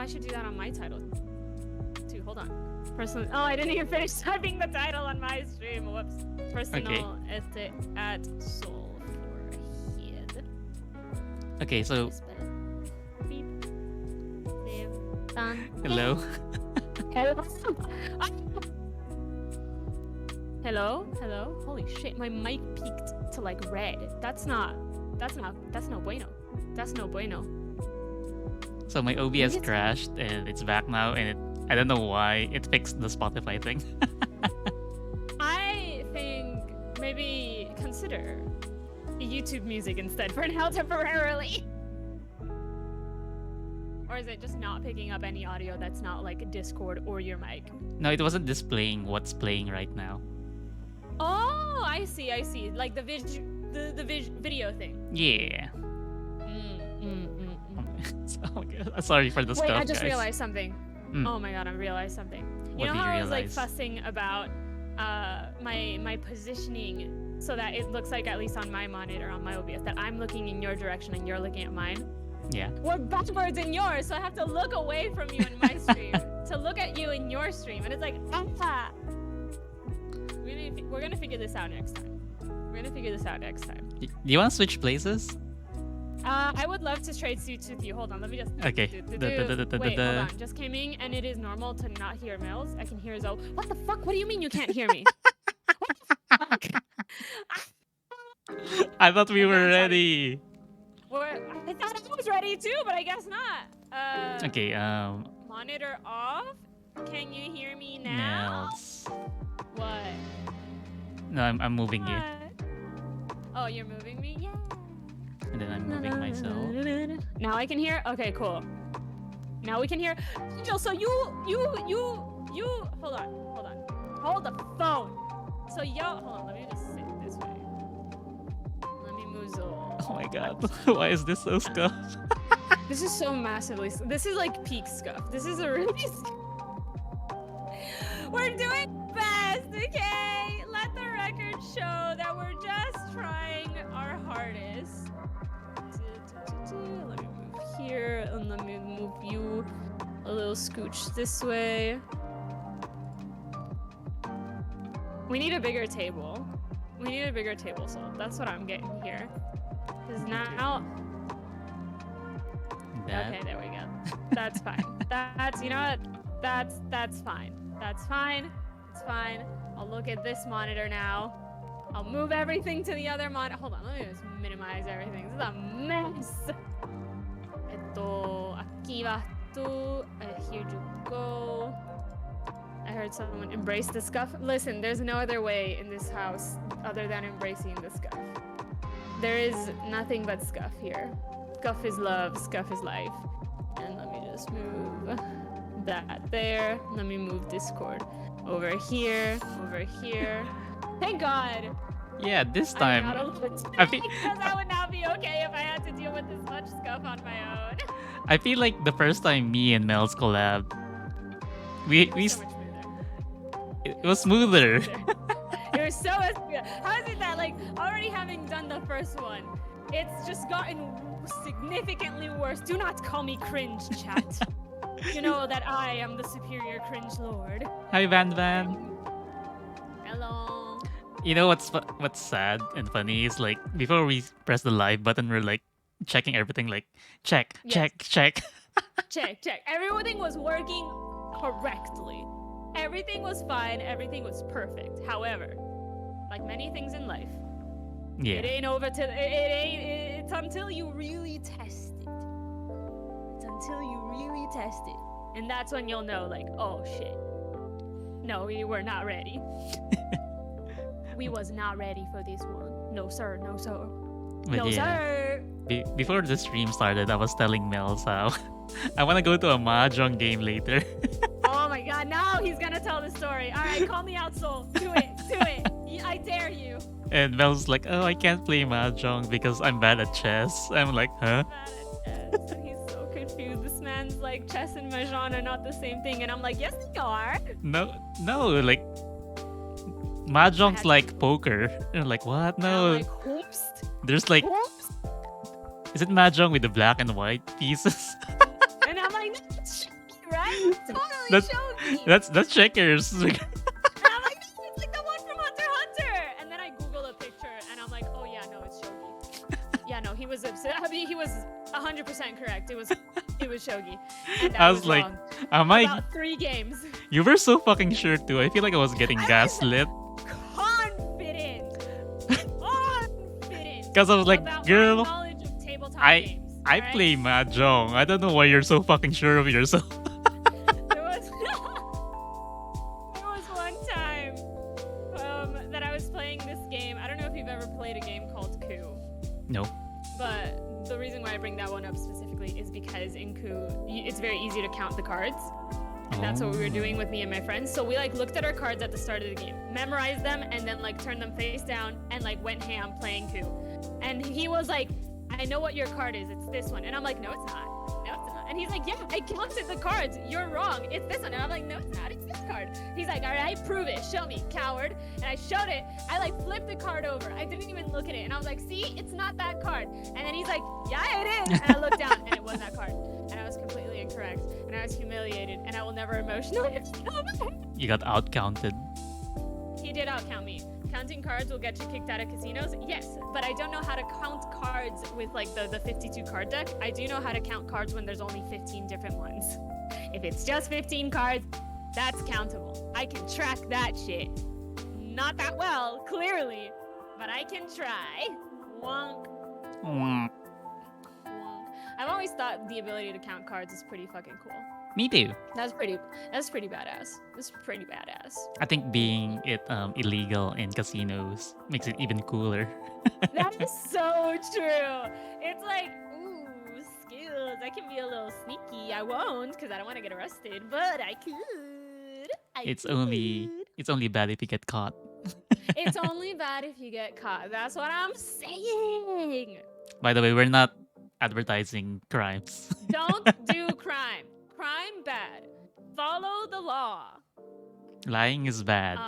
I should do that on my title too. Hold on. Personal. Oh, I didn't even finish typing the title on my stream. Whoops. Personal at soul for head. Okay, so Beep. Save. Done. hello. Hello. Hello. Holy shit! My mic peaked to like red. That's no bueno. That's no bueno. So my OBS crashed and it's back now, and I don't know why it fixed the Spotify thing. I think maybe consider YouTube music instead for now temporarily. Or is it just not picking up any audio that's not like Discord or your mic? No, it wasn't displaying what's playing right now. Oh, I see. Like the video thing. Yeah. So, sorry for the stuff, Wait, I just guys. realized something. Oh my god, I realized something. What You know did how you I was like realize? fussing about my positioning so that it looks like, at least on my monitor on my OBS, that I'm looking in your direction and you're looking at mine? Yeah. We're backwards in yours, so I have to look away from you in my stream to look at you in your stream, and it's like, ah. We're gonna figure this out next time. Do you want to switch places? I would love to trade suits with you. Hold on, let me just. Okay. Wait, hold on. Just came in, and it is normal to not hear Mels. I can hear Zoe. What the fuck? What do you mean you can't hear me? What the fuck? I thought we were I'm sorry. ready. I thought I was ready too, but I guess not. Okay. Monitor off. Can you hear me now? Mels. What? No, I'm moving you, What? Oh, you're moving me? Yeah. and then I'm moving myself. Now I can hear? Okay, cool. Now we can hear. Angel, so you, hold on. Hold the phone. So y'all, hold on, let me just sit this way. Let me move Zoe. Oh my god, why is this so scuffed? This is so massively, this is like peak scuff. This is a really We're doing best, okay? Let the record show that we're just trying our hardest. Let me move here, and let me move you a little scooch this way. We need a bigger table. So that's what I'm getting here. Because now... Okay, there we go. That's fine. That's, you know what? That's fine. That's fine. It's fine. I'll look at this monitor now. I'll move everything to the other monitor. Hold on, let me just minimize everything. This is a mess. Aquí vas tú. Here you go. I heard someone embrace the scuff. Listen, there's no other way in this house other than embracing the scuff. There is nothing but scuff here. Scuff is love, scuff is life. And let me just move that there. Let me move Discord over here, Thank God. Yeah, this I'm time. not alone I today, feel- because I would not be okay if I had to deal with this much scuff on my own. I feel like the first time me and Mels collabed, we So much smoother. it was smoother. It was so much smoother. How is it that, like, already having done the first one, it's just gotten significantly worse? Do not call me cringe, chat. You know that I am the superior cringe lord. Hi, Van Van. Hello. You know what's sad and funny is, like, before we press the live button, we're like checking everything, like check. Check. Everything was working correctly. Everything was fine. Everything was perfect. However, like many things in life, Yeah. it ain't over till it's until you really test it. And that's when you'll know, like, oh shit. No, we were not ready. We was not ready for this one. No sir. But No yeah, sir. before the stream started, I was telling Mels how I want to go to a mahjong game later. Oh my god, now he's gonna tell the story. Alright, call me out, Soul. Do it. I dare you. And Mel's like, oh, I can't play mahjong because I'm bad at chess. I'm like, huh? He's so confused. This man's like, chess and mahjong are not the same thing. And I'm like, yes, they are. No, like mahjong's like poker. And I'm like, what? And No, I'm like, whoops. there's like, Whoops. is it mahjong with the black and white pieces? And I'm like, right? Totally That's shogi. that's checkers. And I'm like, no, it's like the one from Hunter x Hunter. And then I Google a picture and I'm like, oh yeah, no, it's shogi. Yeah, no, he was upset. I mean, he was 100% correct. It was shogi. And I was like, wrong. am I? About 3 games. You were so fucking sure too. I feel like I was getting I was gaslit confident. because I was like, About my girl, knowledge of tabletop I games. I alright? play mahjong. I don't know why you're so fucking sure of yourself. There was there was one time that I was playing this game. I don't know if you've ever played a game called Coup, No. but the reason why I bring that one up specifically is because in Coup, it's very easy to count the cards. And that's what we were doing with me and my friends. So we like looked at our cards at the start of the game, memorized them, and then like turned them face down and like went ham playing Coup. And he was like, I know what your card is. It's this one. And I'm like, no, it's not. No, it's not. And he's like, yeah, I counted the cards. You're wrong. It's this one. And I'm like, no, it's not. It's this card. He's like, all right, prove it. Show me, coward. And I showed it. I like flipped the card over. I didn't even look at it. And I was like, see, it's not that card. And then he's like, yeah, it is. And I looked down and it was that card. And I was completely incorrect. And I was humiliated. And I will never emotionally You got outcounted. He did outcount me. Counting cards will get you kicked out of casinos? Yes, but I don't know how to count cards with like the 52 card deck. I do know how to count cards when there's only 15 different ones. If it's just 15 cards, that's countable. I can track that shit. Not that well, clearly, but I can try. Wonk. Mwah. Wonk. I've always thought the ability to count cards is pretty fucking cool. Me too. That's pretty badass. That's pretty badass. I think being it illegal in casinos makes it even cooler. That is so true. It's like, ooh, skills. I can be a little sneaky. I won't because I don't want to get arrested, but I could. It's only bad if you get caught. It's only bad if you get caught. That's what I'm saying. By the way, we're not advertising crimes. Don't do crime. Crime bad. Follow the law. Lying is bad.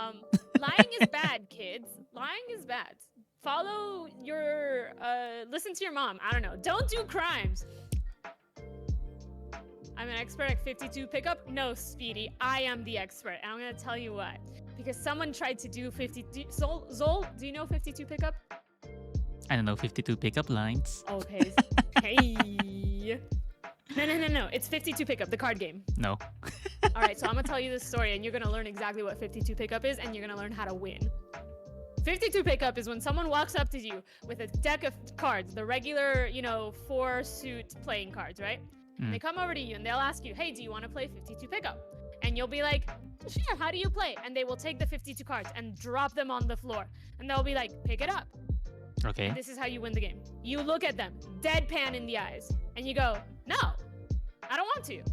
Lying is bad, kids. Lying is bad. Follow your listen to your mom. I don't know. Don't do crimes. I'm an expert at 52 pickup. No, Speedy, I am the expert, and I'm gonna tell you why. Because someone tried to do 52. Zol, do you know 52 pickup? I don't know, 52 pickup lines. Okay. Hey. No. It's 52 pickup, the card game. No. All right, so I'm gonna tell you this story, and you're gonna learn exactly what 52 pickup is, and you're gonna learn how to win. 52 pickup is when someone walks up to you with a deck of cards, the regular, 4-suit playing cards, right? And they come over to you and they'll ask you, hey, do you want to play 52 pickup? And you'll be like, sure, how do you play? And they will take the 52 cards and drop them on the floor. And they'll be like, pick it up. Okay. This is how you win the game. You look at them, deadpan in the eyes, and you go, no, I don't want to.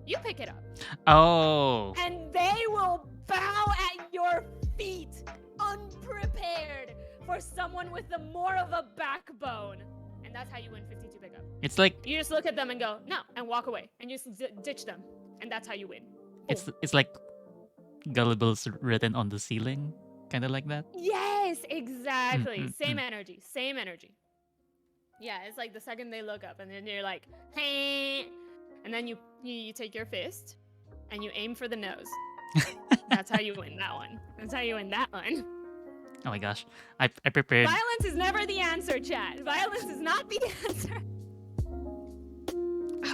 You pick it up. Oh. And they will bow at your feet, unprepared for someone with more of a backbone. And that's how you win 52 pickup. It's like You just look at them and go, no, and walk away. And you just ditch them. And that's how you win. it's like gullibles written on the ceiling, kind of like that. Yes, exactly. Mm. Same energy. Yeah, it's like the second they look up and then you're like, hey. And then you take your fist and you aim for the nose. That's how you win that one. Oh my gosh. I prepared. Violence is never the answer, chat. Violence is not the answer.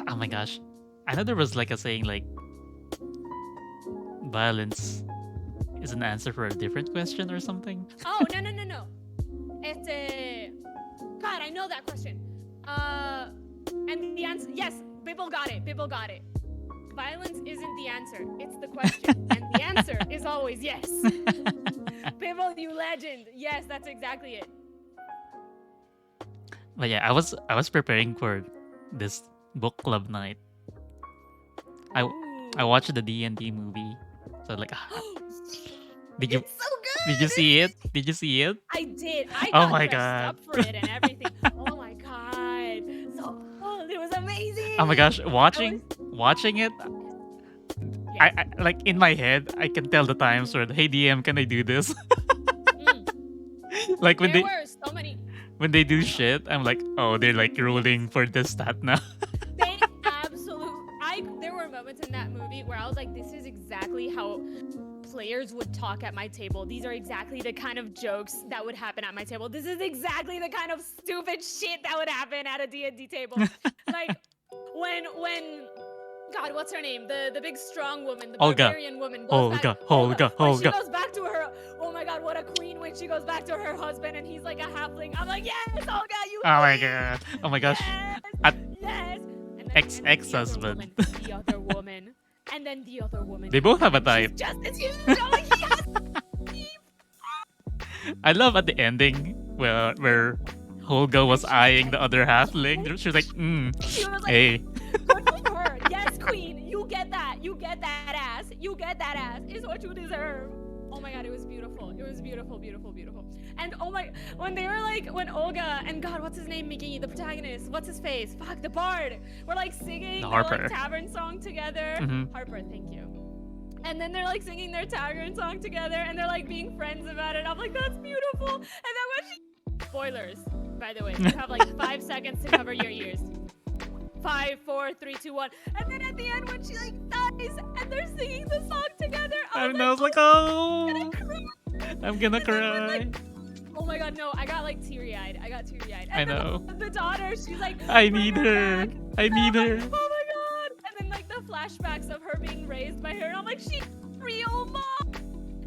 Oh my gosh. I know there was like a saying like violence is an answer for a different question or something. Oh, no. God, I know that question. And the answer, yes, people got it. Violence isn't the answer, it's the question. And the answer is always yes. People, you legend. Yes, that's exactly it. But yeah, I was preparing for this book club night. I watched the DnD movie. So like Did you It's so good. did you see it? Did you see it? I did. I Oh got my dressed God. up for it and everything. Oh my god. So cool. It was amazing. Oh my gosh, watching it, Yes. I like in my head I can tell the times where hey DM, can I do this? Like when There they were so many. when they do shit, I'm like, oh, they're like rolling for this stat now. They absolute. There were moments moments in that movie where I was like, this is exactly how players would talk at my table. These are exactly the kind of jokes that would happen at my table. This is exactly the kind of stupid shit that would happen at a D&D table. Like when God, what's her name? The big strong woman, the Olga. barbarian woman goes back. Olga. When she goes back to her, oh my God, what a queen when she goes back to her husband and he's like a halfling. I'm like, yes, Olga, you Oh my queen. god. Oh my gosh. Yes. And then, Ex-husband. The other woman. And then the other woman. They both have a She's type. just as huge. I'm like, yes. I love at the ending where Olga was eyeing the other halfling. She was like, She was like, hey. good for her. Yes, queen. You get that. You get that ass. You get that ass. It's what you deserve. Oh my God, it was beautiful. It was beautiful, beautiful, beautiful. And oh my, when they were like, when Olga and God, what's his name, Mickey, the protagonist, what's his face? Fuck, the bard. We're like singing their like tavern song together. Harper, thank you. And then they're like singing their tavern song together and they're like being friends about it. I'm like, that's beautiful. And then when she, spoilers, by the way, you have like 5 seconds to cover your ears. 5, 4, 3, 2, 1. And then at the end when she like dies and they're singing the song together, I was like, oh, I'm gonna cry. Like, oh my God, no, I got like teary-eyed. And I know. The daughter, she's like, I need her. I need her. Oh my God. And then like the flashbacks of her being raised by her. And I'm like, she's real mom.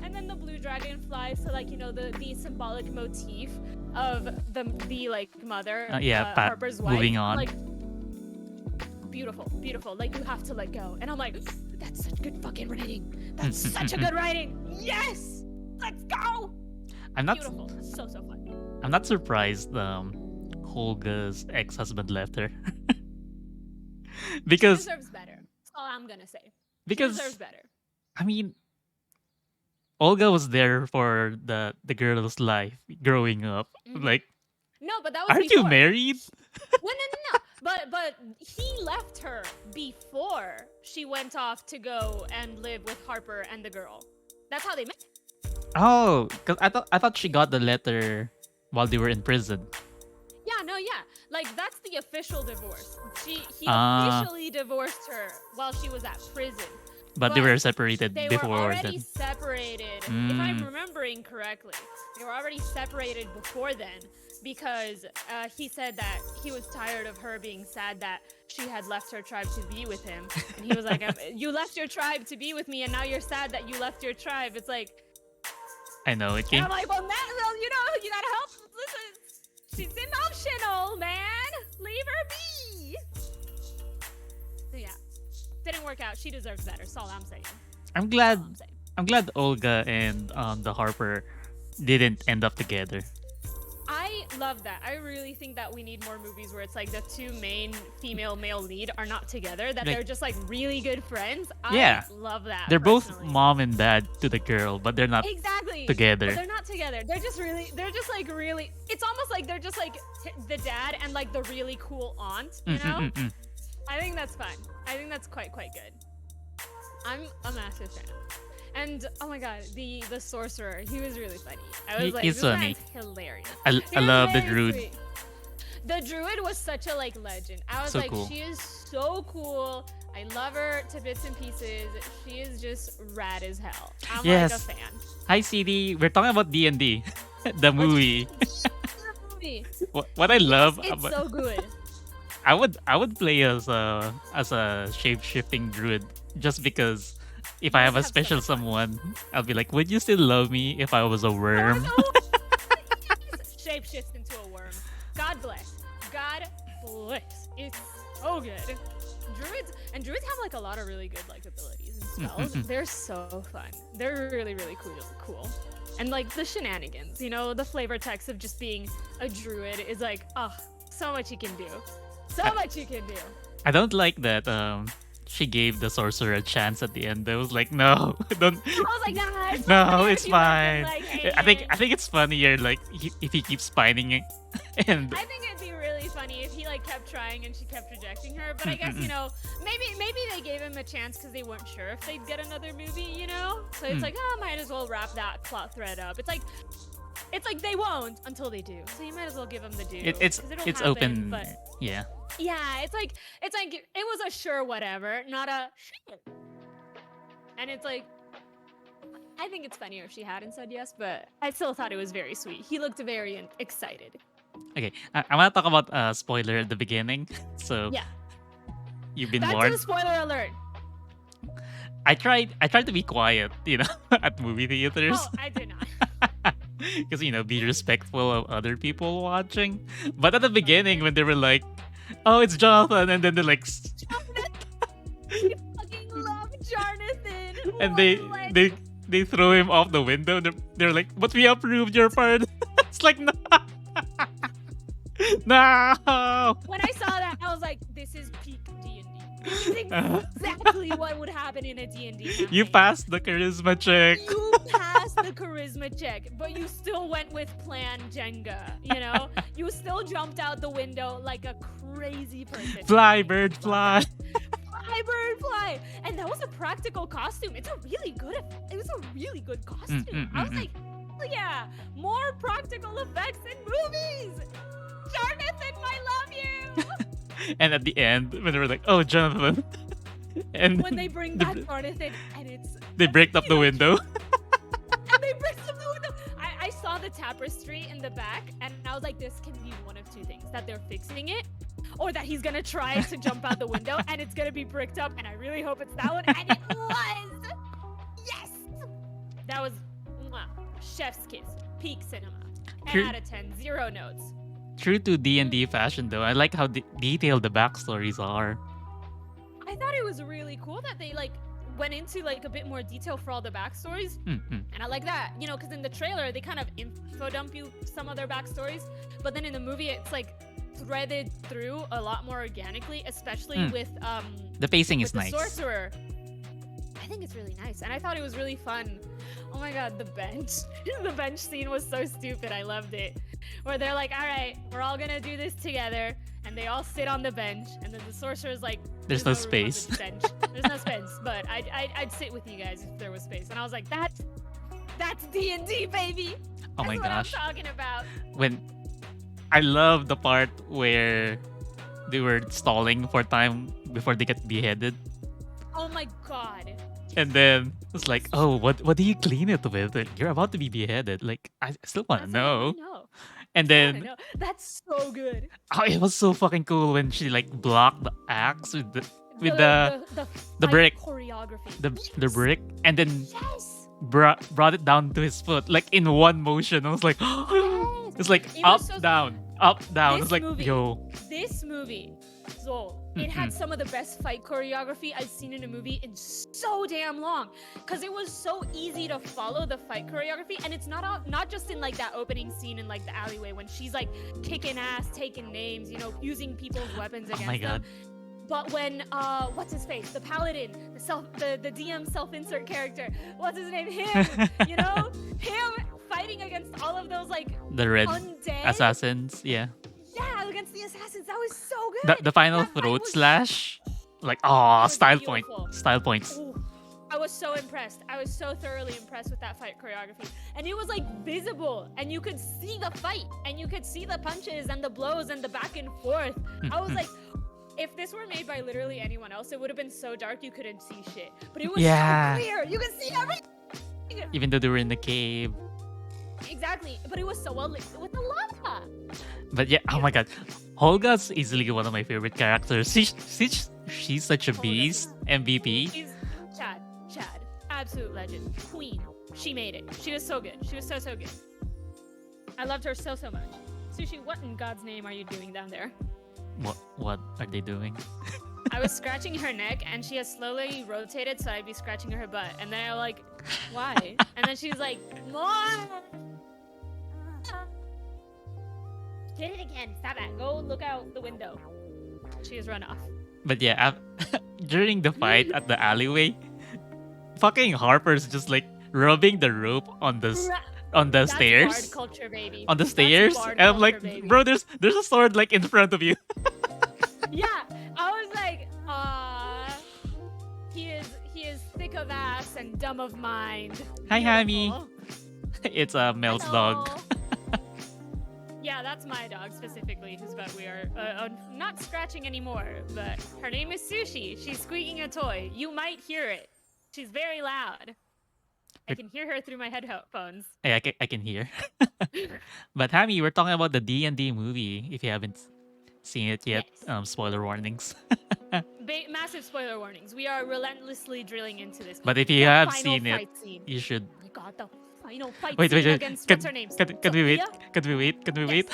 And then the blue dragon flies to like, you know, the symbolic motif of the like mother, Harper's wife. Moving on. Like, beautiful. Like you have to let go. And I'm like, that's such good fucking writing. That's such a good writing. Yes, let's go. Beautiful. So fun. I'm not surprised. Olga's ex-husband left her because she deserves better. That's all I'm gonna say. Because she deserves better. I mean, Olga was there for the girl's life growing up. Like, no, but that was. Aren't before. you married? Well, no. But he left her before she went off to go and live with Harper and the girl. That's how they met. Oh, because I thought she got the letter while they were in prison. Yeah. Like that's the official divorce. He officially divorced her while she was at prison. But they were separated they before. They were already separated. If I'm remembering correctly, they were already separated before then because he said that he was tired of her being sad that she had left her tribe to be with him. And he was like, you left your tribe to be with me and now you're sad that you left your tribe. It's like... I know, it came... And I'm like, well, you know, you gotta help. Listen, she's emotional, man. Leave her be. So yeah. Didn't work out. She deserves better. That's all I'm saying. I'm glad Olga and the Harper didn't end up together. I love that. I really think that we need more movies where it's like the two main female male lead are not together, that they're just like really good friends. I love that. They're both mom and dad to the girl, but they're not together. But they're not together. They're just really, it's almost like they're just like the dad and like the really cool aunt, you know? I think that's fun. I think that's quite good. I'm a massive fan. And oh my God, the sorcerer, he was really funny. I was like, this man's hilarious. I love the druid. Sweet. The druid was such a like legend. I was like, she is so cool. I love her to bits and pieces. She is just rad as hell. I'm like a fan. Hi CD, we're talking about D&D, the movie. What I love it's so good. I would play as a shape-shifting druid just because if I have a special someone, I'll be like, would you still love me if I was a worm? Shape-shift into a worm. God bless. It's so good. Druids have like a lot of really good like abilities and spells. They're so fun. They're really cool. And like the shenanigans, you know, the flavor text of just being a druid is like, so much you can do. I don't like that she gave the sorcerer a chance at the end. I was like, no, don't. I was like, nah, it's fine. Like, hey, I think it's funnier like if he keeps finding it. And I think it'd be really funny if he like kept trying and she kept rejecting her. But I guess you know, maybe they gave him a chance because they weren't sure if they'd get another movie. You know, so it's like, might as well wrap that plot thread up. It's like they won't until they do. So you might as well give them the due. It's open. But yeah. Yeah, it's like it was a sure whatever, not a sure. And it's like, I think it's funnier if she hadn't said yes, but I still thought it was very sweet. He looked very excited. Okay, I want to talk about spoiler at the beginning. So Yeah. you've been Back to warned. the spoiler alert. I tried to be quiet, at movie theaters. Oh, I did not. Because, be respectful of other people watching. But at the beginning, when they were like, oh, it's Jonathan, and then they're like, I fucking love Jonathan. and What? they throw him off the window. They're like, but we approved your part. It's like, no. No. When I saw that, I was like, this is peak D&D. This is exactly what would happen in a D&D campaign. You passed the charisma check. You passed the charisma check, but you still went with plan Jenga, You still jumped out the window like a crazy person. Fly, bird, fly. Fly, bird, fly. And that was a practical costume. It was a really good costume. I was like, oh yeah, more practical effects in movies. Jonathan, I love you. And at the end, when they were like, oh, Jonathan. And when they bring back Jonathan, and they break up the window. And they break up the window. I saw the tapestry in the back, and I was like, this can be one of two things: that they're fixing it, or that he's gonna try to jump out the window, and it's gonna be bricked up. And I really hope it's that one. And it was. Yes. That was chef's kiss, peak cinema. 10 out of 10, 0 notes. True to D&D fashion, though, I like how detailed the backstories are. I thought it was really cool that they went into a bit more detail for all the backstories, and I like that, because in the trailer they kind of info dump you some of their backstories, but then in the movie it's threaded through a lot more organically, especially with the pacing is the nice. Sorcerer. I think it's really nice, and I thought it was really fun. Oh my god, the bench. The bench scene was so stupid. I loved it. Where they're like, all right, we're all gonna do this together, and they all sit on the bench, and then the sorcerer's like, there's no space. Bench. There's no space, but I'd sit with you guys if there was space. And I was like, that's D&D, baby. Oh my gosh. That's what I'm talking about. When I love the part where they were stalling for time before they get beheaded. Oh my god. And then it's like, oh, what do you clean it with? You're about to be beheaded. Like, I still want to know. And then that's so good. Oh, it was so fucking cool when she blocked the axe with the brick choreography. The brick, and then brought it down to his foot in one motion. I was like, it's like up, down, up, down. It's like, yo, this movie, Zol. It had some of the best fight choreography I've seen in a movie in so damn long, because it was so easy to follow the fight choreography, and it's not just in that opening scene in the alleyway when she's kicking ass, taking names, using people's weapons against them. Oh my god. But when what's his face, the paladin, the DM self-insert character, what's his name, him, him fighting against all of those the red undead assassins, yeah, against the assassins. That was so good. The final throat slash, style points. Ooh, I was so impressed. I was so thoroughly impressed with that fight choreography, and it was visible, and you could see the fight, and you could see the punches and the blows and the back and forth. I was like, if this were made by literally anyone else, it would have been so dark you couldn't see shit. But it was so clear. You could see everything. Even though they were in the cave. Exactly, but it was so well lit with the lava. But yeah, oh my god, Holga's easily one of my favorite characters. She's such a beast. MVP. She's Chad, absolute legend, queen. She made it. She was so good. She was so good. I loved her so much. Sushi, what in God's name are you doing down there? What are they doing? I was scratching her neck, and she has slowly rotated, so I'd be scratching her butt. And then I'm like, why? And then she's like, more! Hit it again. Stop it. Go look out the window. She has run off. But yeah, during the fight at the alleyway, fucking Harper's just rubbing the rope on the stairs. Bard culture, baby. On the stairs, and I'm like, baby. Bro, there's a sword in front of you. Yeah, I was like, he is thick of ass and dumb of mind. Hi, Hammy. It's a Mels dog. Yeah, yeah, that's my dog specifically, whose butt we are not scratching anymore. But her name is Sushi. She's squeaking a toy. You might hear it. She's very loud. I can hear her through my headphones. Hey, I can hear. But Hammy, we're talking about the D&D movie. If you haven't seen it yet, Yes. spoiler warnings. Massive spoiler warnings. We are relentlessly drilling into this. But if you The have final seen it, fight scene. you should. Oh my god, the final fight Wait, scene wait, wait. against Can, what's her name? can we wait? Sophia? Can we wait? Can we Yes. wait?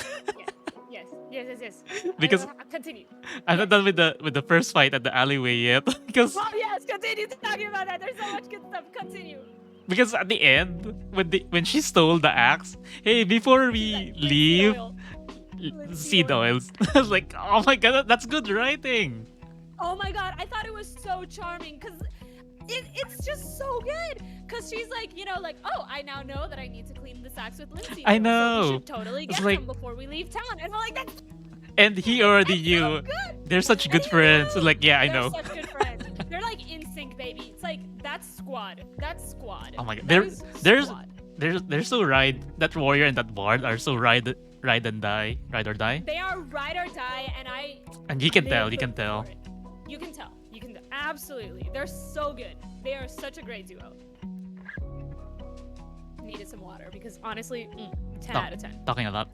Yes. Because Continue. I'm not done with the first fight at the alleyway yet. because Oh yes, continue talking about that. There's so much good stuff. Continue. because at the end, when she stole the axe, hey, before we leave, seed oils. I was like, oh my god, that's good writing. Oh my god, I thought it was so charming because it's just so good. Because she's like, like, oh, I now know that I need to clean the sacks with linseed oil. I know. So we should totally It's get like- some before we leave town. And I'm like, that's And he already so knew. good. They're such good And he friends. knew. Like, yeah, I They're know. such good friends. They're like in sync, baby. It's like that's squad. That's squad. Oh my god, That is there's squad. they're so ride. That warrior and that bard are so ride and die, ride or die. They are ride or die, And you can tell, live you can tell. for it. You can tell. Absolutely. They're so good. They are such a great duo. Needed some water because honestly, 10 out of 10. Talking a lot.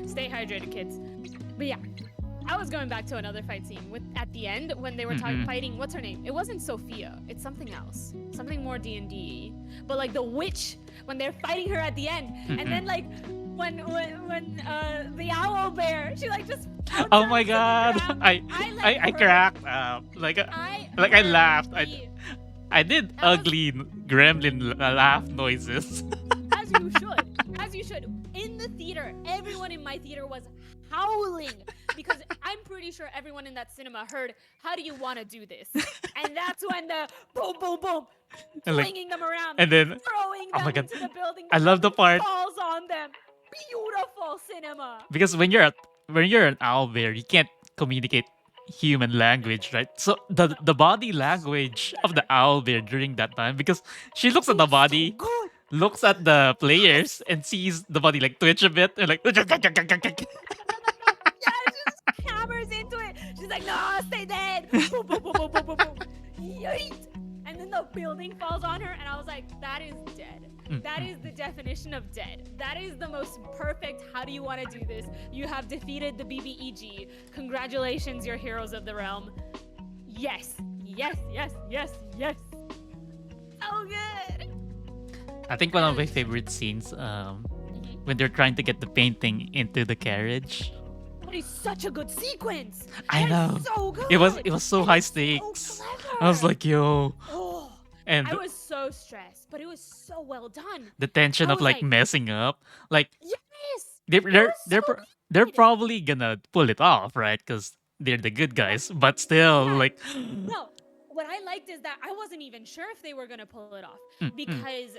Stay hydrated, kids. But yeah, I was going back to another fight scene at the end when they were fighting. What's her name? It wasn't Sophia. It's something else. Something more D&D. But like the witch when they're fighting her at the end, and then like when the owl bear, she like just. Oh my god! I cracked up. I laughed. I did ugly gremlin laugh noises. As you should. In the theater, everyone in my theater was howling because I'm pretty sure everyone in that cinema heard, how do you want to do this? And that's when the boom, boom, boom, flinging them around, and then, throwing them into the building. I love the part. Falls on them. Beautiful cinema. Because when you're an owl bear, you can't communicate human language, right? So the body language of the owl bear during that time, because she looks at the body, looks at the players, and sees the body like twitch a bit, and like. Yeah, she just hammers into it. She's like, no, stay dead. Boom, boom, boom, boom, boom, boom, boom. Yeet. And then the building falls on her, and I was like, that is dead. That is the definition of dead. That is the most perfect, how do you want to do this? You have defeated the BBEG. Congratulations, you're heroes of the realm. Yes. So good. I think one of my favorite scenes, when they're trying to get the painting into the carriage. That is such a good sequence. I know. So good. It was so high stakes. So I was like, yo. oh, And I was so stressed, but it was so well done. the tension I of was like like- messing up, like Yes. they're probably gonna pull it off, right? Because they're the good guys. But still, Yeah. like, No, what I liked is that I wasn't even sure if they were gonna pull it off because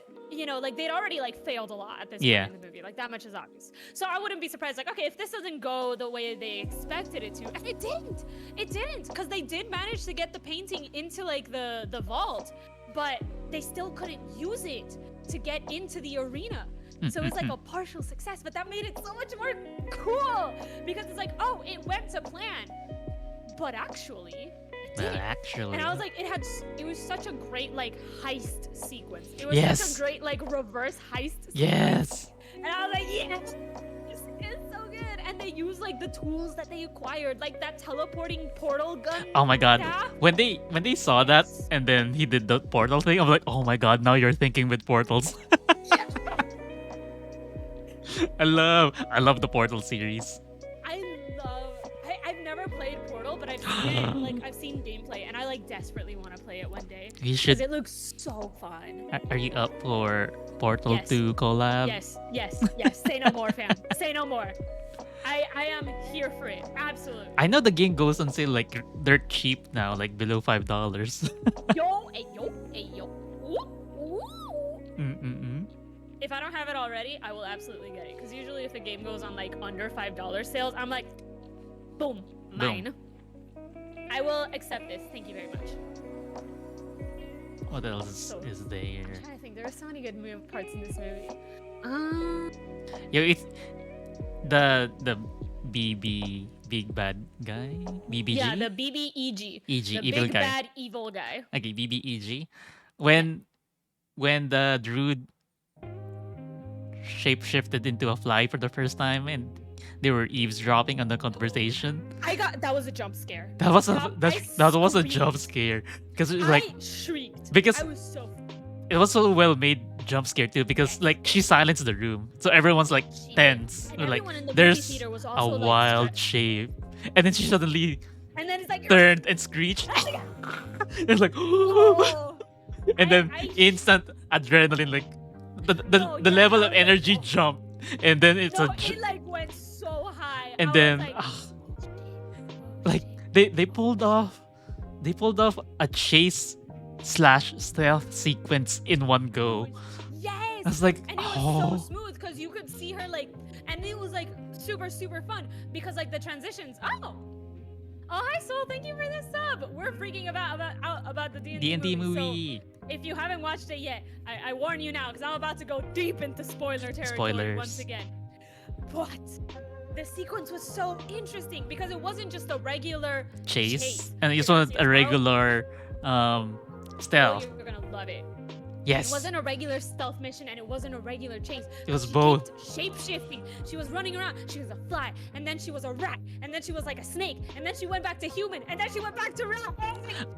like they'd already like failed a lot at this Yeah. point in the movie. Like that much is obvious. So I wouldn't be surprised. Like, okay, if this doesn't go the way they expected it to, and it didn't. It didn't because they did manage to get the painting into like the vault, but they still couldn't use it to get into the arena. So it's like a partial success, but that made it so much more cool because it's like, oh, it went to plan, but actually. And I was like, it was such a great like heist sequence. It was such a great like reverse heist sequence. yes. And I was like, yes, it's so good. And they use like the tools that they acquired, like that teleporting portal gun. Oh my god. staff. When they saw that and then he did the portal thing, I'm like, oh my god, now you're thinking with portals. I love the Portal series. I've never played Portal, but I've seen it, like I've seen gameplay, and I like desperately want to play it one day You because should. it looks so fun. Are you up for Portal Yes. 2 collab? Yes. Say no more, fam. Say no more. I am here for it. Absolutely. I know the game goes on sale, like they're cheap now, like below $5. Yo. Ooh, ooh. Mm-mm-mm. If I don't have it already, I will absolutely get it. Because usually if a game goes on like under $5 sales, I'm like, boom, mine. I will accept this. Thank you very much. What else is there? I'm trying to think. There are so many good parts in this movie. Yo, it's the BB big bad guy Yeah, BBG the BBEG, EG the evil big guy. bad evil guy. Okay, BBEG. When the druid shapeshifted into a fly for the first time and they were eavesdropping on the conversation. That was a jump scare. That was a I that was a jump screamed. scare because it was like I shrieked. because I was so. it was so well made jump scare too because like she silenced the room so everyone's like She did. tense. And We're like everyone in the movie there's theater was a also like wild stressed. shape and then she suddenly And then it's like turned and screeched. It's like oh, and then I instant adrenaline like no, the yeah, level I of was like, energy oh. jumped and then it's No, a it like went so high. and I then was like, like they pulled off a chase slash stealth sequence in one go. yes. I was like, And it was oh, so smooth because you could see her like, and it was like super fun because like the transitions. Oh, hi Soul, thank you for this sub. We're freaking about the DnD DnD movie. movie. So if you haven't watched it yet, I warn you now because I'm about to go deep into spoiler territory Spoilers. once again. But the sequence was so interesting because it wasn't just a regular Chase. And You're it's gonna not see a it, bro. regular Oh, stealth. you're gonna love it. Yes. It wasn't a regular stealth mission and it wasn't a regular chase. It was She both. kept shape-shifting. She was running around. She was a fly, and then she was a rat, and then she was like a snake, and then she went back to human, and then she went back to rat.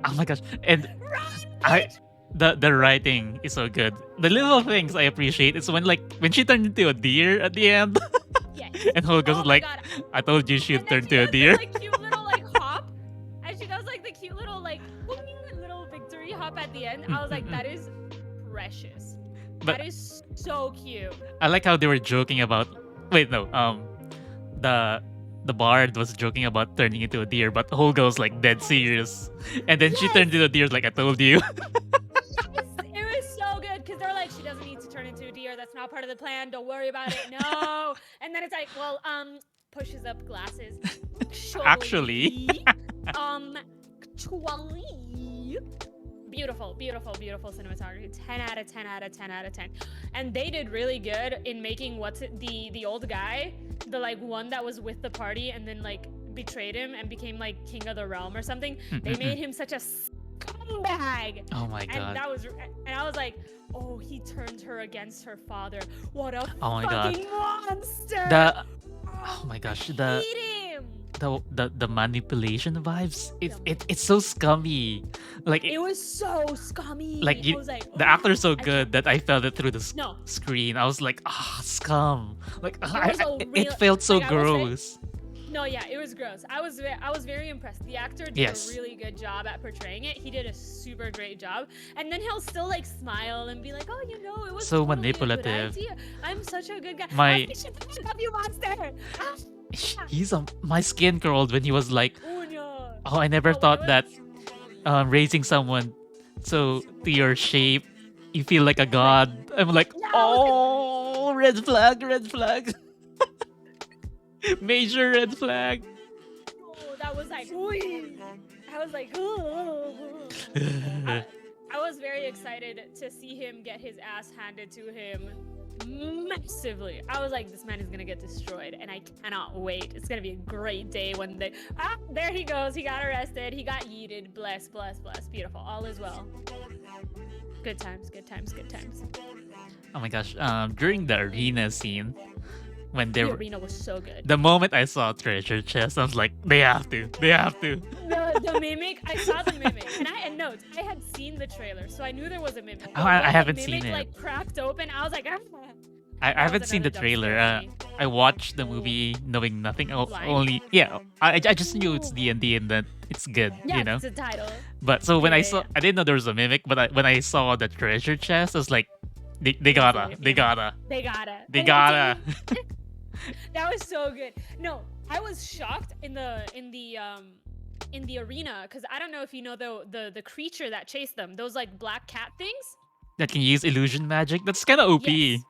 Oh my gosh. And Run, I bitch! the writing is so good. The little things I appreciate is when she turned into a deer at the end. Yes. And Holga's Oh my like, God. I told you she'd And then turn she to a does deer. This, like cute little like hop, and she does like the cute little like little victory hop at the end. I was like, that is precious. But That is so cute. I like how they were joking about. Wait, no. The bard was joking about turning into a deer, but Holga was like dead serious. And then she turned into a deer, like I told you. It was so good because they're like, she doesn't need to turn into a deer. That's not part of the plan. Don't worry about it. No. And then it's like, well, pushes up glasses. Actually. Actually. Beautiful cinematography. 10 out of 10 out of 10 out of 10. And they did really good in making the old guy, the like one that was with the party and then like betrayed him and became like king of the realm or something. They made him such a scumbag. Oh my god. And I was like, oh, he turned her against her father. What a Oh my god. fucking monster. Oh my gosh. Hate him. The manipulation vibes. It's so scummy. Like It was so scummy. like I was like, the actor's so I good that I felt it through the No. screen. I was like, scum. Like It felt so like, I will say- gross. No, yeah, it was gross. I was very impressed. The actor did Yes. a really good job at portraying it. He did a super great job. And then he'll still like smile and be like, "Oh, you know, it was So totally manipulative. A good idea. I'm such a good guy. My- Oh, shut the fuck up, you monster!" My skin crawled when he was like, Oh no. oh, I never Oh, when thought it that raising someone so to your shape, you feel like a god. I'm like, No. oh, red flag. Major red flag. Oh, that was like, I was like, I was very excited to see him get his ass handed to him massively. I was like, this man is gonna get destroyed, and I cannot wait. It's gonna be a great day when they. There he goes. He got arrested. He got yeeted. Bless. Beautiful. All is well. Good times. Oh my gosh. During the arena scene, when they The were arena was so good. the moment I saw treasure chest, I was like, they have to. The mimic, I saw the mimic, and notes, I had seen the trailer, so I knew there was a mimic. Oh, But I when the haven't mimic, seen it. like cracked open, I was like, I haven't seen the another jump trailer. scare for me. I watched the movie knowing nothing. Blind? Only I just knew it's D&D and that it's good. Yeah, You know. it's a title. But so when I Yeah, saw, yeah. I didn't know there was a mimic. But when I saw the treasure chest, I was like, they gotta. They gotta. That was so good. No, I was shocked in the arena because I don't know if you know the creature that chased them. Those like black cat things. That can use illusion magic. That's kind of OP. Yes.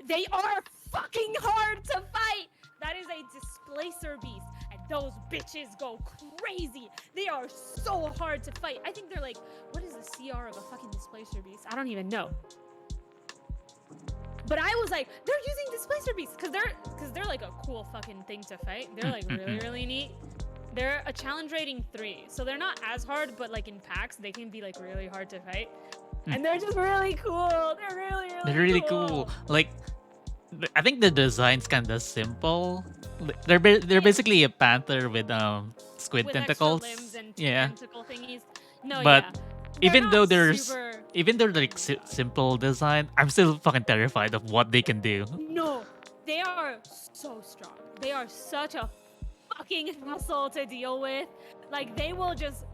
They are fucking hard to fight. That is a displacer beast, and those bitches go crazy. They are so hard to fight. I think they're like, what is the CR of a fucking displacer beast? I don't even know. But I was like, they're using displacer beasts because they're like a cool fucking thing to fight. They're like really neat. They're a challenge rating 3, so they're not as hard, but like in packs they can be like really hard to fight. And they're just really cool. They're really cool. Like, I think the design's kind of simple. They're basically a panther with squid with tentacles. extra limbs and Yeah, tentacle thingies. No, but yeah. even though They're not there's super... even though they're like simple design, I'm still fucking terrified of what they can do. No, they are so strong. They are such a fucking hassle to deal with. Like they will just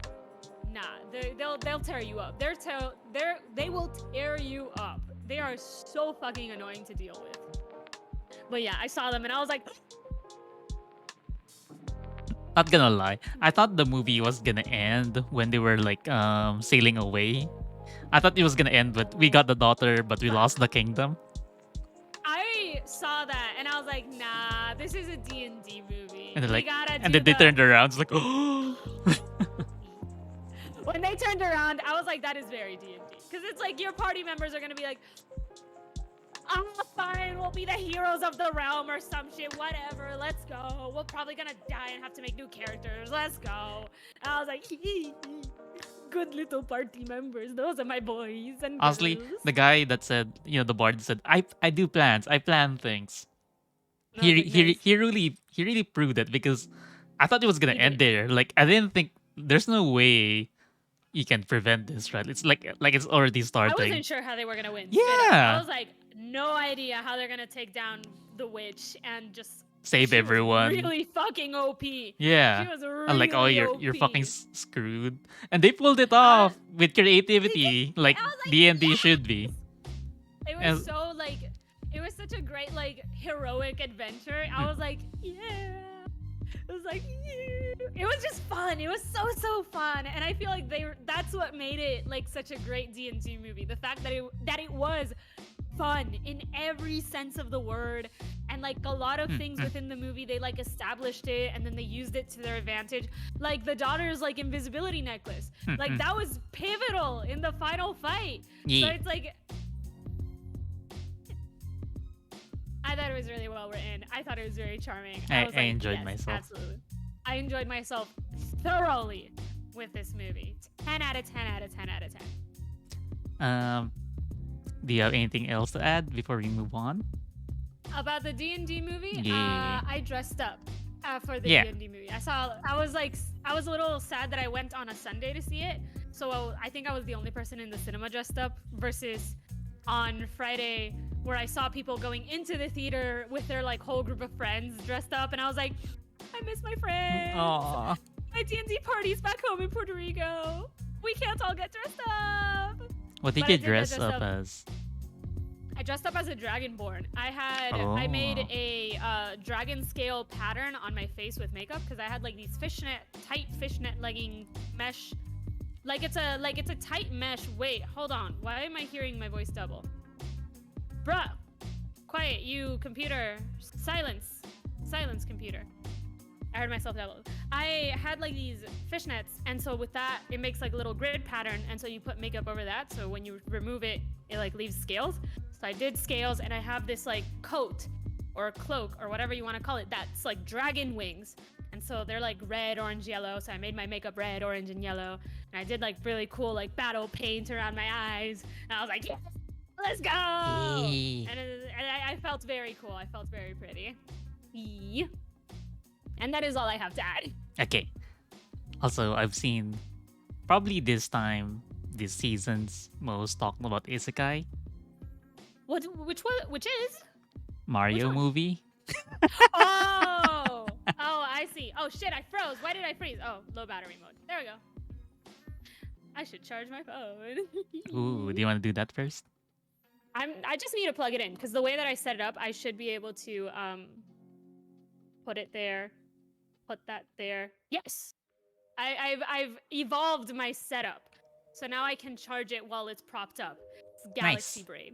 they'll tear you up. They will tear you up. They are so fucking annoying to deal with. But yeah, I saw them and I was like, Not gonna lie, I thought the movie was gonna end when they were like sailing away. I thought it was gonna end with we got the daughter, but we lost the kingdom. I saw that and I was like, nah, this is a D&D movie. And they're like, and then they turned around. It's like, oh. When they turned around, I was like, that is very D&D. Because it's like your party members are gonna be like, oh, fine, we'll be the heroes of the realm or some shit, whatever, let's go. We're probably gonna die and have to make new characters, let's go. And I was like, good little party members, those are my boys and Honestly, girls. the guy that said, the bard said, I do plans, I plan things. And I was like, nice. He really proved it because I thought it was gonna He end did. there. Like I didn't think there's no way you can prevent this, right? It's like it's already I starting. wasn't sure how they were gonna win. Yeah. I was like, no idea how they're gonna take down the witch and just Save she was everyone. really fucking OP. Yeah. She was really And like, oh, you're OP. fucking screwed. And they pulled it off with creativity, like I was like, D&D yes! should be. It was And- so like, it was such a great like heroic adventure. I was like, yeah. It was like, yeah. It was just fun. It was so fun, and I feel like that's what made it like such a great D&D movie. The fact that it was fun in every sense of the word, and like a lot of things within the movie they like established it and then they used it to their advantage, like the daughter's like invisibility necklace, like that was pivotal in the final fight. Yeah. So it's like, I thought it was really well written. I thought it was very charming. I was like, enjoyed yes, myself. Absolutely. I enjoyed myself thoroughly with this movie. 10 out of 10 out of 10 out of 10. Do you have anything else to add before we move on? About the D&D movie, Yeah. I dressed up for the Yeah. D&D movie. I was a little sad that I went on a Sunday to see it. So I think I was the only person in the cinema dressed up versus on Friday where I saw people going into the theater with their like whole group of friends dressed up, and I was like, I miss my friends. Aww. My D&D party's back home in Puerto Rico. We can't all get dressed up. What did But you I did dress dress up up. as? I dressed up as a dragonborn. I made Oh. a dragon scale pattern on my face with makeup because I had like these tight fishnet legging mesh. Like it's a tight mesh. Wait, hold on. Why am I hearing my voice double? Bruh, quiet, you computer. Silence, computer. I heard myself double. I had like these fishnets, and so with that, it makes like a little grid pattern, and so you put makeup over that, so when you remove it, it like leaves scales. So I did scales, and I have this like coat or cloak or whatever you want to call it that's like dragon wings, and so they're like red, orange, yellow. So I made my makeup red, orange, and yellow, and I did like really cool like battle paint around my eyes, and I was like, yes, let's go! And I felt very cool. I felt very pretty. Yeah. And that is all I have to add. Okay. Also, I've seen probably this season's most talked about isekai. Which one? Which is? Mario Which one? movie. Oh, I see. Oh shit, I froze. Why did I freeze? Oh, low battery mode. There we go. I should charge my phone. Ooh, do you want to do that first? I just need to plug it in because the way that I set it up, I should be able to put it there, put that there. Yes, I've evolved my setup, so now I can charge it while it's propped up. It's Galaxy Nice. Brain.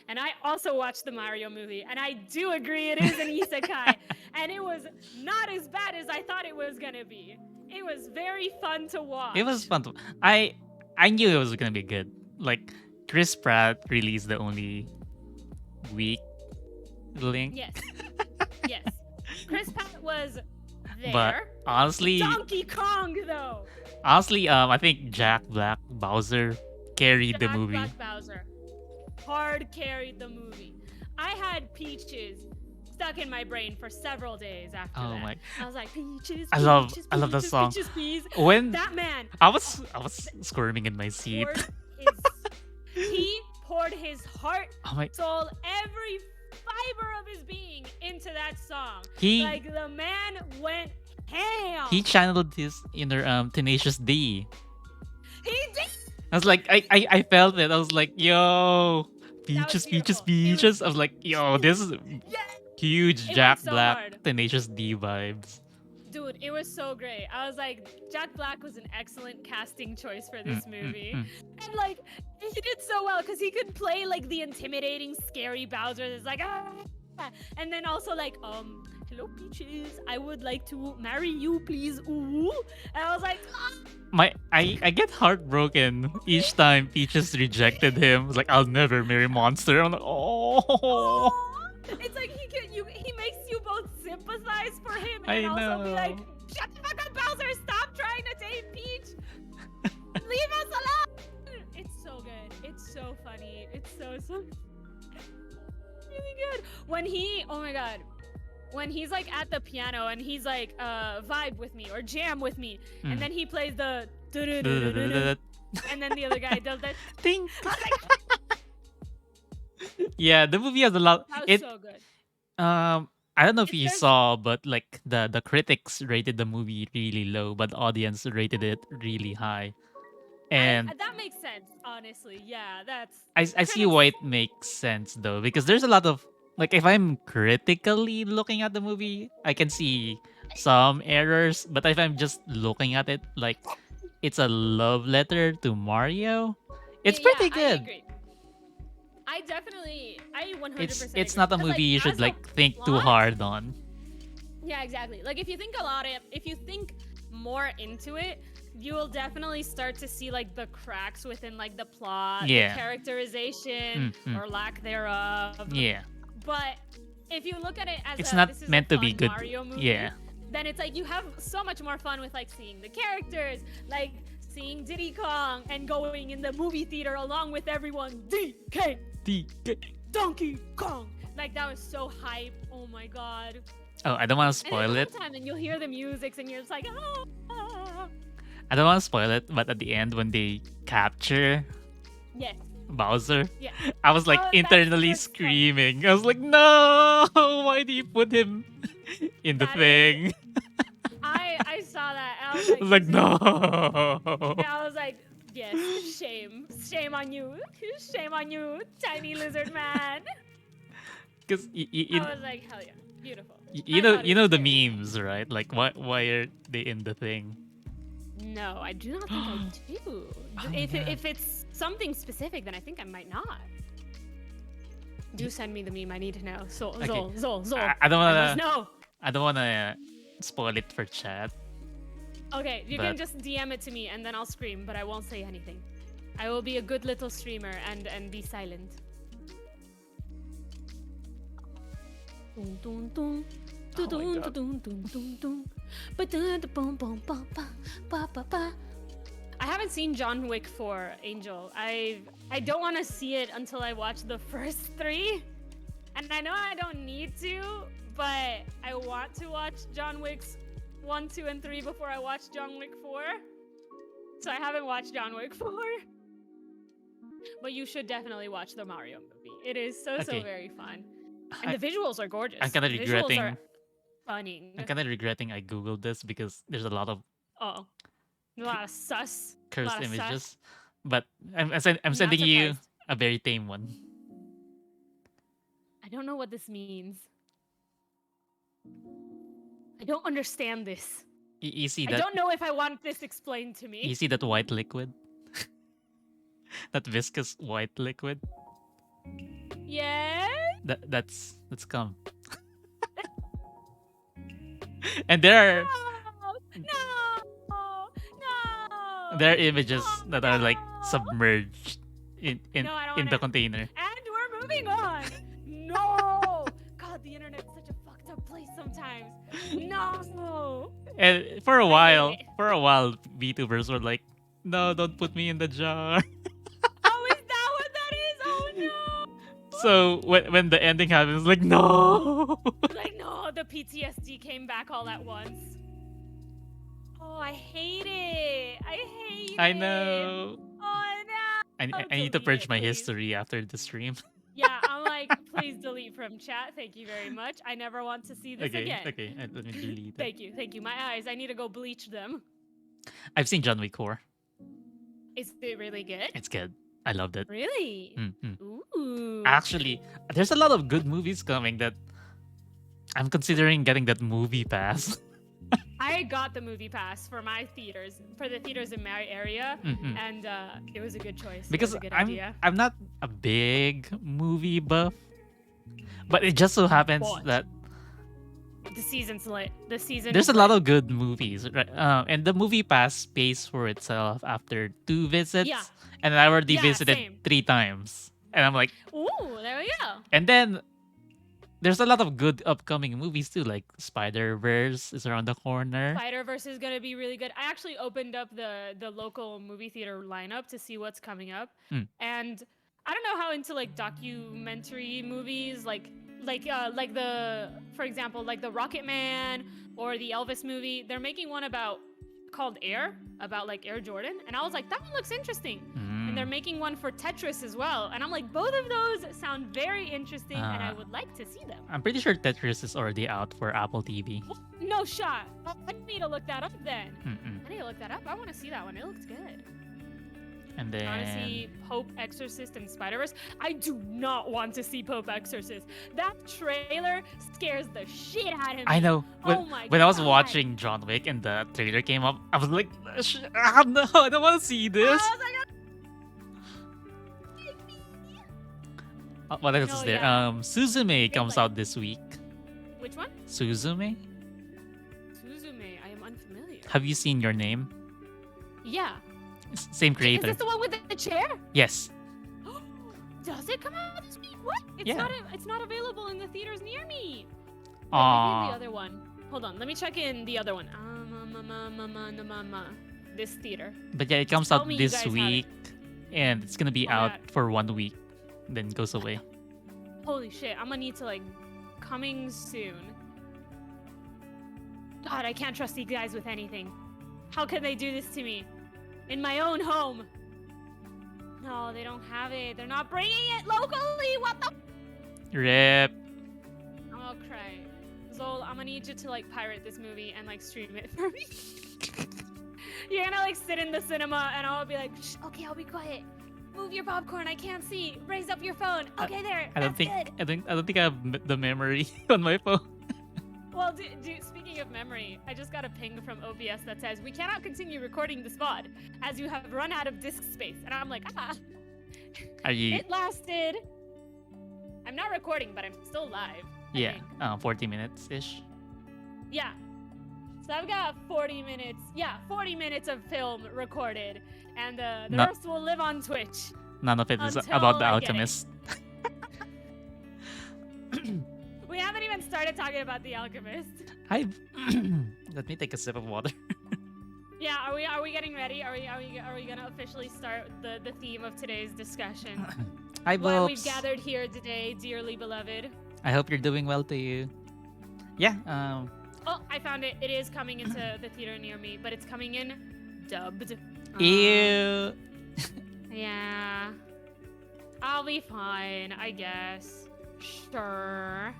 And I also watched the Mario movie, and I do agree it is an isekai, and it was not as bad as I thought it was gonna be. It was very fun to watch. It was fun. I knew it was gonna be good. Like Chris Pratt really is the only weak link. Yes. Yes. Chris Pratt was But there. honestly, Donkey Kong though. I think Jack Black Bowser carried the Jack movie. Black Bowser hard carried the movie. I had Peaches stuck in my brain for several days after Oh that. my! I was like, Peaches, I love that Peaches, song. Peaches, please. When That man I was squirming in my seat. he poured his heart, Oh my! soul, every fiber of his being into that song. He Like the man went ham. he channeled his inner Tenacious D. He did. I was like, I felt it. I was like, yo, was Peaches, Peaches, beautiful. It was- Peaches. I was like, yo, this is Yeah. huge It went Jack so Black hard. Tenacious D vibes. Dude, it was so great. I was like, Jack Black was an excellent casting choice for this movie. And like, he did so well because he could play like the intimidating, scary Bowser. It's like, and then also like, hello Peaches, I would like to marry you, please. Ooh. And I was like, I get heartbroken each time Peaches rejected him. It's like, I'll never marry Monster. I'm like, oh. It's like he makes you both sympathize for him I and also be know. like, shut the fuck up, Bowser! Stop trying to date Peach! Leave us alone! It's so good. It's so funny. It's so really good. Oh my god. When he's like at the piano and he's like, vibe with me or jam with me, and then he plays the and then the other guy does that. Ding. I was like, Yeah, the movie has a lot. that was so good. I don't know if you There's- saw, but like the critics rated the movie really low, but the audience rated it really high. And that makes sense, honestly. Yeah, that's. I see why it makes sense though, because there's a lot of like if I'm critically looking at the movie, I can see some errors, but if I'm just looking at it like it's a love letter to Mario, it's pretty good. I agree. I 100%. It's agree. not a 'Cause, movie you as should a like think too plot- hard on. Yeah, exactly. Like if you think if you think more into it, you will definitely start to see like the cracks within like the plot, Yeah. the characterization or lack thereof. Yeah. But if you look at it as It's a, not this is meant a to be fun good. Mario movie, Yeah. then it's like you have so much more fun with like seeing the characters, like seeing Diddy Kong and going in the movie theater along with everyone. DK Donkey Kong. Like that was so hype. Oh my god. Oh, I don't want to And spoil then it. the whole time, and you'll hear the music, and you're just like, oh. I don't want to spoil it, but at the end when they capture Yes. Bowser, Yeah. I was like Oh, that's internally good stuff. screaming. I was like, no! Why do you put him in the That thing? I saw that. And I was like, I was like, this is- no! And I was like, yes, shame. Shame on you. Shame on you, tiny lizard man. Because I was like, hell yeah. Beautiful. you I know thought it was the great. memes, right? Like why are they in the thing? No, I do not think I do. Oh my God. If it's something specific, then I think I might not. Do send me the meme. I need to know. Zol. I don't wanna must know. I don't wanna spoil it for chat. Okay, you But- can just DM it to me and then I'll scream, but I won't say anything. I will be a good little streamer and be silent. Dun, dun, dun. Oh my Dun, God. dun, dun, dun, dun. Ba-dun, da, bum, bum, bum, ba, ba, ba, ba. I haven't seen John Wick 4, Angel. I don't want to see it until I watch the first 3. And I know I don't need to, but I want to watch John Wick's 1, 2, and 3 before I watch John Wick 4. So I haven't watched John Wick 4. But you should definitely watch the Mario movie. It is so Okay. very fun. And the visuals are gorgeous. I'm kinda The regretting- Visuals are stunning. I'm kind of regretting I googled this because there's a lot of Oh. A lot of sus. cursed lot of sus. images. But I'm Not sending you surprised. a very tame one. I don't know what this means. I don't understand this. You see I that? don't know if I want this explained to me. You see that white liquid? That viscous white liquid? Yeah. That's cum. And there are No. images that are like No. submerged in No, I don't in wanna- the container. And we're moving on. No. No. And I hate it. for a while, VTubers were like, "No, don't put me in the jar." Oh, is that what that is? Oh no. So when the ending happens, like, no. Like no, the PTSD came back all at once. Oh, I hate it. I hate I it. know. Oh no. I need to Delete purge it, my please. history after the stream. Yeah, I'm like, please delete from chat. Thank you very much. I never want to see this again. Okay, let me delete it. Thank you. My eyes, I need to go bleach them. I've seen John Wick 4. Is it really good? It's good. I loved it. Really? Mhm. Ooh. Actually, there's a lot of good movies coming that I'm considering getting that movie pass. I got the movie pass for my theaters, for the theaters in my area, Mhm. and it was a good choice. Because it was a good I'm idea. I'm not a big movie buff, but it just so happens But that the season's lit. The season. there's is a lot lit. of good movies, right? And the movie pass pays for itself after 2 visits, Yeah. and I already Yeah, visited same. 3 times, and I'm like, Ooh, there we go. and then there's a lot of good upcoming movies too, like Spider-Verse is around the corner. Spider-Verse is gonna be really good. I actually opened up the local movie theater lineup to see what's coming up, Mm. and I don't know how into like documentary movies, like the, for example, like the Rocket Man or the Elvis movie. They're making one called Air, about like Air Jordan, and I was like, that one looks interesting. And they're Mm. making one for Tetris as well, and I'm like, both of those sound very interesting, and I would like to see them. I'm pretty sure Tetris is already out for Apple TV. No shot. I need to look that up then. Mm-mm. I need to look that up. I want to see that one. It looks good. And I want to then see Pope Exorcist and Spider-Verse. I do not want to see Pope Exorcist. That trailer scares the shit out of me. I know Oh my when I was God. watching John Wick and the trailer came up, I was like, no, I don't want to see I this. was like, What else No, is there? yeah. Suzume comes like- out this week. which one? Suzume? Suzume. I am unfamiliar. Have you seen Your Name? Yeah. Same Is creator. this the one with the chair? Yes. Does it come out this week? What? It's Yeah. not. It's not available in the theaters near me. Wait, maybe Aw. the other one. Hold on. Let me check in the other one. This theater. But yeah, it comes Tell out me you this guys have it. week, and it's gonna be Oh, out yeah. for 1 week, then goes away. Holy shit! I'm gonna need to like coming soon. God, I can't trust these guys with anything. How can they do this to me? In my own home. No, they don't have it. They're not bringing it locally. What the? Rip. I'll cry. Zol, I'm gonna need you to like pirate this movie and like stream it for me. You're gonna like sit in the cinema and I'll be like, Shh, okay, I'll be quiet. Move your popcorn. I can't see. Raise up your phone. Okay, there. I don't That's think good. I don't think I have the memory on my phone. Well, speaking of memory, I just got a ping from OBS that says we cannot continue recording this VOD as you have run out of disk space. And I'm like, Are you? it lasted. I'm not recording, but I'm still live. I Yeah, think. 40 minutes ish. Yeah. So I've got 40 minutes. Yeah, 40 minutes of film recorded, and the No- rest will live on Twitch. None of it is Until about the I get it. Alchemist. We haven't even started talking about the Alchemist. I let me take a sip of water. Yeah, are we getting ready? Are we gonna officially start the theme of today's discussion? Hi, Why we've Bobs. gathered here today, dearly beloved. I hope you're doing well to you. Yeah. Oh, I found it. It is coming into the theater near me, but it's coming in dubbed. Ew. Yeah. I'll be fine, I guess. Sure.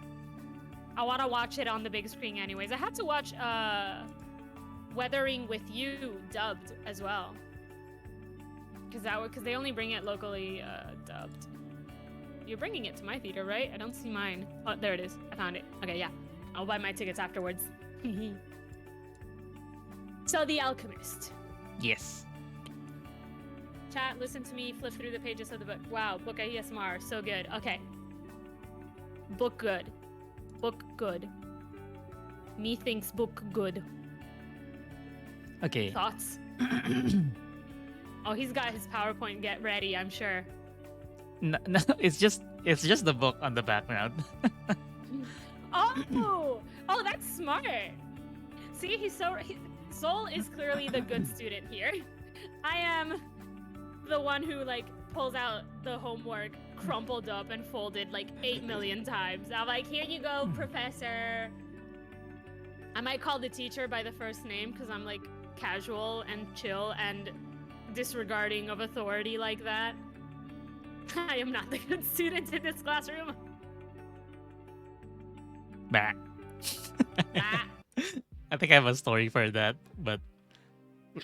I want to watch it on the big screen anyways. I had to watch Weathering with You dubbed as well. Because they only bring it locally dubbed. You're bringing it to my theater, right? I don't see mine. Oh, there it is. I found it. Okay, yeah. I'll buy my tickets afterwards. So, The Alchemist. Yes. Chat, listen to me flip through the pages of the book. Wow, book ASMR. So good. Okay. Book good. Book good. Me thinks book good. Okay. Thoughts? Oh, he's got his PowerPoint get ready, I'm sure. No, it's just the book on the background. Oh, oh, that's smart. See, Soul is clearly the good student here. I am the one who like pulls out the homework crumpled up and folded like 8 million times. I'm like, here you go, professor. I might call the teacher by the first name because I'm like casual and chill and disregarding of authority like that. I am not the good student in this classroom. Bah. Ah. I think I have a story for that, but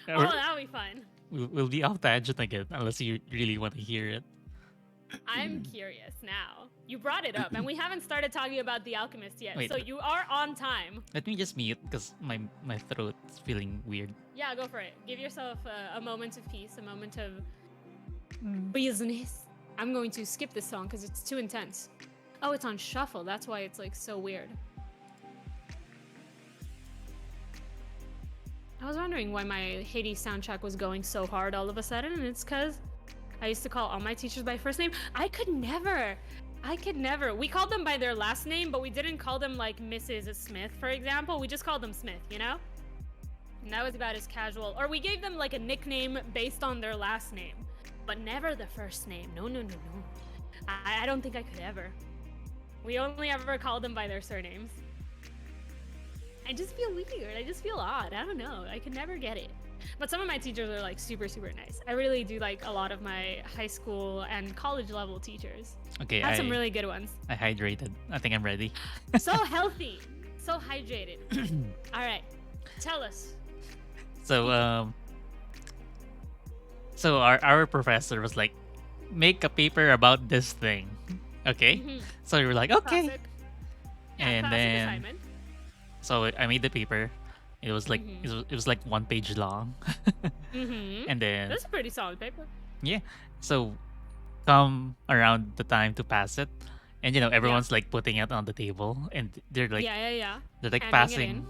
Oh, that'll be fun. we'll be off tangent again unless you really want to hear it. I'm curious now. You brought it up, and we haven't started talking about The Alchemist yet, Wait. so you are on time. Let me just mute because my throat's feeling weird. Yeah, go for it. Give yourself a moment of peace, a moment of business. I'm going to skip this song because it's too intense. Oh, it's on shuffle. That's why it's like so weird. I was wondering why my Hades soundtrack was going so hard all of a sudden, and it's because I used to call all my teachers by first name. I could never. We called them by their last name, but we didn't call them like Mrs. Smith, for example. We just called them Smith, you know? And that was about as casual. Or we gave them like a nickname based on their last name, but never the first name. No. I don't think I could ever. We only ever called them by their surnames. I just feel weird. I just feel odd. I don't know. I could never get it. But some of my teachers are like super, super nice. I really do like a lot of my high school and college level teachers. Okay, I have some really good ones. I hydrated. I think I'm ready. So healthy. So hydrated. All right. Tell us. So so our professor was like, make a paper about this thing. Okay? Mhm. So we were like, okay. Classic. Yeah, And classic then assignment. so I made the paper. It was like Mhm. it was like 1 page long. Mm-hmm. And then That's a pretty solid paper. yeah. So come around the time to pass it. And you know, everyone's like putting it on the table and they're like Yeah. they're like Handing it passing. in.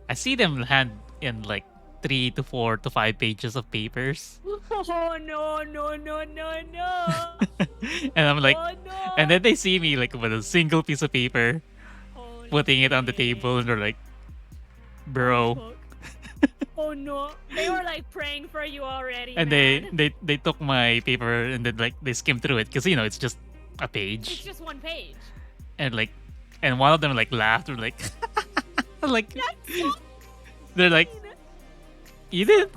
I see them hand in like 3 to 4 to 5 pages of papers. Oh no. And I'm like Oh no. and then they see me like with a single piece of paper Oh, putting it on the shit. table and they're like, bro. Fuck. Oh no. They were like praying for you already. And man. they took my paper and then like they skimmed through it because you know it's just a It's page. just one page. And like and one of them like laughed or like like That's so they're like mean. you didn't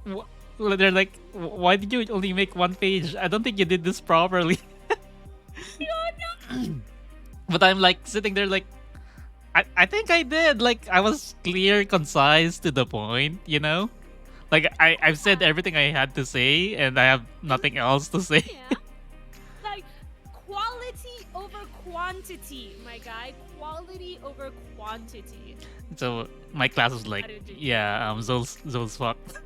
Cool. they're like why did you only make 1 page? I don't think you did this properly. Oh, no. But I'm like sitting there like I think I did. Like I was clear, concise, to the point, you know? Like I've said everything I had to say and I have nothing else to say. Yeah. Like quality over quantity, my guy. Quality over quantity. So my class was like, How did you do? yeah, Zol's fucked.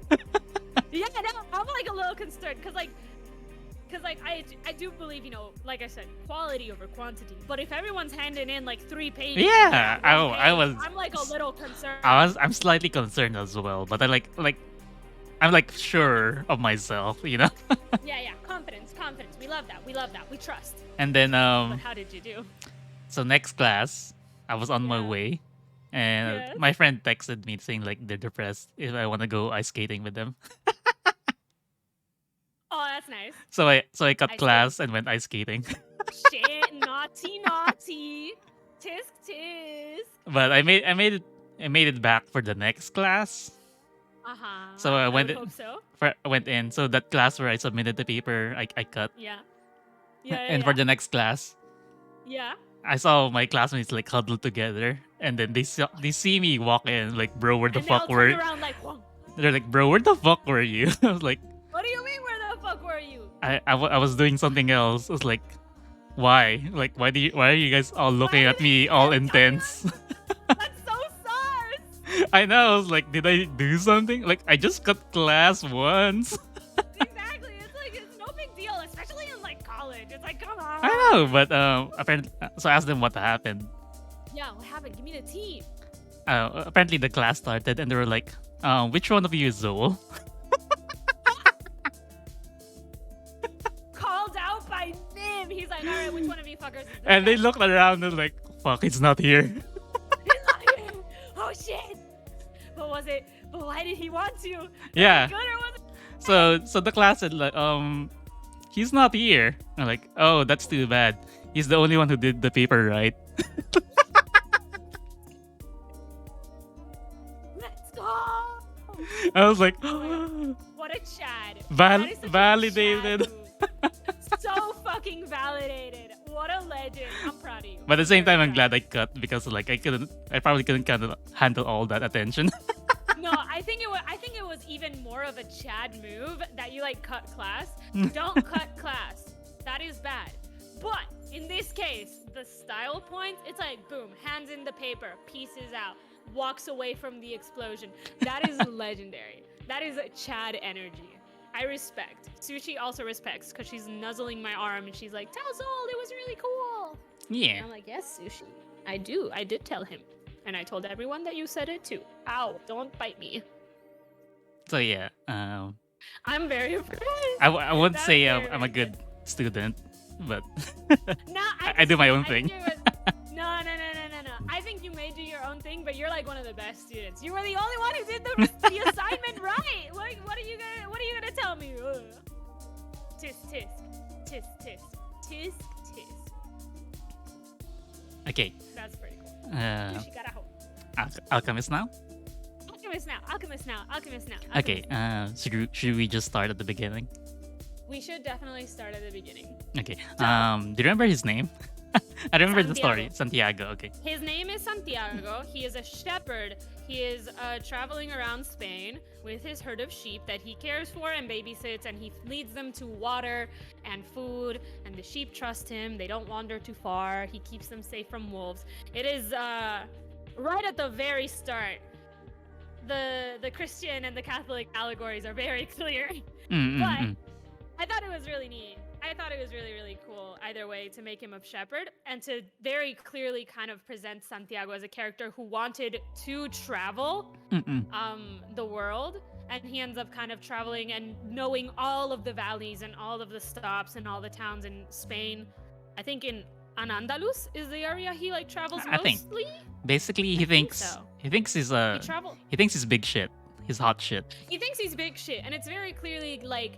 Yeah, no, I'm like a little concerned because I do believe, you know, like I said, quality over quantity. But if everyone's handing in like 3 pages, Yeah, one I page, was I'm like a little concerned. I'm slightly concerned as well, but I like I'm like sure of myself, you know? Yeah, confidence. We love that. We trust. And then But how did you do? so next class, I was on my Yeah. way and Yes. my friend texted me saying like they're depressed if I want to go ice skating with them. Oh, that's nice. So I cut Ice class and went ice skating. Shit, naughty. Tisk. But I made it back for the next class. Uh-huh. So I went would in- hope so. Went in. So that class where I submitted the paper, I cut. Yeah. And for the next class, Yeah. I saw my classmates like huddled together, and then they see me walk in, like, bro, where the And they all fuck turn were? around like, whoa. They're like, bro, where the fuck were you? I was like, What do you mean? Where the fuck were you? I was doing something else. I was like, why? Like, why are you guys all looking at me all intense? That's so sus. I know. I was like, did I do something? Like, I just cut class once. Exactly. It's like it's no big deal, especially in like college. It's like, come on. I know, but apparently, so I asked them what happened. Yeah. What happened? Give me the tea. Apparently the class started and they were like, which one of you is Zoe? Called out by Nim. He's like, all right, which one of you fuckers is this And they guy? looked around and like, fuck, it's not here. He's not here. Oh shit! But was it? But why did he want to? Was Yeah. it good or was it? So the class said like, he's not here. I'm like, oh, that's too bad. He's the only one who did the paper right. Let's go! I was like, What a Chad! That is such a validated. Chad move. So fucking validated. What a legend. I'm proud of you. But at the same Very time, I'm proud. glad I cut because like I probably couldn't kind of handle all that attention. No, I think it was even more of a Chad move that you like cut class. Don't cut class. That is bad. But in this case, the style points, it's like boom, hands in the paper, pieces out, walks away from the explosion. That is legendary. That is a Chad energy. I respect. Sushi also respects because she's nuzzling my arm and she's like, "Tell Soul, it was really cool." Yeah. And I'm like, "Yes, Sushi. I do. I did tell him. And I told everyone that you said it too. Ow, don't bite me." So yeah, I'm very impressed. I wouldn't That's say very, I'm a very good student, but No, I do my own thing. No. I think you may do your own thing, but you're like one of the best students. You were the only one who did the assignment right. What are you gonna tell me? Ugh. Tisk. Okay. That's pretty cool. Sushi carajo. Alchemist now. Alchemist now. Okay. Should we just start at the beginning? We should definitely start at the beginning. Okay. Do you remember his name? I remember the story. Santiago. Okay. His name is Santiago. He is a shepherd. He is traveling around Spain with his herd of sheep that he cares for and babysits, and he leads them to water and food, and the sheep trust him. They don't wander too far. He keeps them safe from wolves. It is right at the very start. The Christian and the Catholic allegories are very clear. But I thought it was really neat. I thought it was really, really cool either way to make him a shepherd and to very clearly kind of present Santiago as a character who wanted to travel the world. And he ends up kind of traveling and knowing all of the valleys and all of the stops and all the towns in Spain. I think in Al-Andalus is the area he like travels I think mostly. basically he thinks so. he thinks he's He thinks he's big shit. He's hot shit. He thinks he's big shit, and it's very clearly like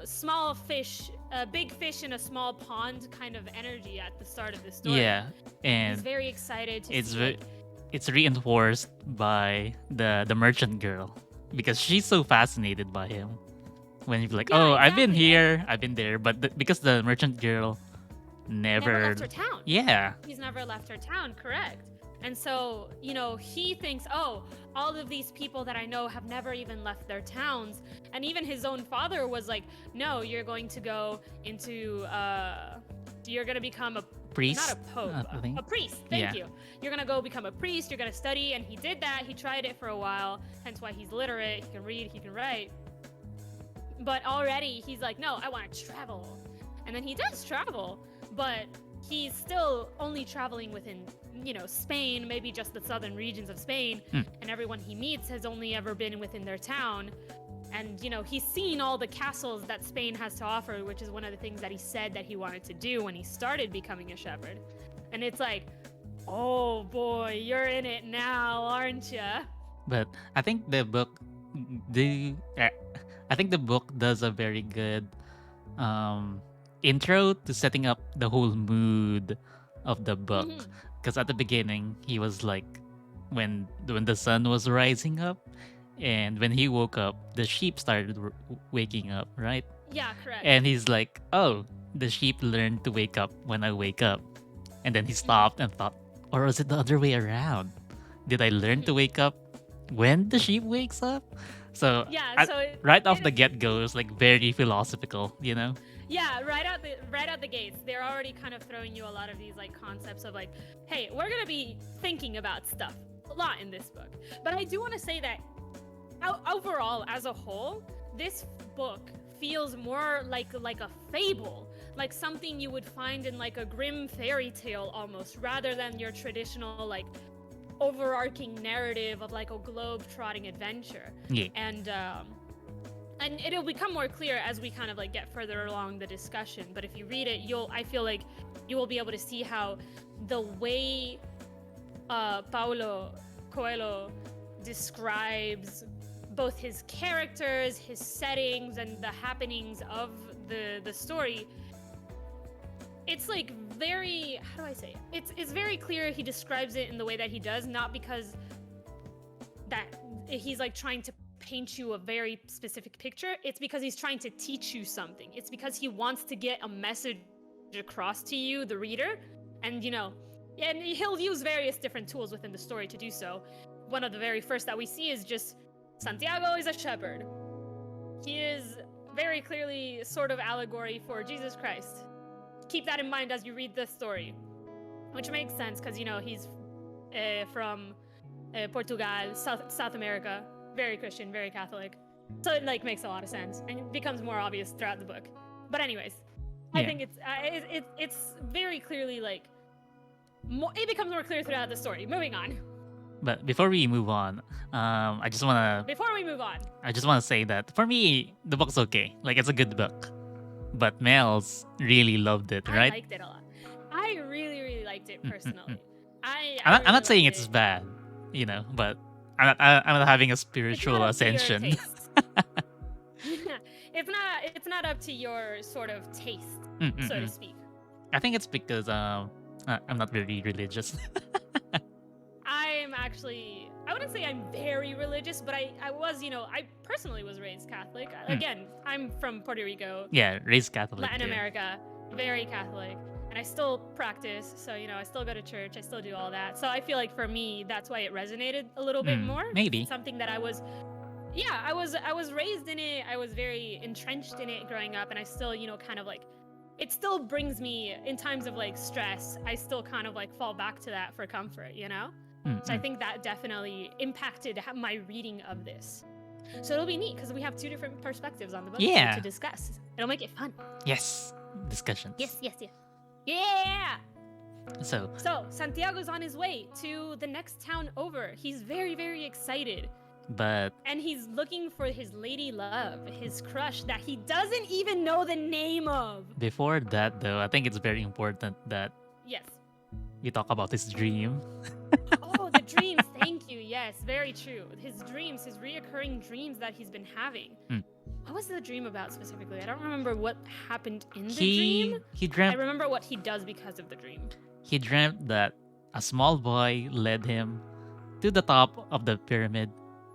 small fish, big fish in a small pond kind of energy at the start of the story. Yeah, and he's very excited to it's see. it's reinforced by the merchant girl because she's so fascinated by him. When you're like, Yeah, oh, I've been exactly. here, I've been there, but because the merchant girl Never left her town. Yeah. He's never left her town, correct. And so, you know, he thinks, oh, all of these people that I know have never even left their towns. And even his own father was like, no, you're going to go into, you're going to become a Priest? not a pope, I think. a priest. Thank Yeah. you. You're going to go become a priest. You're going to study. And he did that. He tried it for a while. Hence why he's literate. He can read. He can write. But already he's like, no, I want to travel. And then he does travel. But he's still only traveling within, you know, Spain, maybe just the southern regions of Spain. And everyone he meets has only ever been within their town. And, you know, he's seen all the castles that Spain has to offer, which is one of the things that he said that he wanted to do when he started becoming a shepherd. And it's like, oh boy, you're in it now, aren't ya? But I think the book does a very good intro to setting up the whole mood of the book. Because at the beginning, he was like, when the sun was rising up, and when he woke up, the sheep started waking up, right? Yeah, correct. And he's like, oh, the sheep learned to wake up when I wake up. And then he stopped and thought, or was it the other way around? Did I learn to wake up when the sheep wakes up? So, yeah, right off the get-go, it was like very philosophical, you know? Yeah, right out the gates, they're already kind of throwing you a lot of these like concepts of like, hey, we're gonna be thinking about stuff a lot in this book. But I do want to say that overall, as a whole, this book feels more like a fable, like something you would find in like a grim fairy tale almost, rather than your traditional like overarching narrative of like a globe-trotting adventure. Yeah. And and it'll become more clear as we kind of like get further along the discussion. But if you read it, I feel like you will be able to see how the way Paulo Coelho describes both his characters, his settings, and the happenings of the story. It's like very, how do I say it? It's very clear he describes it in the way that he does, not because that he's like trying to paint you a very specific picture. It's because he's trying to teach you something. It's because he wants to get a message across to you, the reader, and and he'll use various different tools within the story to do so. One of the very first that we see is just Santiago is a shepherd. He is very clearly sort of allegory for Jesus Christ. Keep that in mind as you read this story, which makes sense because he's from Portugal, South America, very Christian, very Catholic, so it like makes a lot of sense and it becomes more obvious throughout the book. But anyways, I think it's very clearly like it becomes more clear throughout the story. Moving on. But before we move on, Before we move on, I just wanna say that for me, the book's okay. Like it's a good book, but Mels really loved it, right? I liked it a lot. I really, really liked it personally. I'm really not saying liked it's it. bad, but I'm not having a spiritual It's not up to your ascension. taste. It's not up to your sort of taste, so to speak. I think it's because I'm not very religious. I'm actually, I wouldn't say I'm very religious, but I was, I personally was raised Catholic. Again, I'm from Puerto Rico, Yeah, raised Catholic. Latin too. America, very Catholic. And I still practice, so, I still go to church, I still do all that. So I feel like for me, that's why it resonated a little bit more. Maybe. It's something that I was raised in it. I was very entrenched in it growing up, and I still, kind of like, it still brings me in times of like stress. I still kind of like fall back to that for comfort, So I think that definitely impacted my reading of this. So it'll be neat because we have two different perspectives on the book to discuss. It'll make it fun. Yes, discussions. Yes. Yeah! So So Santiago's on his way to the next town over. He's very, very excited. but And he's looking for his lady love, his crush that he doesn't even know the name of. before that, though, I think it's very important that Yes. we talk about his dream. Oh, the dreams. Thank you. Yes, very true. His dreams, his reoccurring dreams that he's been having. What was the dream about specifically? I don't remember what happened in the dream. He I dreamt remember what he does because of the dream. he dreamt that a small boy led him to the top of the pyramid,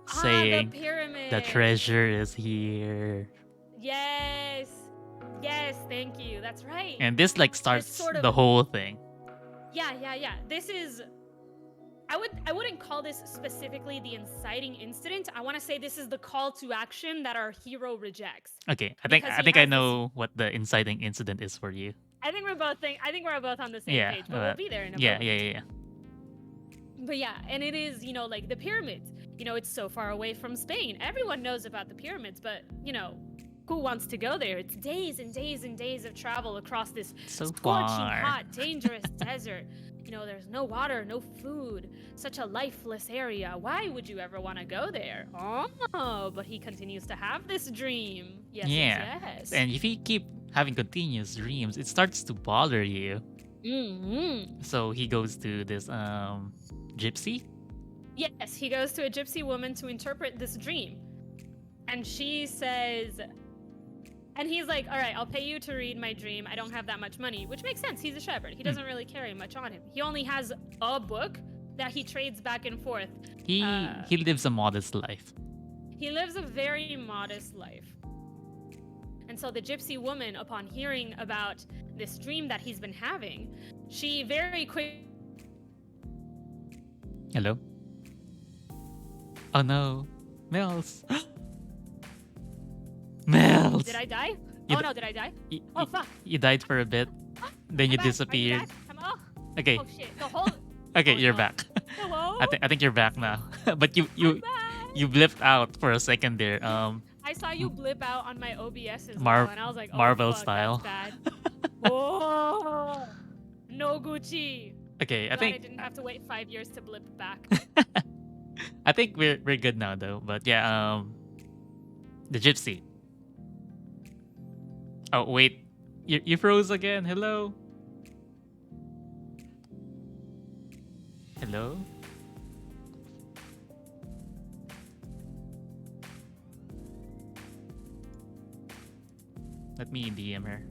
The saying pyramid. the treasure is here. Yes. Yes, thank you. That's right. And this like starts sort of- the whole thing. Yeah. This is I wouldn't call this specifically the inciting incident. I want to say this is the call to action that our hero rejects. Okay, I Because he think I has this- know what the inciting incident is for you. I think we're both on the same Yeah, page, but we'll be there in a Yeah. moment. But yeah, and it is, like the pyramids. It's so far away from Spain. Everyone knows about the pyramids, but who wants to go there? It's days and days and days of travel across this So scorching far. hot, dangerous desert. There's no water, no food, such a lifeless area. Why would you ever want to go there? Oh, but he continues to have this dream. Yes, Yeah. yes. And if you keep having continuous dreams, it starts to bother you. So he goes to this gypsy. Yes, he goes to a gypsy woman to interpret this dream. And she says, and he's like, all right, I'll pay you to read my dream. I don't have that much money, which makes sense. He's a shepherd. He doesn't really carry much on him. He only has a book that he trades back and forth. He lives a modest life. He lives a very modest life. And so the gypsy woman, upon hearing about this dream that he's been having, she very quick. Hello? Oh no. Mels. Mels. Did I die? You Oh d- no, did I die? Y- Oh y- fuck. You died for a bit, then you I'm back. Are disappeared. back? Oh, Okay, oh shit. The whole. okay, oh, you're no. back. Hello? I think you're back now. But I'm back. you blipped out for a second there. I saw you blip out on my OBS as Mar- well, and I was like, oh, Marvel fuck, style. That's bad. Oh, no Gucci. Okay, I Glad I think didn't have to wait 5 years to blip back. I think we're good now though. But yeah, the gypsy. Oh wait, you froze again. Hello. Hello. Let me DM her.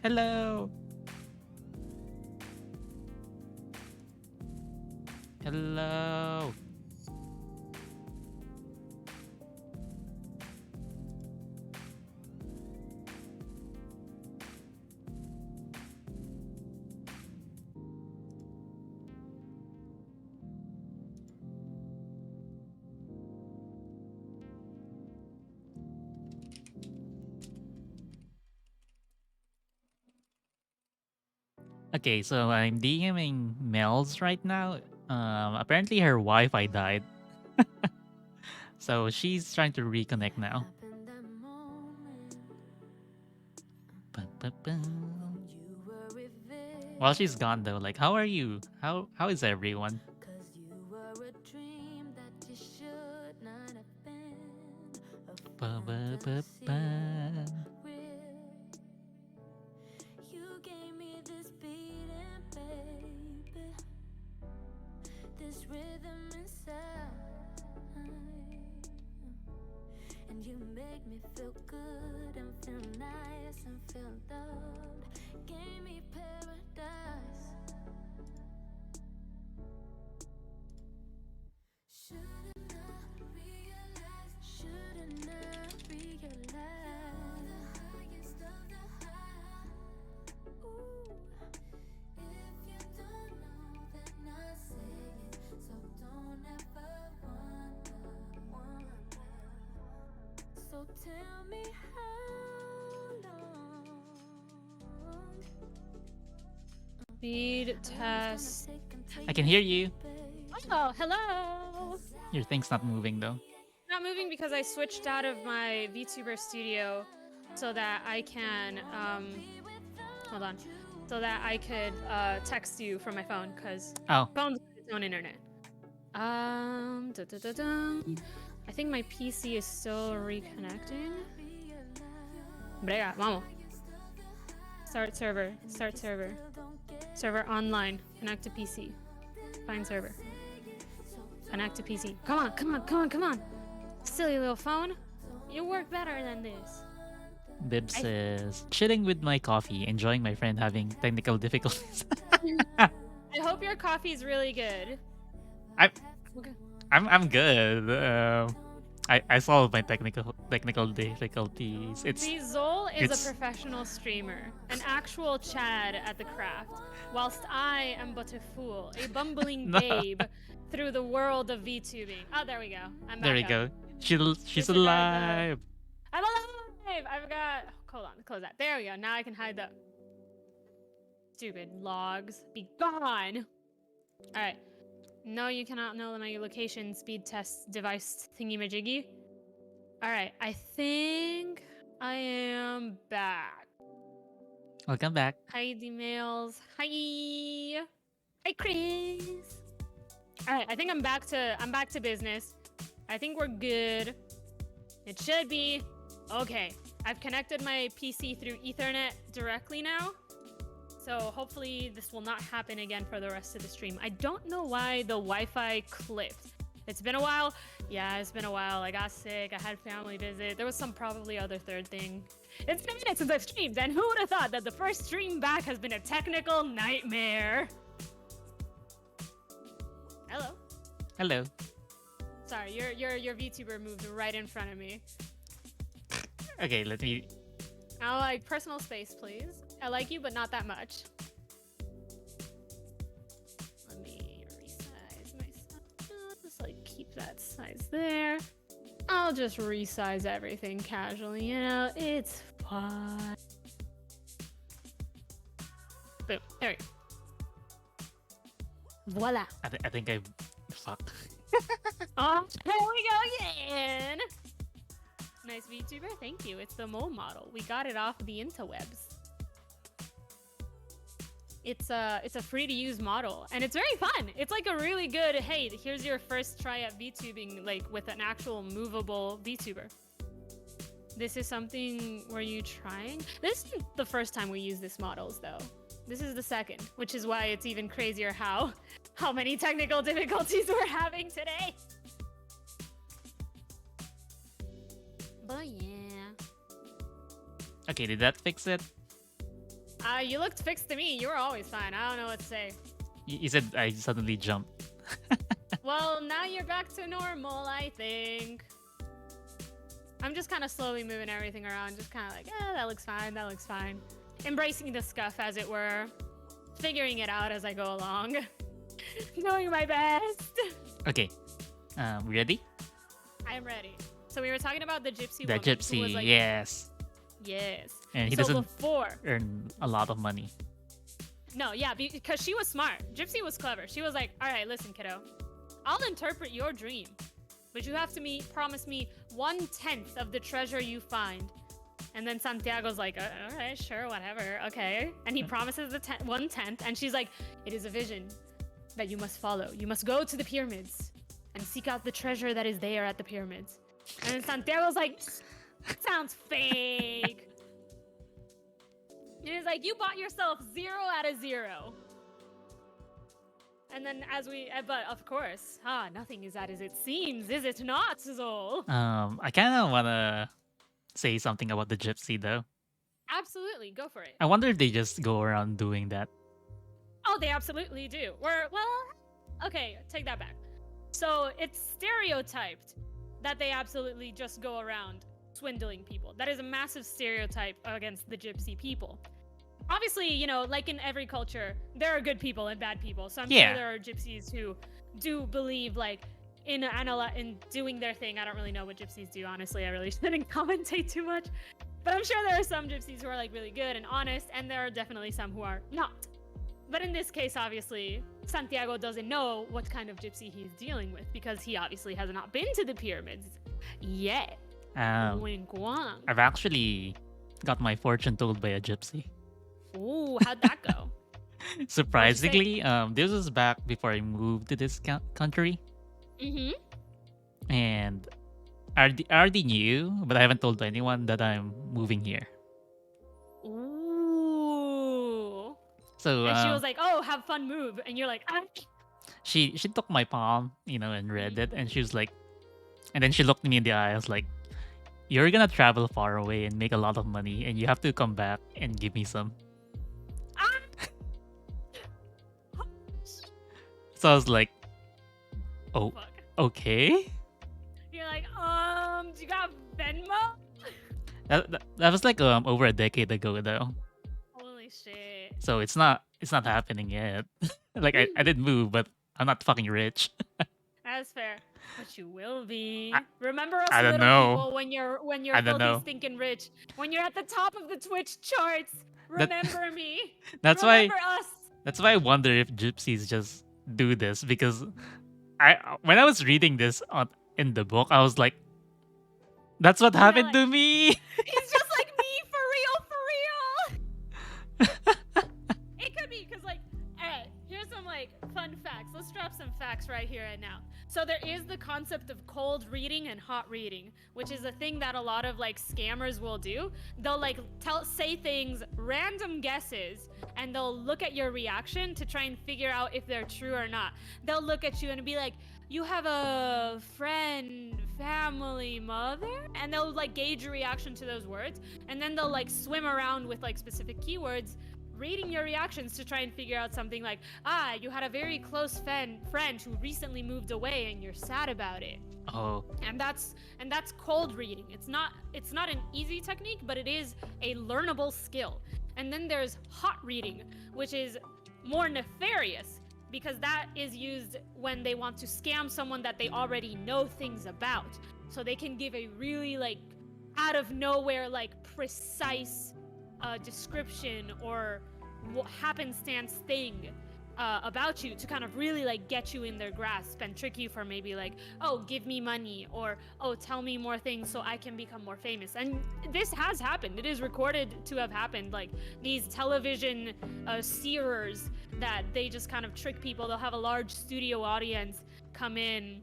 Hello. Hello. Okay, so I'm DMing Mels right now. Apparently her Wi-Fi died, so she's trying to reconnect now. Ba-ba-ba. While she's gone though, like, how are you? How is everyone? Ba-ba-ba-ba. And you make me feel good and feel nice and feel loved. Gave me paradise. Shouldn't I realize? Shouldn't I realize? The highest of the high. Ooh. If you don't know, then I say it. So don't ever wonder. So tell me how long. Speed test. I can hear you. Oh, hello. Your thing's not moving though. Not moving because I switched out of my VTuber studio so that I can hold on, so that I could text you from my phone because Oh, phone's got its own internet. I think my PC is still reconnecting. Brega, vamos. Start server. Start server. Server online. Connect to PC. Find server. Connect to PC. Come on, come on, come on, come on. Silly little phone. You work better than this. Bib says, chilling with my coffee, enjoying my friend having technical difficulties. I hope your coffee's really good. I'm Okay. I'm good. I solved my technical difficulties. See, Zol is it's- a professional streamer, an actual Chad at the craft, whilst I am but a fool, a bumbling No. babe through the world of VTubing. Oh, there we go. I'm back There we up. go. She's Disregard alive. I'm alive! I've got... Hold on, close that. There we go. Now I can hide the... Stupid logs. Be gone! Alright. No, you cannot know my location speed test device thingy-majiggy. Alright, I think I am back. Welcome back. Hi, emails. Hi! Hi, Chris! Alright, I think I'm back to business. I think we're good. It should be. Okay, I've connected my PC through Ethernet directly now. So hopefully this will not happen again for the rest of the stream. I don't know why the Wi-Fi clipped. It's been a while. Yeah, it's been a while. I got sick. I had family visit. There was some probably other third thing. It's been a minute since I've streamed, and who would have thought that the first stream back has been a technical nightmare? Hello. Hello. Sorry, your VTuber moved right in front of me. Okay, let me. I like personal space, please. I like you, but not that much. Let me resize myself. Just like keep that size there. I'll just resize everything casually, you know, it's fine. Boom, there we go. Voila. I think I. Fuck. Oh, here we go again. Nice VTuber, thank you. It's the mole model. We got it off the interwebs. It's a free to use model, and it's very fun. It's like a really good, hey, here's your first try at VTubing, like with an actual movable VTuber. This is something, were you trying? This isn't the first time we use this models though. This is the second, which is why it's even crazier how many technical difficulties we're having today. But yeah. Okay, did that fix it? You looked fixed to me. You were always fine. I don't know what to say. You said I suddenly jumped. Well, now you're back to normal, I think. I'm just kind of slowly moving everything around. Just kind of like, that looks fine. That looks fine. Embracing the scuff, as it were. Figuring it out as I go along. Doing my best. Okay, we ready? I am ready. So we were talking about the gypsy The woman. who gypsy, was like, yes. Yes. And he so doesn't before. earn a lot of money. No, yeah, because she was smart. Gypsy was clever. She was like, all right, listen, kiddo. I'll interpret your dream, but you have to promise me 1/10 of the treasure you find. And then Santiago's like, all right, sure, whatever, okay. And he promises the 1/10, and she's like, it is a vision that you must follow. You must go to the pyramids and seek out the treasure that is there at the pyramids. And then Santiago's like, that sounds fake. And he's like, you bought yourself 0 out of 0. And then but of course, nothing is as it seems, is it not, Zol? I kind of want to say something about the gypsy though. Absolutely, go for it. I wonder if they just go around doing that. Oh, they absolutely do. Okay, take that back. So it's stereotyped that they absolutely just go around swindling people. That is a massive stereotype against the gypsy people. Obviously, you know, like in every culture, there are good people and bad people. So I'm sure there are gypsies who do believe, like, in doing their thing. I don't really know what gypsies do, honestly. I really shouldn't commentate too much. But I'm sure there are some gypsies who are, like, really good and honest, and there are definitely some who are not. But in this case, obviously, Santiago doesn't know what kind of gypsy he's dealing with because he obviously has not been to the pyramids yet. Wink wink. I've actually got my fortune told by a gypsy. Ooh, how'd that go? Surprisingly, this was back before I moved to this country. Mm-hmm. And I already knew, but I haven't told anyone that I'm moving here. Ooh. So and she was like, "Oh, have fun, move," and you're like, "Ah." She took my palm, and read it, and she was like, and then she looked me in the eye. I was like, "You're gonna travel far away and make a lot of money, and you have to come back and give me some." So I was like, "Oh, Fuck. okay." You're like, do you got Venmo? That was like over a decade ago though. Holy shit. So it's not happening yet. Like I did move, but I'm not fucking rich. That's fair. But you will be. Remember us I don't little know. people when you're I don't filthy know. stinking rich. When you're at the top of the Twitch charts. Remember me. That's Remember why us. That's why I wonder if gypsies just do this, because when I was reading this in the book, I was like, that's what happened to me. It's just like me, for real. It could be because, like, alright, here's some like fun facts. Let's drop some facts right here and now. So there is the concept of cold reading and hot reading, which is a thing that a lot of like scammers will do. They'll like say things, random guesses, and they'll look at your reaction to try and figure out if they're true or not. They'll look at you and be like, you have a friend, family, mother? And they'll like gauge your reaction to those words, and then they'll like swim around with like specific keywords, reading your reactions to try and figure out something like, you had a very close friend who recently moved away and you're sad about it. Oh. And that's cold reading. It's not an easy technique, but it is a learnable skill. And then there's hot reading, which is more nefarious, because that is used when they want to scam someone that they already know things about. So they can give a really like out of nowhere like precise description or happenstance thing about you to kind of really like get you in their grasp and trick you for maybe like, oh, give me money, or oh, tell me more things so I can become more famous. And this has happened. It is recorded to have happened. Like these television seerers that they just kind of trick people. They'll have a large studio audience come in,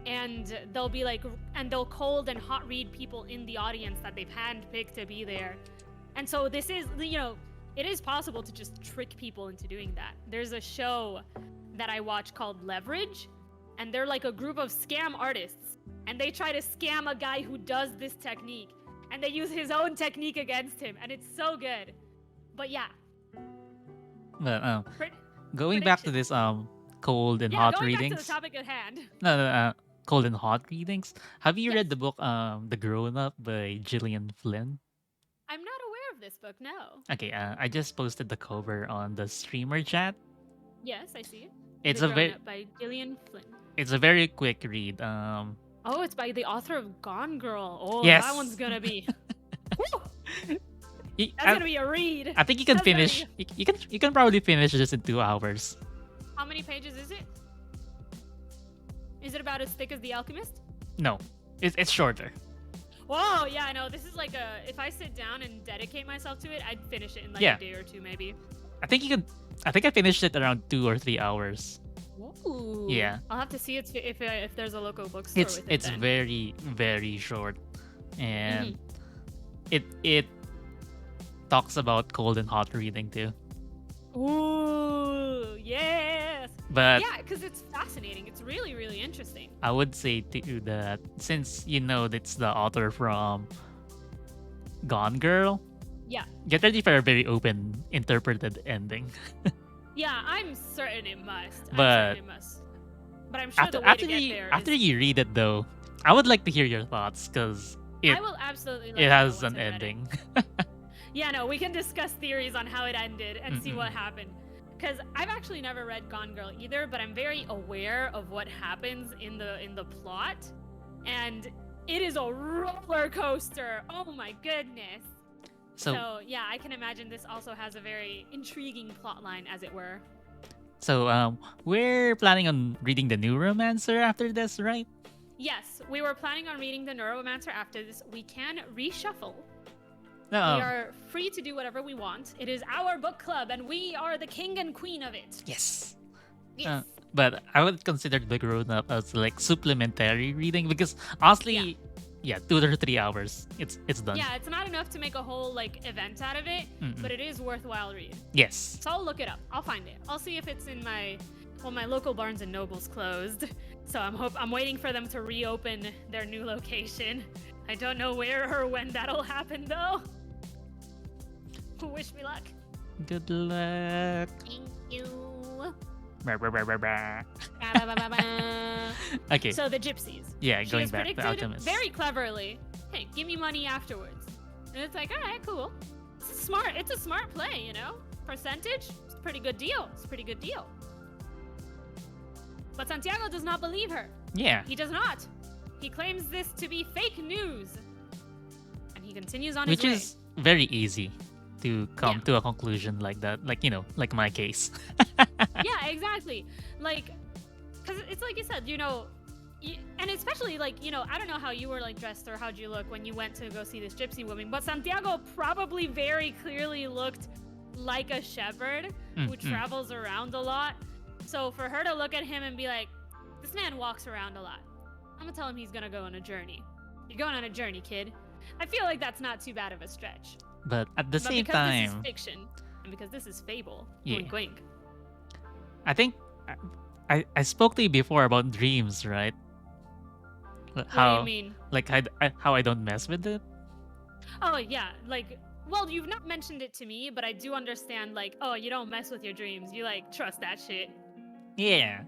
and they'll be like, and they'll cold and hot read people in the audience that they've handpicked to be there. And so this is, it is possible to just trick people into doing that. There's a show that I watch called Leverage, and they're like a group of scam artists, and they try to scam a guy who does this technique, and they use his own technique against him, and it's so good. But yeah. But going back to this cold and hot going readings. back to the topic at hand. No, cold and hot readings. Have you read the book The Grown Up by Gillian Flynn? I'm not aware of this book, no. Okay, I just posted the cover on the streamer chat. Yes, I see it. It's The a Grown very Up by Gillian Flynn. it's a very quick read. Oh, it's by the author of Gone Girl. Oh, Yes. that one's gonna be. Woo! y- That's I, gonna be a read. I think you can that's gonna finish. You can probably finish this in 2 hours. How many pages is it? Is it about as thick as The Alchemist? No, it's shorter. Whoa, yeah, I know. This is like a. If I sit down and dedicate myself to it, I'd finish it in like Yeah. a day or two, maybe. I think you can. I think I finished it around 2 or 3 hours. Ooh. Yeah. I'll have to see it if there's a local bookstore with it. It's then. very short, and Mm-hmm. it talks about cold and hot reading too. Ooh, yes. But Yeah, because it's fascinating. It's really, really interesting. I would say too that since that's the author from Gone Girl, Yeah. get ready for a very open interpreted ending. Yeah, I'm certain it must. But But I'm sure after the way after to get you there after is... you read it though, I would like to hear your thoughts because I will absolutely let it you know has once an I read it. ending. Yeah, no, we can discuss theories on how it ended and see what Mm-mm. happened. Because I've actually never read Gone Girl either, but I'm very aware of what happens in the plot, and it is a roller coaster. Oh my goodness. So yeah, I can imagine this also has a very intriguing plot line, as it were. So we're planning on reading the new romancer after this, right? Yes, we were planning on reading the Neuromancer after this. We can reshuffle. No. We are free to do whatever we want. It is our book club, and we are the king and queen of it. Yes. Yes. But I would consider the grown up as like supplementary reading because honestly, 2 or 3 hours, it's done. Yeah, it's not enough to make a whole like event out of it, Mm-mm. but it is worthwhile read. Yes. So I'll look it up. I'll find it. I'll see if it's in my local Barnes and Noble's closed. So I'm waiting for them to reopen their new location. I don't know where or when that'll happen though. Wish me luck. Good luck. Thank you. Brr, brr, brr, brr, brr. Ba-ba-ba-ba. Okay. So the gypsies. Yeah, She going has back to predicted Alchemist. very cleverly, hey, give me money afterwards. And it's like, all right, cool. It's a smart play, you know? Percentage, it's a pretty good deal. It's a pretty good deal. But Santiago does not believe her. Yeah. He does not. He claims this to be fake news. And he continues on Which his way. is very easy to come to a conclusion like that. Like, like my case. Yeah, exactly. Like, because it's like you said, and especially like, I don't know how you were like dressed or how'd you look when you went to go see this gypsy woman, but Santiago probably very clearly looked like a shepherd who travels around a lot. So for her to look at him and be like, this man walks around a lot. I'm gonna tell him he's gonna go on a journey. You're going on a journey, kid. I feel like that's not too bad of a stretch. But at the But same because time, this is fiction, and because this is fable, Yeah. wink wink. I think I spoke to you before about dreams, right? How What do you mean? like how I don't mess with it. Oh yeah, like, well, you've not mentioned it to me, but I do understand, like, oh, you don't mess with your dreams. You like trust that shit. Yeah,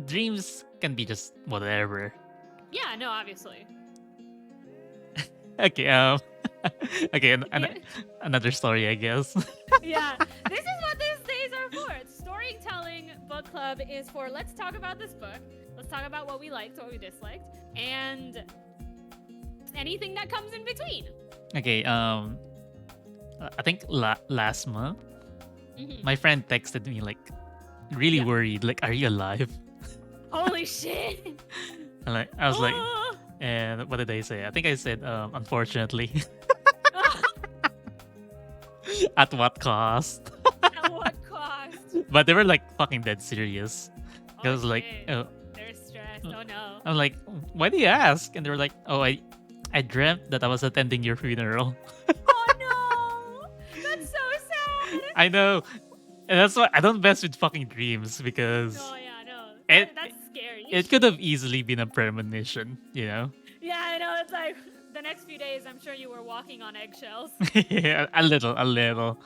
dreams can be just whatever. Yeah, no, obviously. Okay, okay, another story, I guess. Yeah, this is what these days are for. Storytelling book club is for. Let's talk about this book. Let's talk about what we liked, what we disliked, and anything that comes in between. Okay, I think last month Mhm. my friend texted me like, really Yeah. worried. Like, are you alive? Holy shit! And like, I was like, Ah! and what did I say? I think I said, unfortunately, at what cost? At what cost? But they were like fucking dead serious. I Oh was like, shit. oh, They're stressed. Oh no. I'm like, why do you ask? And they were like, oh, I dreamt that I was attending your funeral. Oh no! That's so sad. I know, and that's why I don't mess with fucking dreams because Oh yeah, no. it That's scary. it could have easily been a premonition, you know. Yeah, I know. It's like the next few days, I'm sure you were walking on eggshells. Yeah, a little.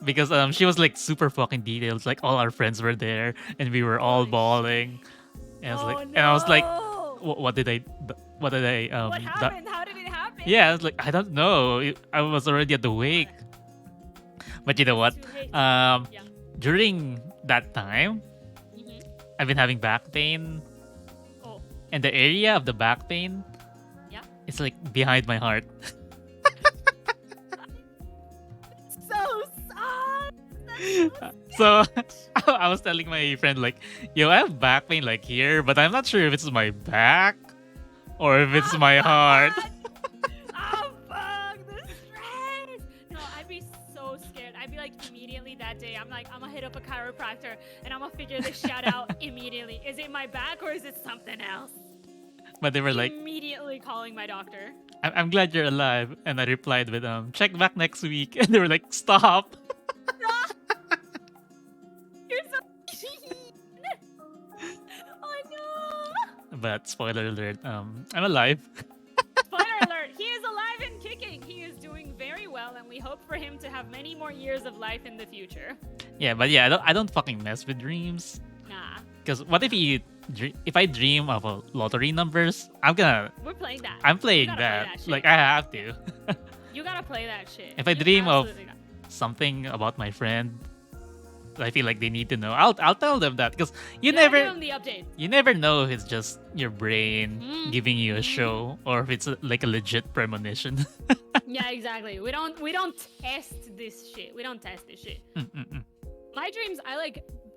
Because she was like super fucking detailed. Like all our friends were there, and we were all Holy bawling. And I was Oh like, no! and I was like, what did I, what did I, What happened? How did it happen? yeah, I was like, I don't know. I was already at the wake. But you know what? Too late. Um, Yeah. during that time, Mhm. I've been having back pain, Oh. and the area of the back pain, Yeah. it's like behind my heart. So sad. So I was telling my friend like, yo, I have back pain like here, but I'm not sure if it's my back or if it's my heart. Oh fuck, the stress. No, I'd be so scared. I'd be like immediately that day. I'm like, I'm gonna hit up a chiropractor and I'm gonna figure this shit out immediately. Is it my back or is it something else? But they were like, Immediately calling my doctor. I'm glad you're alive. And I replied with, check back next week. And they were like, stop. You're so oh no. But spoiler alert, I'm alive. Spoiler alert, he is alive and kicking. He is doing very well and we hope for him to have many more years of life in the future. Yeah, but yeah, I don't fucking mess with dreams. Nah, Because what if if I dream of lottery numbers, I'm we're playing that. playing You gotta play that. that shit. Like I have to. You gotta play that shit. If I You dream of absolutely got- something about my friend, I feel like they need to know. I'll tell them that because you gotta give never him the update. you never know if it's just your brain Mm. giving you a show or if it's like a legit premonition. Yeah, exactly. We don't test this shit. We don't test this shit. Mm-mm-mm. My dreams,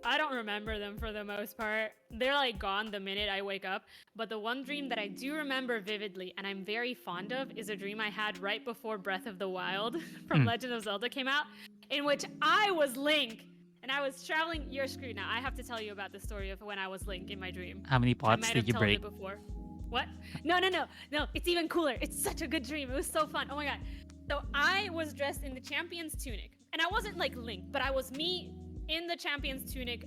I don't remember them for the most part. They're like gone the minute I wake up. But the one dream that I do remember vividly and I'm very fond of is a dream I had right before Breath of the Wild from Mm. Legend of Zelda came out, in which I was Link and I was traveling. You're screwed now. I have to tell you about the story of when I was Link in my dream. How many I pots might did have you told break? it before. What? No. It's even cooler. It's such a good dream. It was so fun. Oh my god. So I was dressed in the champion's tunic, and I wasn't like Link, but I was me in the champion's tunic,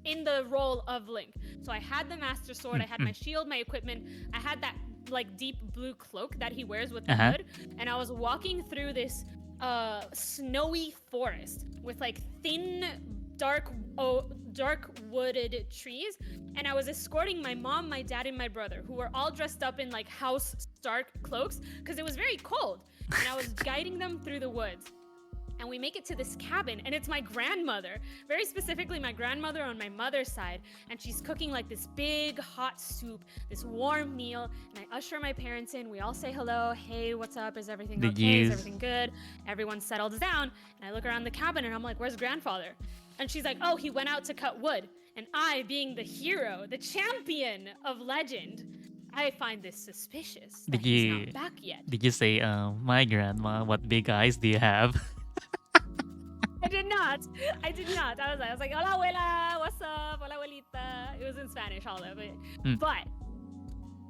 in the role of Link. So I had the master sword, I had my shield, my equipment, I had that like deep blue cloak that he wears with the Uh-huh. hood, and I was walking through this snowy forest with like thin dark wooded trees, and I was escorting my mom, my dad, and my brother, who were all dressed up in like house Stark cloaks because it was very cold, and I was guiding them through the woods. And we make it to this cabin, and it's my grandmother, very specifically my grandmother on my mother's side, and she's cooking like this big hot soup, this warm meal, and I usher my parents in. We all say hello. Hey, what's up? Is everything Did okay? you- Is everything good? Everyone settles down, and I look around the cabin, and I'm like, where's grandfather? And she's like, oh, he went out to cut wood. And I, being the hero, the champion of legend, I find this suspicious that Did he's you- not back yet. Did you say, my grandma, what big eyes do you have? I did not. I was like, hola abuela, what's up? Hola abuelita. It was in Spanish, all of it. Mm. But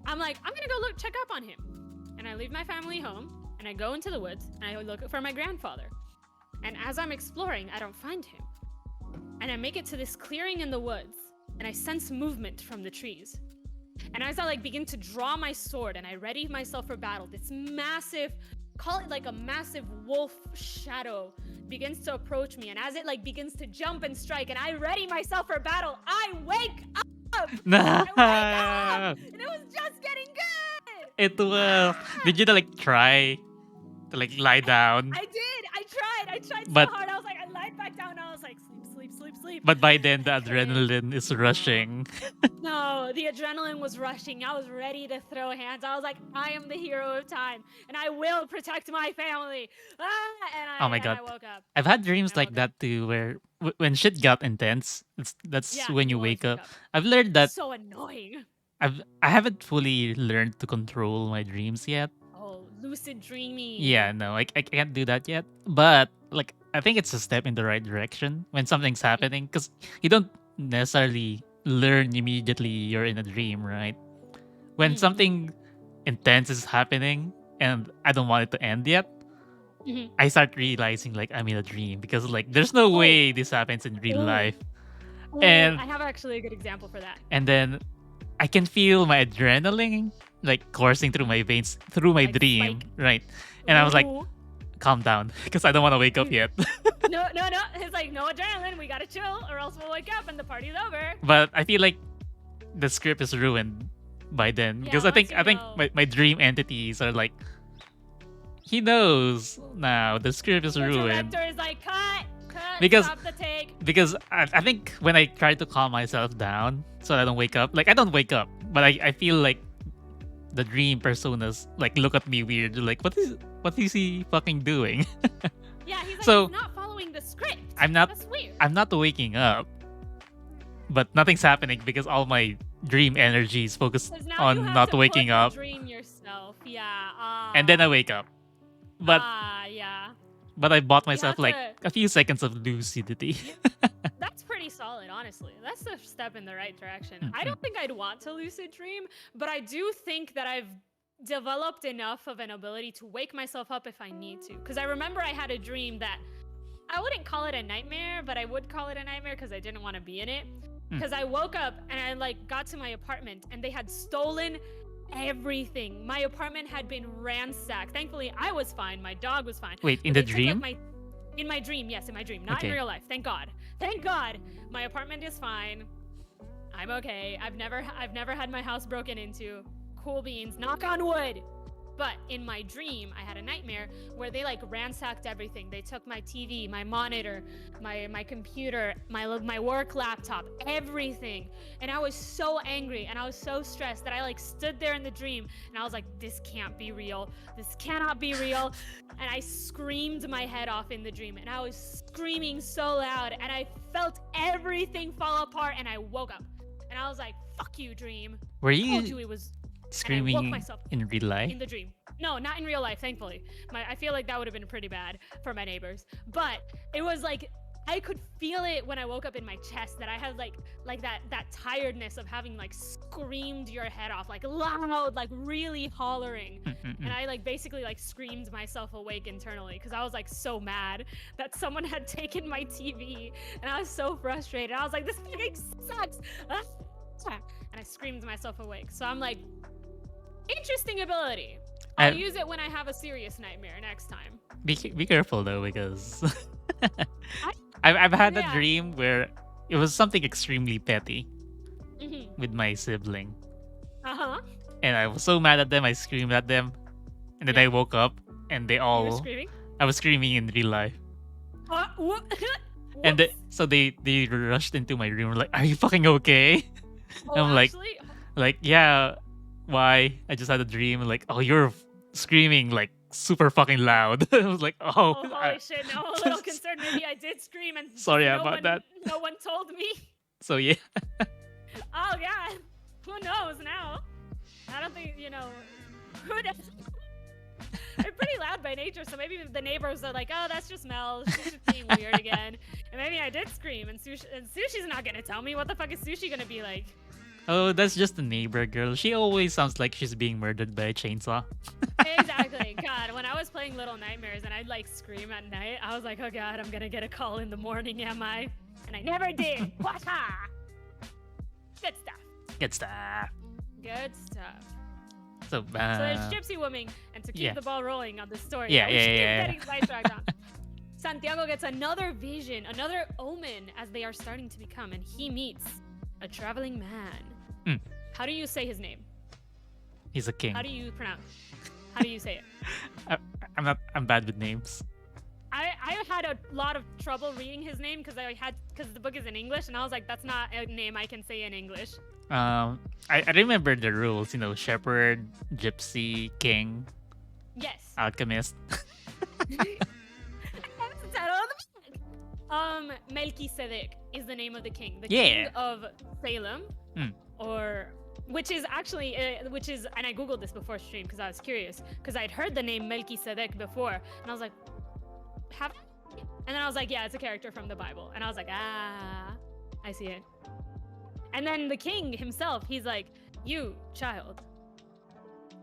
I'm like, I'm gonna go check up on him. And I leave my family home and I go into the woods and I look for my grandfather. And as I'm exploring, I don't find him. And I make it to this clearing in the woods and I sense movement from the trees. And as I like begin to draw my sword and I ready myself for battle, this massive, call it like a massive wolf shadow begins to approach me. And as it like begins to jump and strike and I ready myself for battle, I wake up! Nah. I wake up! And it was just getting good! It was. Did you like try to like lie down? I did! I tried But- so hard. I was like, I lied back down and I was like, sleep. sleep. But by then the I couldn't. adrenaline is rushing. No, the adrenaline was rushing. I was ready to throw hands. I was like, I am the hero of time, and I will protect my family. Oh my god. I woke up. I've had dreams I like woke up. that too, where when shit got intense, that's Yeah, when you you always wake wake up. up. I've learned that So annoying. I haven't fully learned to control my dreams yet. Oh, lucid dreaming. Yeah, no, I can't do that yet. But like, I think it's a step in the right direction when something's happening, because you don't necessarily learn immediately you're in a dream, right? When Mm-hmm. something intense is happening and I don't want it to end yet, Mm-hmm. I start realizing like I'm in a dream, because like there's no Oh. way this happens in real Oh. life. Oh, And I have actually a good example for that. and then I can feel my adrenaline like coursing through my veins through my Like dream, spike. right? And I was like, Ooh. calm down, because I don't want to wake up yet. No. It's like, no adrenaline. We gotta chill, or else we'll wake up and the party's over. But I feel like the script is ruined by then, Yeah, because I think once you know. my dream entities are like, he knows now the script is The ruined. director is like, cut, Because- stop the take. Because I think when I try to calm myself down so I don't wake up, like I don't wake up, but I feel like the dream personas like look at me weird, like what is he fucking doing? Yeah, he's like, So- he's not following the script. I'm not- That's weird. I'm not waking up, but nothing's happening because all my dream energy is focused 'Cause now on you have not to waking put up, the dream yourself. Yeah. and then I wake up. But yeah. but I bought myself have like to- a few seconds of lucidity. That's pretty solid, honestly. That's a step in the right direction. I Mhm. don't think I'd want to lucid dream, but I do think that I've developed enough of an ability to wake myself up if I need to. Because I remember I had a dream that I wouldn't call it a nightmare, but I would call it a nightmare because I didn't want to be in it. Because I woke up and I like got to my apartment and they had stolen everything. My apartment had been ransacked. Thankfully, I was fine. My dog was fine. Wait, in But the they took, like, dream? in my dream, yes, in my dream. Not in Okay. real life. Thank God. Thank God. My apartment is fine. I'm okay. I've never had my house broken into. Cool beans. Knock on wood. But in my dream, I had a nightmare where they like ransacked everything. They took my TV, my monitor, my computer, my work laptop, everything. And I was so angry and I was so stressed that I like stood there in the dream and I was like, this can't be real. This cannot be real. And I screamed my head off in the dream and I was screaming so loud and I felt everything fall apart and I woke up. And I was like, fuck you, dream. Were I told you you it was screaming myself in real life? in the dream. No, not in real life, thankfully. I feel like that would have been pretty bad for my neighbors. But it was like I could feel it when I woke up in my chest that I had like that tiredness of having like screamed your head off, like loud, like really hollering. And I like basically like screamed myself awake internally because I was like so mad that someone had taken my TV and I was so frustrated. I was like, this fucking sucks. And I screamed myself awake. So I'm like, interesting ability. I'll use it when I have a serious nightmare next time. Be careful though, because I've had a Yeah. dream where it was something extremely petty Mm-hmm. with my sibling, Uh-huh. and I was so mad at them. I screamed at them, and then Yeah. I woke up, and they You were all screaming? I was screaming in real life, and Whoops. so they rushed into my room like, "Are you fucking okay?" Oh, I'm like, actually? like, yeah, why? I just had a dream. Like, oh, you're screaming like super fucking loud. I was like, Oh, oh, holy shit. No, I'm a little concerned. Maybe I did scream and Sorry no about one, that. No one told me. So yeah. Oh, God. Who knows now? I don't think, who knows? I'm pretty loud by nature, so maybe the neighbors are like, oh, that's just Mel. She's just being weird again. And maybe I did scream, and Sushi's not going to tell me. What the fuck is Sushi going to be like? Oh, that's just a neighbor girl. She always sounds like she's being murdered by a chainsaw. Exactly. God, when I was playing Little Nightmares and I'd like scream at night, I was like, oh God, I'm going to get a call in the morning, am I? And I never did. Waha! Good stuff. Good stuff. Good stuff. So, So there's Gypsy Woman, and to keep yeah. the ball rolling on this story, Yeah, we yeah, keep yeah. getting sidetracked on. Santiago gets another vision, another omen as they are starting to become, and he meets a traveling man. Mm. How do you say his name? He's a king. How do you pronounce? How do you say it? I'm bad with names. I had a lot of trouble reading his name because the book is in English, and I was like, that's not a name I can say in English. I remember the rules. Shepherd, gypsy, king, Yes. alchemist. That's the title of the book. Melchizedek is the name of the king. The Yeah. king of Salem, Mm. which is, and I googled this before stream because I was curious because I'd heard the name Melchizedek before, and I was like, have I? And then I was like, yeah, it's a character from the Bible, and I was like, I see it. And then the king himself, he's like, you, child,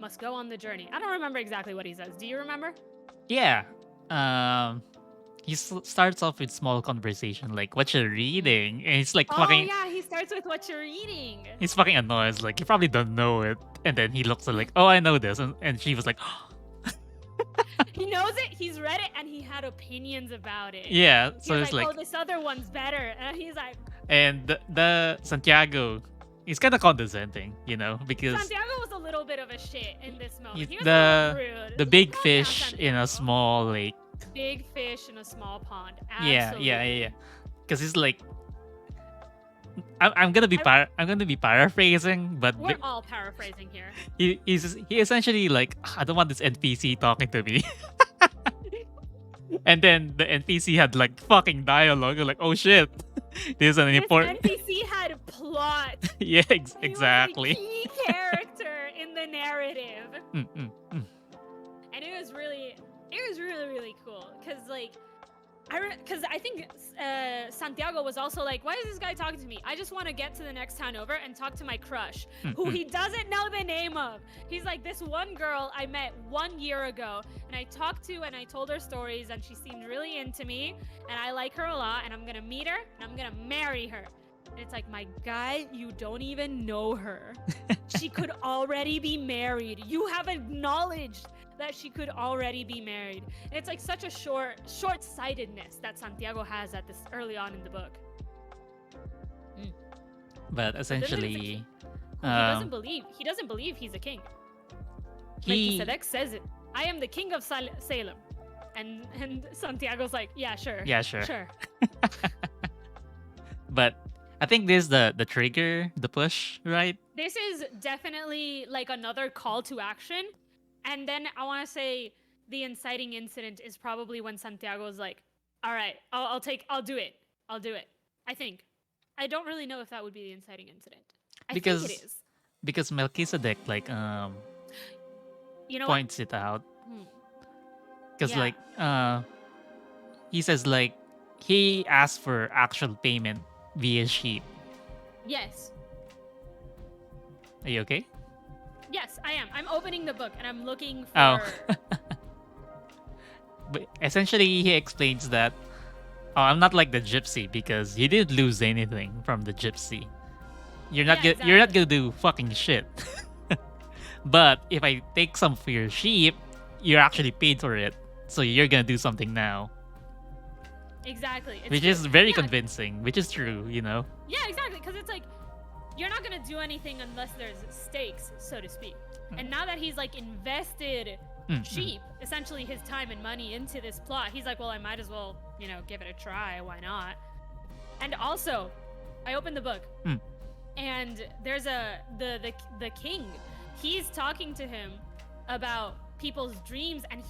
must go on the journey. I don't remember exactly what he says. Do you remember? Yeah. He starts off with small conversation like, "What you're reading?" And he's like Oh fucking. yeah, he starts with what you're eating. He's fucking annoyed. Like, you probably don't know it. And then he looks at like, "Oh, I know this," and she was like, He knows it, he's read it, and he had opinions about it. "Yeah." He So was it's like, oh, this other one's better. And he's like, and the Santiago, he's kind of condescending, because Santiago was a little bit of a shit in this moment. he's He was a little rude. the big Calm down, fish in a Santiago. small lake. Big fish in a small pond. Yeah, Absolutely. Because he's like, I'm gonna be paraphrasing, but We're all paraphrasing here. he essentially like, I don't want this NPC talking to me. And then the NPC had like fucking dialogue. You're like, oh shit, this is an This important. NPC had plot. Yeah, He was exactly. a key character in the narrative. Mm, mm, mm. And it was really cool because like I think Santiago was also like, why is this guy talking to me? I just want to get to the next town over and talk to my crush, who he doesn't know the name of. He's like, this one girl I met 1 year ago, and I talked to and I told her stories, and she seemed really into me, and I like her a lot, and I'm gonna meet her and I'm gonna marry her. And it's like, my guy, you don't even know her. She could already be married. You have acknowledged that she could already be married. And it's like such a short-sightedness that Santiago has at this early on in the book. But He essentially, doesn't believe he's a king. he Melchizedek says it. I am the king of Salem. And Santiago's like, yeah, sure. Yeah, sure. Sure. But I think this is the trigger, the push, right? This is definitely like another call to action. And then I want to say the inciting incident is probably when Santiago's like, all right, I'll do it. I think. I don't really know if that would be the inciting incident. I think it is. Because Melchizedek like You know points it out. what? Because Yeah. like he says like he asked for actual payment via sheep. Yes. Are you okay? Yes, I am. I'm opening the book and I'm looking for. Oh. But essentially he explains that, oh, I'm not like the gypsy because you didn't lose anything from the gypsy. You're not Yeah, you're not gonna do fucking shit. But if I take some for your sheep, you're actually paid for it. So you're gonna do something now. Exactly. It's Which true. is very Yeah, convincing, which is true, Yeah, exactly. Because it's like, you're not going to do anything unless there's stakes, so to speak. And now that he's like invested sheep, essentially his time and money into this plot, he's like, well, I might as well, give it a try. Why not? And also, I opened the book and there's the king. He's talking to him about people's dreams, and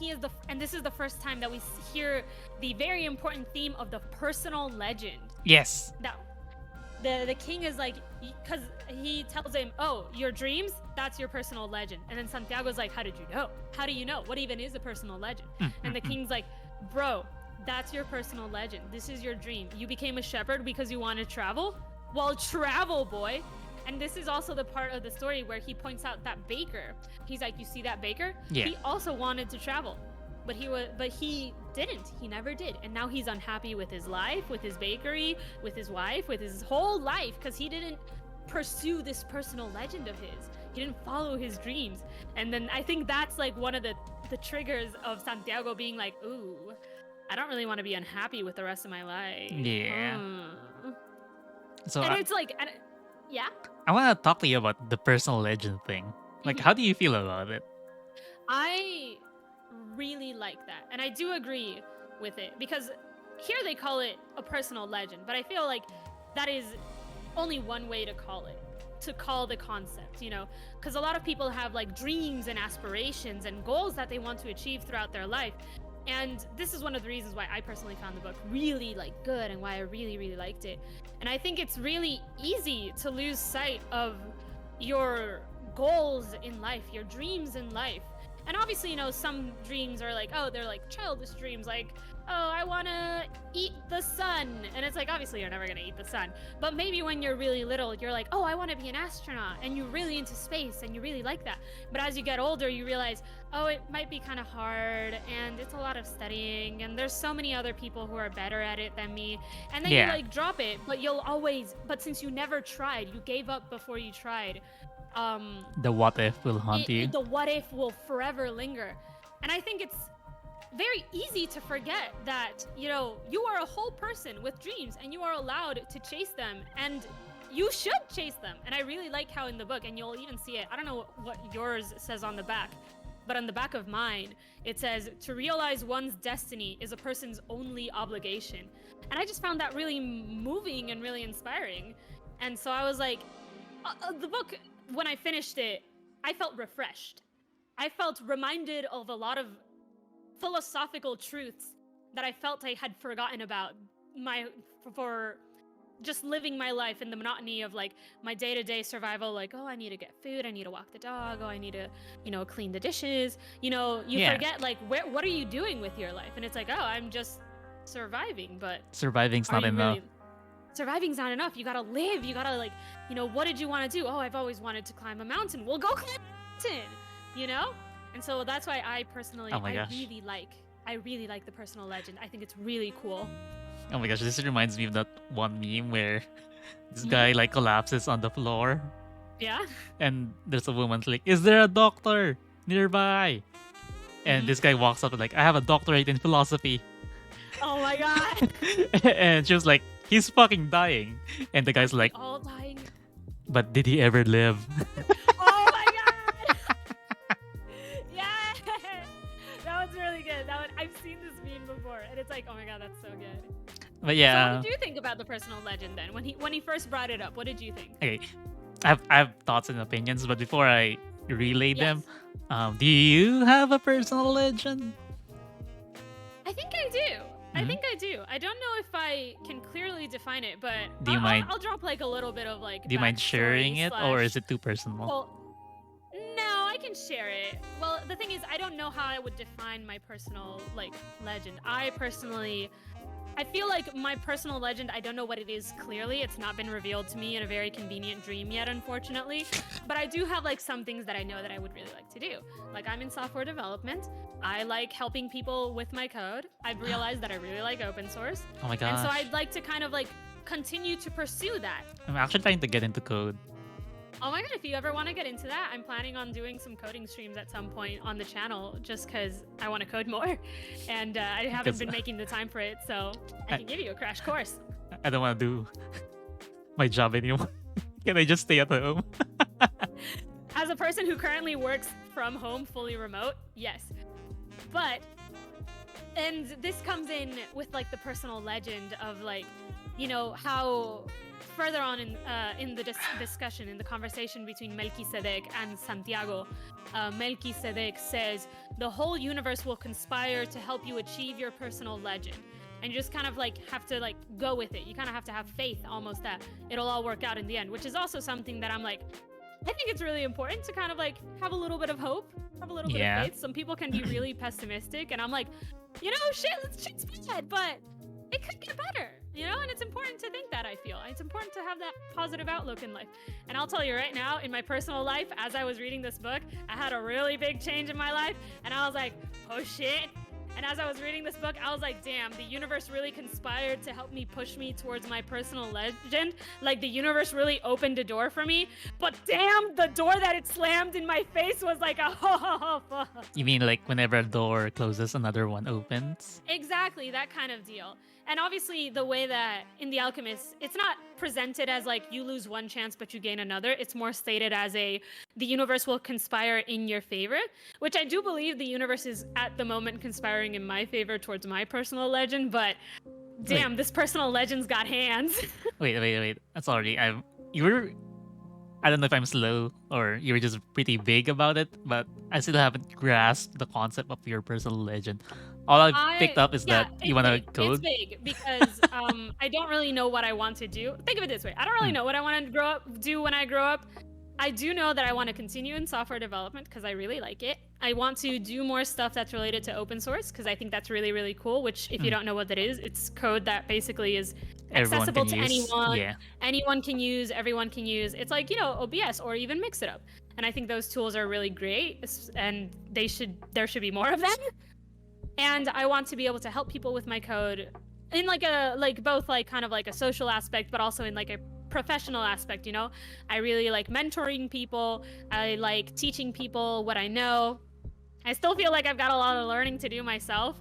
this is the first time that we hear the very important theme of the personal legend. Yes. That the king is like, because he tells him, oh, your dreams, that's your personal legend. And then Santiago's like, how did you know? How do you know? What even is a personal legend? And the king's like, bro, that's your personal legend. This is your dream. You became a shepherd because you want to travel? Well, travel, boy. And this is also the part of the story where he points out that baker. He's like, you see that baker? Yeah. He also wanted to travel, but he didn't. He never did. And now he's unhappy with his life, with his bakery, with his wife, with his whole life, because he didn't pursue this personal legend of his. He didn't follow his dreams. And then I think that's like one of the triggers of Santiago being like, ooh, I don't really want to be unhappy with the rest of my life. Yeah. So And it's like, yeah. I want to talk to you about the personal legend thing. Like, how do you feel about it? I really like that. And I do agree with it because here they call it a personal legend, but I feel like that is only one way to call it, to call the concept, you know, because a lot of people have like dreams and aspirations and goals that they want to achieve throughout their life. And this is one of the reasons why I personally found the book really like good and why I really liked it. And I think it's really easy to lose sight of your goals in life, your dreams in life. And obviously, you know, some dreams are like, oh, they're like childish dreams, like, oh, I want to eat the sun. And it's like, obviously, you're never going to eat the sun. But maybe when you're really little, you're like, oh, I want to be an astronaut. And you're really into space and you really like that. But as you get older, you realize, oh, it might be kind of hard and it's a lot of studying. And there's so many other people who are better at it than me. And then you like drop it, but but since you never tried, you gave up before you tried. The what if will haunt you. The what if will forever linger. And I think it's very easy to forget that, you know, you are a whole person with dreams and you are allowed to chase them and you should chase them. And I really like how in the book, and you'll even see it, I don't know what yours says on the back, but on the back of mine, it says, to realize one's destiny is a person's only obligation. And I just found that really moving and really inspiring. And so I was like, the book, when I finished it, I felt refreshed. I felt reminded of a lot of philosophical truths that I felt I had forgotten about for just living my life in the monotony of like my day-to-day survival. Like, oh, I need to get food, I need to walk the dog, oh, I need to, you know, clean the dishes. You know, you forget like what are you doing with your life? And it's like, oh, I'm just surviving. But surviving's not enough. Surviving's not enough. You gotta live. You gotta, like, you know, what did you want to do? Oh, I've always wanted to climb a mountain. Well, go climb a mountain, you know? And so that's why I personally, I really like the personal legend. I think it's really cool. Oh my gosh, this reminds me of that one meme where this guy like collapses on the floor. Yeah. And there's a woman's like, is there a doctor nearby? And this guy walks up and like, I have a doctorate in philosophy. Oh my god. And she was like, he's fucking dying. And the guy's like, all dying. But did he ever live? Oh my god. Yeah. That was really good. I've seen this meme before, and it's like, oh my god, that's so good. But yeah. So what did you think about the personal legend then? When he first brought it up, what did you think? Okay, I have thoughts and opinions, but before I relay them, do you have a personal legend? I think I do. I think I do. I don't know if I can clearly define it, but do you mind? I'll drop like a little bit of like. Do you mind sharing it, or is it too personal? Well, no, I can share it. Well, the thing is, I don't know how I would define my personal like legend. I feel like my personal legend, I don't know what it is clearly. It's not been revealed to me in a very convenient dream yet, unfortunately. But I do have like some things that I know that I would really like to do. Like, I'm in software development. I like helping people with my code. I've realized that I really like open source. Oh my gosh. And so I'd like to kind of like continue to pursue that. I'm actually trying to get into code. Oh my god, if you ever want to get into that, I'm planning on doing some coding streams at some point on the channel just because I want to code more. And I haven't been making the time for it, so I can give you a crash course. I don't want to do my job anymore. Can I just stay at home? As a person who currently works from home, fully remote, yes. But, and this comes in with like the personal legend of like, you know, how further on in the discussion, in the conversation between Melchizedek and Santiago, Melchizedek says, the whole universe will conspire to help you achieve your personal legend. And you just kind of like have to like go with it. You kind of have to have faith almost that it'll all work out in the end, which is also something that I'm like, I think it's really important to kind of like have a little bit of hope, have a little bit of faith. Some people can be really pessimistic, and I'm like, you know, shit's bad, but it could get better, you know? And it's important to think that, I feel. It's important to have that positive outlook in life. And I'll tell you right now, in my personal life, as I was reading this book, I had a really big change in my life, and I was like, oh shit. And as I was reading this book, I was like, damn, the universe really conspired to help me push me towards my personal legend. Like, the universe really opened a door for me. But damn, the door that it slammed in my face was like a fuck. You mean like whenever a door closes, another one opens? Exactly, that kind of deal. And obviously, the way that in The Alchemist, it's not presented as like you lose one chance but you gain another. It's more stated as the universe will conspire in your favor, which I do believe the universe is at the moment conspiring in my favor towards my personal legend. But Damn, this personal legend's got hands. Wait. Sorry, you were. I don't know if I'm slow or you were just pretty big about it, but I still haven't grasped the concept of your personal legend. All I picked up is that you want to It's code. big because I don't really know what I want to do. Think of it this way: I don't really know what I want to do when I grow up. I do know that I want to continue in software development because I really like it. I want to do more stuff that's related to open source because I think that's really, really cool. Which, if you don't know what that is, it's code that basically is Everyone accessible can to use. anyone. Yeah. Anyone can use, everyone can use. It's like, OBS or even Mix It Up. And I think those tools are really great, and there should be more of them. And I want to be able to help people with my code in both kind of like a social aspect, but also in like a professional aspect. I really like mentoring people. I like teaching people what I know. I still feel like I've got a lot of learning to do myself,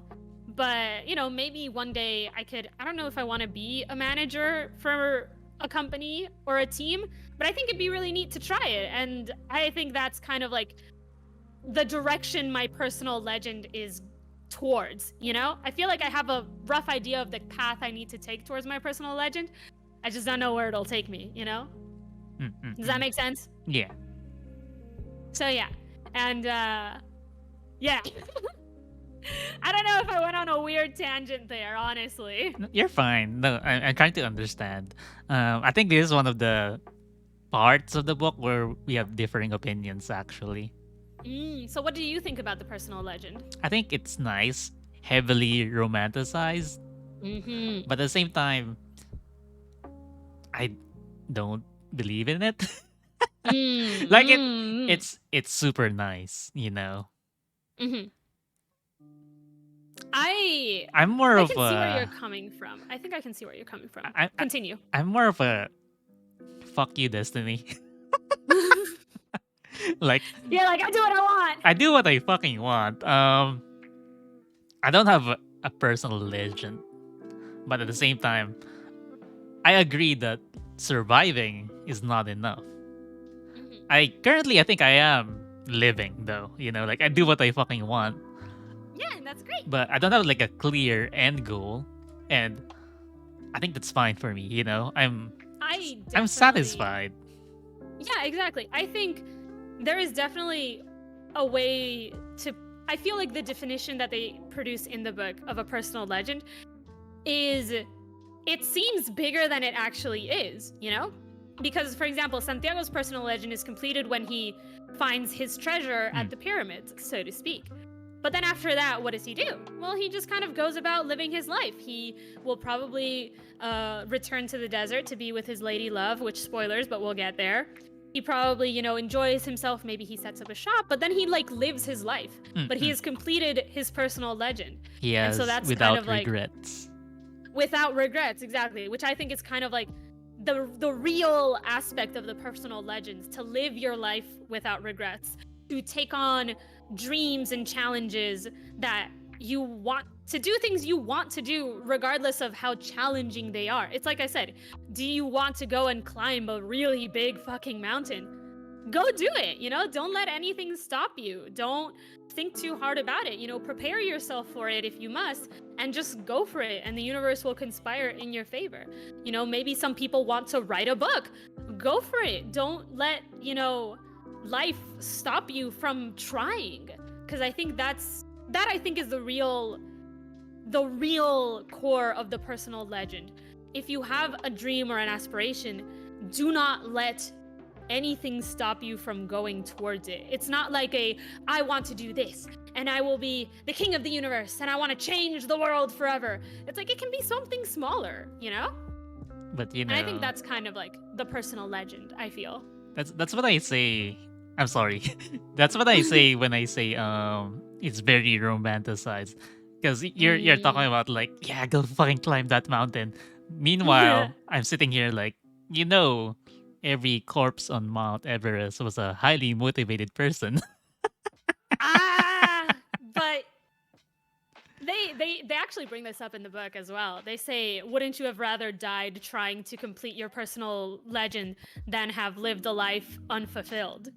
but maybe one day I don't know if I want to be a manager for a company or a team, but I think it'd be really neat to try it. And I think that's kind of like the direction my personal legend is towards. I feel like I have a rough idea of the path I need to take towards my personal legend. I just don't know where it'll take me. Does that make sense? Yeah. So yeah, and yeah. I don't know if I went on a weird tangent there, honestly. You're fine. No, I'm trying to understand. I think this is one of the parts of the book where we have differing opinions, actually. So what do you think about the personal legend? I think it's nice, heavily romanticized, but at the same time, I don't believe in it. Like it's super nice, I'm more I of can see where a. you're coming from. I think I can see where you're coming from. I- Continue. I'm more of a. Fuck you, Destiny. Like You're like, I do what I want. I do what I fucking want. I don't have a personal legend, but at the same time, I agree that surviving is not enough. I think I am living though. Like I do what I fucking want, Yeah, and that's great. but I don't have like a clear end goal, and I think that's fine for me. I'm definitely- satisfied. Yeah, exactly. I think there is definitely a way to. I feel like the definition that they produce in the book of a personal legend is, it seems bigger than it actually is, Because, for example, Santiago's personal legend is completed when he finds his treasure at the pyramids, so to speak. But then after that, what does he do? Well, he just kind of goes about living his life. He will probably return to the desert to be with his lady love, which, spoilers, but we'll get there. He probably, enjoys himself. Maybe he sets up a shop, but then he lives his life. But he has completed his personal legend. He has, and so that's without kind of regrets. Without regrets, exactly. Which I think is kind of like the real aspect of the personal legends, to live your life without regrets, to take on dreams and challenges that you want, to do things you want to do regardless of how challenging they are. It's like I said, do you want to go and climb a really big fucking mountain? Go do it, don't let anything stop you. Don't think too hard about it, prepare yourself for it if you must, and just go for it, and the universe will conspire in your favor. Maybe some people want to write a book. Go for it. Don't let, life stop you from trying, because I think that I think is the real core of the personal legend. If you have a dream or an aspiration, do not let anything stop you from going towards it. It's not like I want to do this and I will be the king of the universe and I want to change the world forever. It's like, it can be something smaller, But and I think that's kind of like the personal legend, I feel. That's what I say. I'm sorry. That's what I say when I say it's very romanticized. Because you're talking about like, yeah, go fucking climb that mountain. Meanwhile, I'm sitting here like, every corpse on Mount Everest was a highly motivated person. But they actually bring this up in the book as well. They say, wouldn't you have rather died trying to complete your personal legend than have lived a life unfulfilled?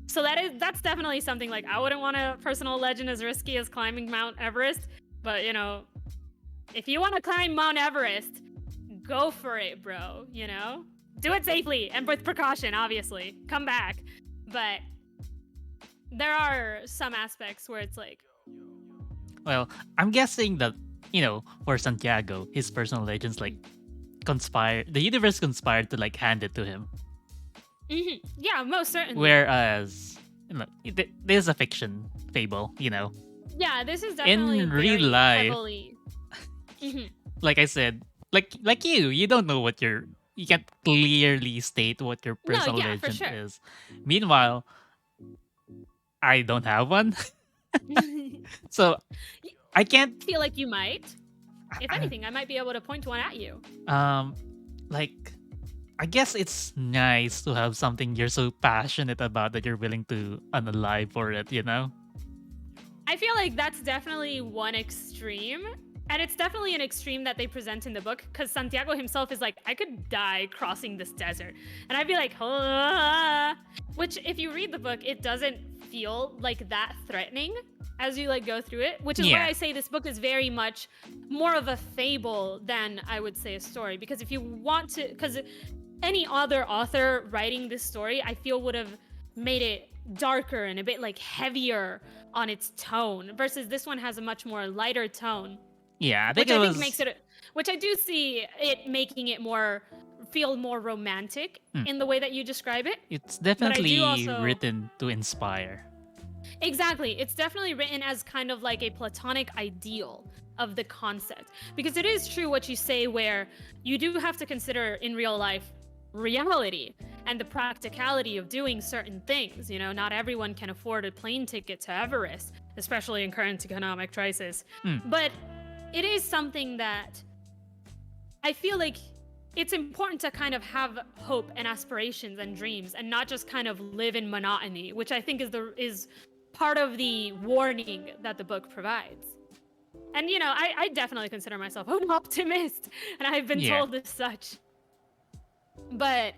So that's definitely something like, I wouldn't want a personal legend as risky as climbing Mount Everest, but If you want to climb Mount Everest, go for it, bro. You know, do it safely and with precaution. Obviously, come back. But there are some aspects where it's like, Well, I'm guessing that, for Santiago, his personal legends like conspired. The universe conspired to like hand it to him. yeah, most certainly. Whereas, this is a fiction fable. Yeah, this is definitely In very real life, heavily. like I said, like you don't know what you can't clearly state what your No, personal yeah, for legend sure. is. Meanwhile, I don't have one, so I can't. Feel like you might. If anything, I might be able to point one at you. Like, I guess it's nice to have something you're so passionate about that you're willing to unalive for it. I feel like that's definitely one extreme. And it's definitely an extreme that they present in the book because Santiago himself is like, I could die crossing this desert. And I'd be like, ah. Which, if you read the book, it doesn't feel like that threatening as you like go through it, which is why I say this book is very much more of a fable than I would say a story. Because if you want to, because any other author writing this story, I feel would have made it darker and a bit like heavier on its tone versus this one has a much more lighter tone. Yeah, I think makes it, which I do see it making it feel more romantic in the way that you describe it. It's definitely written to inspire. Exactly. It's definitely written as kind of like a platonic ideal of the concept. Because it is true what you say where you do have to consider in real life reality and the practicality of doing certain things. Not everyone can afford a plane ticket to Everest, especially in current economic crisis. But it is something that I feel like it's important to kind of have hope and aspirations and dreams and not just kind of live in monotony, which I think is part of the warning that the book provides. And, I definitely consider myself an optimist, and I've been told as such. But,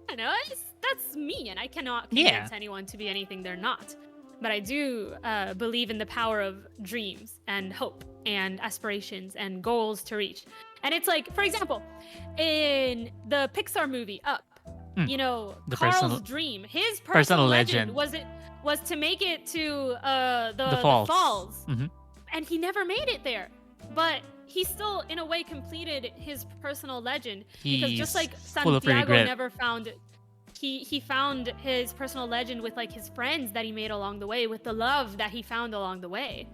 that's me, and I cannot convince anyone to be anything they're not. But I do believe in the power of dreams and hope and aspirations and goals to reach. And it's like, for example, in the Pixar movie Up, Carl's dream, his personal legend was to make it to the falls. And he never made it there. But he still, in a way, completed his personal legend. Because just like Santiago never found he found his personal legend with like his friends that he made along the way, with the love that he found along the way.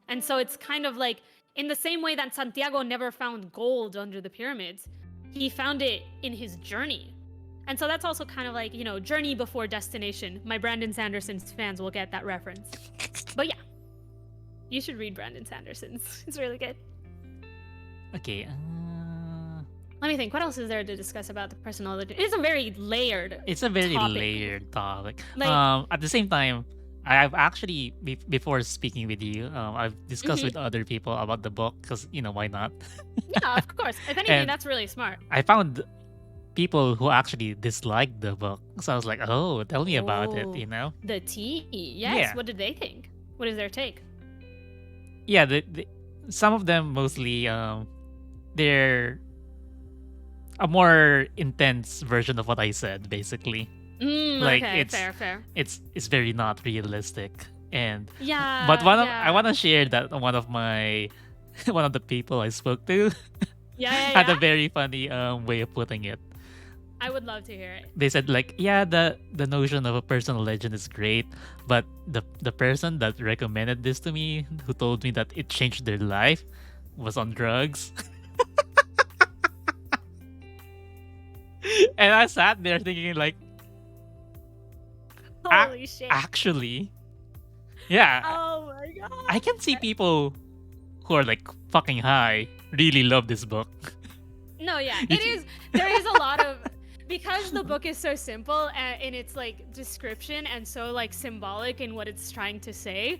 And so it's kind of like in the same way that Santiago never found gold under the pyramids, he found it in his journey. And so that's also kind of like, journey before destination. My Brandon Sanderson's fans will get that reference. But yeah, you should read Brandon Sanderson's. It's really good. Okay. Let me think. What else is there to discuss about the personal legend? It's a very layered topic. At the same time, I've actually, before speaking with you, I've discussed with other people about the book because, why not? Yeah, of course. If anything, that's really smart. I found people who actually disliked the book. So I was like, oh, tell me about it, The tea. Yes. Yeah. What did they think? What is their take? Yeah, some of them mostly, they're a more intense version of what I said, basically. Okay, fair. It's very not realistic, and yeah. But I want to share that one of the people I spoke to, had a very funny way of putting it. I would love to hear it. They said like, the notion of a personal legend is great, but the person that recommended this to me, who told me that it changed their life, was on drugs. And I sat there thinking like, holy shit. Actually, yeah. Oh my god. I can see people who are like fucking high really love this book. No, yeah. There is a lot of, because the book is so simple in its like description and so like symbolic in what it's trying to say.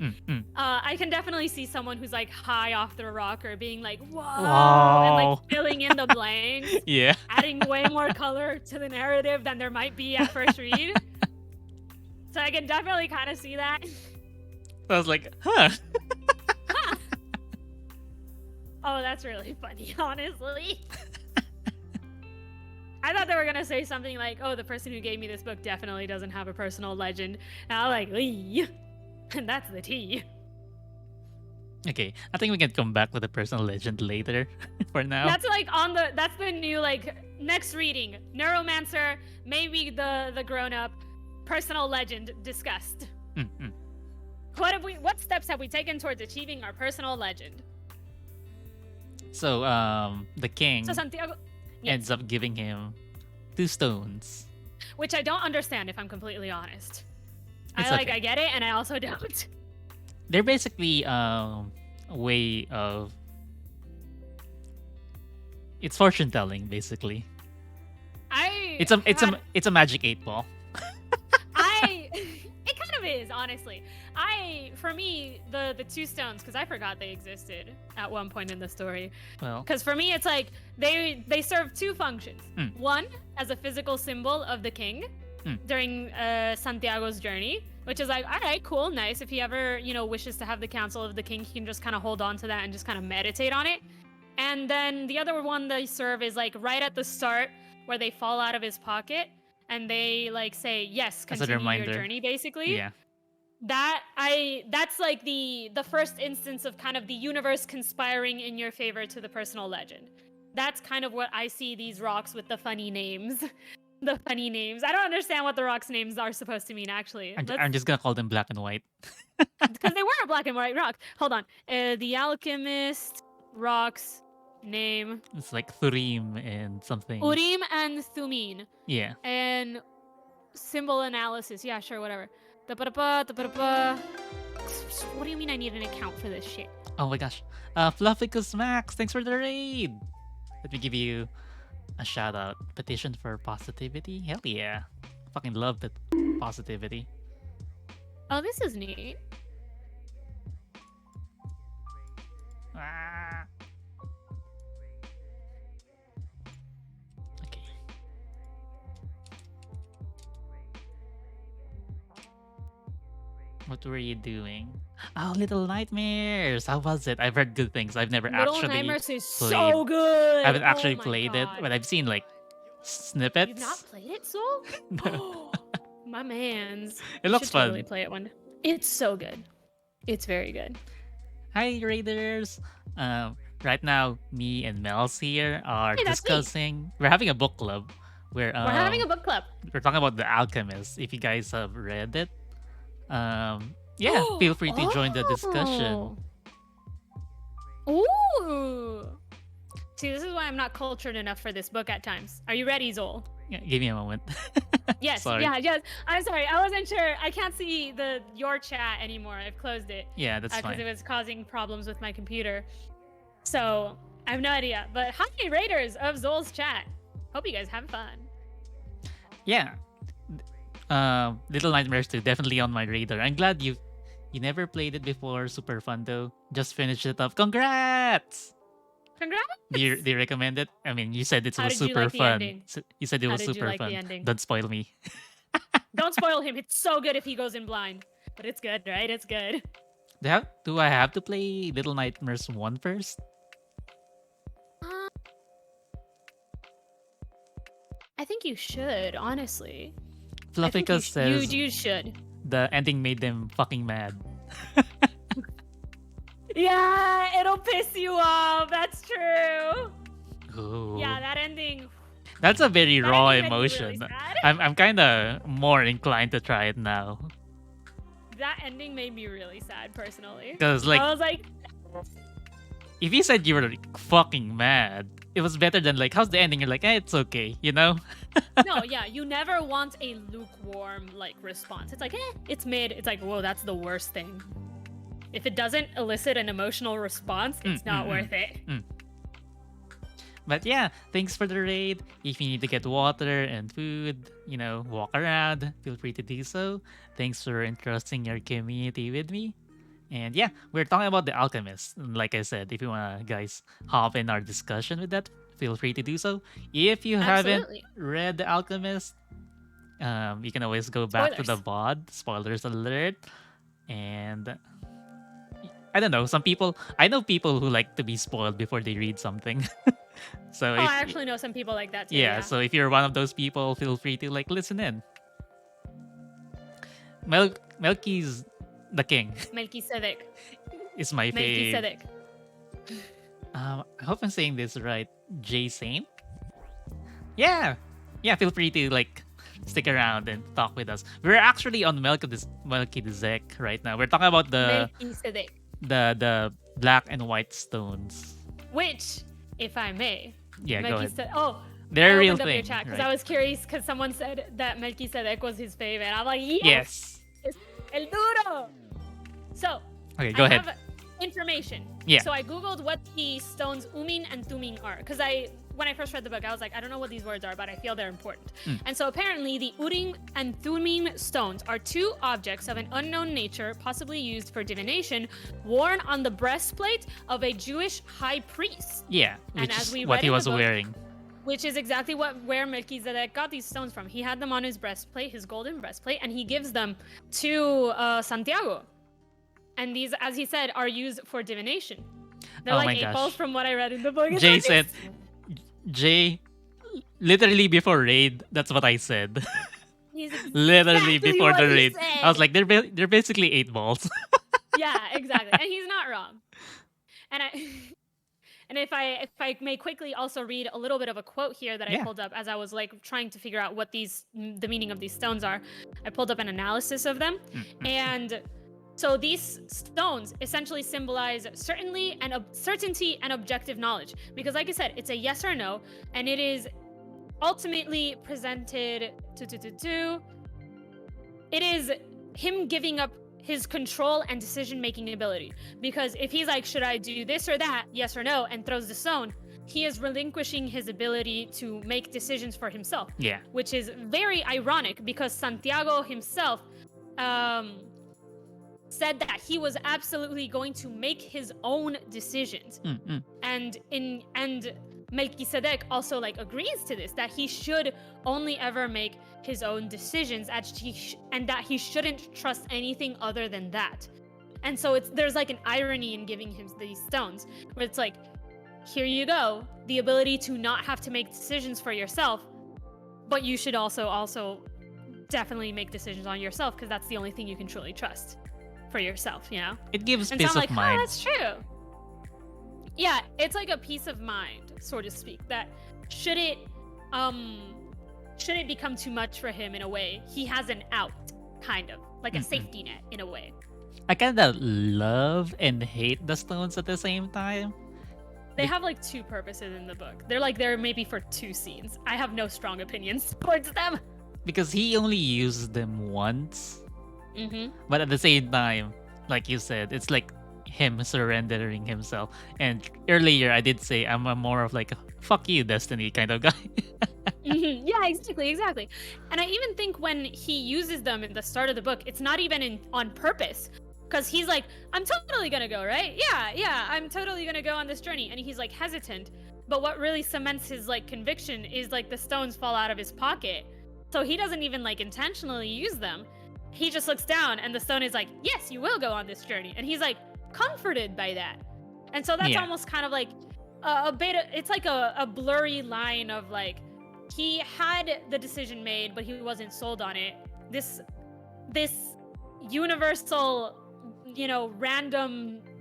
I can definitely see someone who's like high off their rocker being like, whoa, and like filling in the blanks. Yeah. Adding way more color to the narrative than there might be at first read. So I can definitely kind of see that. So I was like, huh. Oh, that's really funny, honestly. I thought they were gonna say something like, "Oh, the person who gave me this book definitely doesn't have a personal legend." And I'm like, "Eee." And that's the tea. Okay, I think we can come back with a personal legend later. For now, That's like that's the new like next reading. Neuromancer, maybe the grown up, personal legend discussed. Mm-mm. What steps have we taken towards achieving our personal legend? So the king So Santiago, ends up giving him 2 stones. which I don't understand if I'm completely honest. It's okay. I get it, and I also don't. They're basically a way of, it's fortune telling basically. It's a magic 8-ball. It kind of is, honestly. For me, the 2 stones, because I forgot they existed at one point in the story. Well, Because for me, it's like they serve 2 functions. Mm. One, as a physical symbol of the king Mm. during Santiago's journey, which is like, all right, cool, nice. If he ever, wishes to have the counsel of the king, he can just kind of hold on to that and just kind of meditate on it. And then the other one they serve is like right at the start where they fall out of his pocket and they like say, yes, As a continue reminder. your journey, basically. yeah. That's like the first instance of kind of the universe conspiring in your favor to the personal legend. That's kind of what I see these rocks with the funny names. The funny names. I don't understand what the rocks' names are supposed to mean, actually. I'm just gonna call them black and white. Because they were a black and white rock. Hold on. The Alchemist rocks name. It's like Thurim and something. Urim and Thummim. Yeah. And symbol analysis. Yeah, sure, whatever. Da-ba-da-ba. What do you mean I need an account for this shit? Oh my gosh. Fluffycus Max, thanks for the raid. Let me give you a shout out. Petition for positivity? Hell yeah. Fucking love that positivity. Oh, this is neat. Ah. Okay. What were you doing? Oh, Little Nightmares. How was it? I've heard good things. I've never Little actually Nightmares is played. so good. I haven't actually Oh my played it, God. but I've seen like snippets. You've not played it, Soul? My man's. It You looks should fun. totally play it one. It's so good. It's very good. Hi, Raiders. Right now, me and Mels here are Hey, that's me. discussing. We're having a book club. Where We're having a book club. we're talking about The Alchemist. If you guys have read it, yeah, feel free to join the discussion. Ooh. See, this is why I'm not cultured enough for this book at times. Are you ready, Zol? Yeah, give me a moment. Yes. Sorry. Yeah, yes. I'm sorry. I wasn't sure. I can't see your chat anymore. I've closed it. Yeah, that's Because fine. it was causing problems with my computer. So I have no idea. But hi, Raiders of Zol's chat. Hope you guys have fun. Yeah. Little Nightmares 2, definitely on my radar. I'm glad you never played it before. Super fun though. Just finished it up. Congrats! Congrats. Do you recommend it? I mean, you said it How was did you super like the fun. ending? You said it How was did you super like the fun. ending? Don't spoil me. Don't spoil him. It's so good if he goes in blind. But it's good, right? It's good. Do I have to play Little Nightmares 1 first? I think you should, honestly. Fluffycus says you should. the ending made them fucking mad. Yeah, it'll piss you off. That's true. Ooh. Yeah, that ending. That's a very That raw ending made me really emotion. sad. I'm kind of more inclined to try it now. That ending made me really sad, personally. Because, like, I was like, if you said you were like, fucking mad, it was better than, like, how's the ending? You're like, it's okay, you know? no, yeah, you never want a lukewarm like response. It's like, it's mid. It's like, whoa, that's the worst thing. If it doesn't elicit an emotional response, it's not worth it. But yeah, thanks for the raid. If you need to get water and food, walk around, feel free to do so. Thanks for entrusting your community with me. And yeah, we're talking about The Alchemist. And like I said, if you want to, guys, hop in our discussion with that, feel free to do so. If you haven't Absolutely. read The Alchemist, you can always go back to the Spoilers. VOD. Spoilers alert. And I don't know. Some people, I know people who like to be spoiled before they read something. So Oh, if I actually know some people like that too. yeah, Yeah. so if you're one of those people, feel free to like listen in. Melky's the king Melchizedek. is my fave. Melchizedek. I hope I'm saying this right. J Saint. Yeah, yeah. Feel free to like stick around and talk with us. We're actually on Melchizedek right now. We're talking about Melchizedek. the black and white stones. Which, if I may, Yeah, go ahead. Melchizedek. Oh, They're a I real opened up your thing, chat because right? I was curious because someone said that Melchizedek was his favorite. I'm like, Yes. el duro. So, Okay, go I ahead. have information. Yeah. So I googled what the stones Umin and Tuming are because when I first read the book, I was like, I don't know what these words are, but I feel they're important. And so apparently, the Uring and Tuming stones are two objects of an unknown nature, possibly used for divination, worn on the breastplate of a Jewish high priest. Yeah, And which as is we what read he in the was book- wearing. Which is exactly where Melchizedek got these stones from. He had them on his breastplate, his golden breastplate, and he gives them to Santiago. And these, as he said, are used for divination. They're Oh like my 8 gosh. balls from what I read in the book. It's Jay like said, Jay, literally before raid, that's what I said. He's Literally exactly before what the he raid, I was said. like, they're basically 8 balls. Yeah, exactly. And he's not wrong. And and if I may quickly also read a little bit of a quote here that I Yeah. pulled up as I was like trying to figure out what the meaning of these stones are. I pulled up an analysis of them, and so these stones essentially symbolize certainty and objective knowledge, because like I said, it's a yes or no, and it is ultimately presented it is him giving up his control and decision-making ability. Because if he's like, should I do this or that, yes or no, and throws the stone, he is relinquishing his ability to make decisions for himself. Yeah. Which is very ironic because Santiago himself said that he was absolutely going to make his own decisions. And Melchizedek also like agrees to this, that he should only ever make his own decisions, and that he shouldn't trust anything other than that. And so there's like an irony in giving him these stones, where it's like, here you go, the ability to not have to make decisions for yourself, but you should also definitely make decisions on yourself, because that's the only thing you can truly trust for yourself, you know? It gives And peace so I'm of like, mind. oh, that's true. Yeah, it's like a peace of mind, so to speak, that should it become too much for him in a way, he has an out, kind of, like a safety net in a way. I kind of love and hate the stones at the same time. They have like two purposes in the book. They're like there maybe for two scenes. I have no strong opinions towards them. Because he only uses them once. Mm-hmm. But at the same time, like you said, it's like him surrendering himself. And earlier I did say I'm a more of like a fuck you, Destiny kind of guy. Mm-hmm. Yeah, exactly. And I even think when he uses them in the start of the book, it's not even on purpose. Because he's like, I'm totally gonna go, right? Yeah, I'm totally gonna go on this journey. And he's like hesitant. But what really cements his like conviction is like the stones fall out of his pocket. So he doesn't even like intentionally use them. He just looks down and the stone is like, yes, you will go on this journey. And he's like comforted by that. And so that's almost kind of like a bit, it's like a blurry line of like, he had the decision made, but he wasn't sold on it. This universal,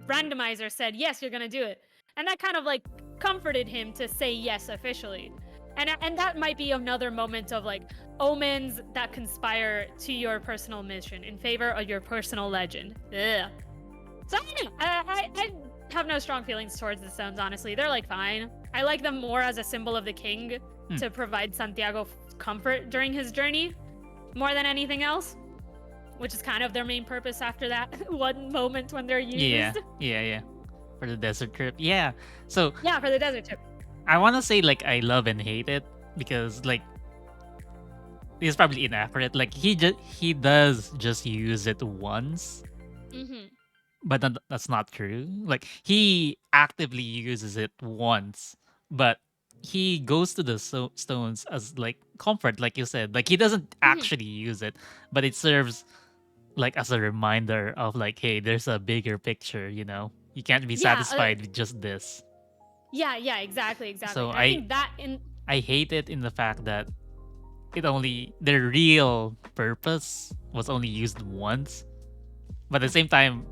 randomizer said, yes, you're gonna do it. And that kind of like comforted him to say yes officially. And that might be another moment of like omens that conspire to your personal mission in favor of your personal legend. Ugh. So I don't know. I have no strong feelings towards the stones, honestly. They're like fine. I like them more as a symbol of the king to provide Santiago comfort during his journey more than anything else, which is kind of their main purpose after that one moment when they're used. Yeah. For the desert trip. Yeah. So Yeah, for the desert trip. I want to say like I love and hate it because like it's probably inaccurate. Like he does just use it once, Mm-hmm. but that's not true. Like he actively uses it once, but he goes to the stones as like comfort, like you said. Like he doesn't actually use it, but it serves like as a reminder of like, hey, there's a bigger picture. You can't be Yeah, satisfied with just this. yeah, exactly. So And I think that in I hate it in the fact that their real purpose was only used once. But at the same time,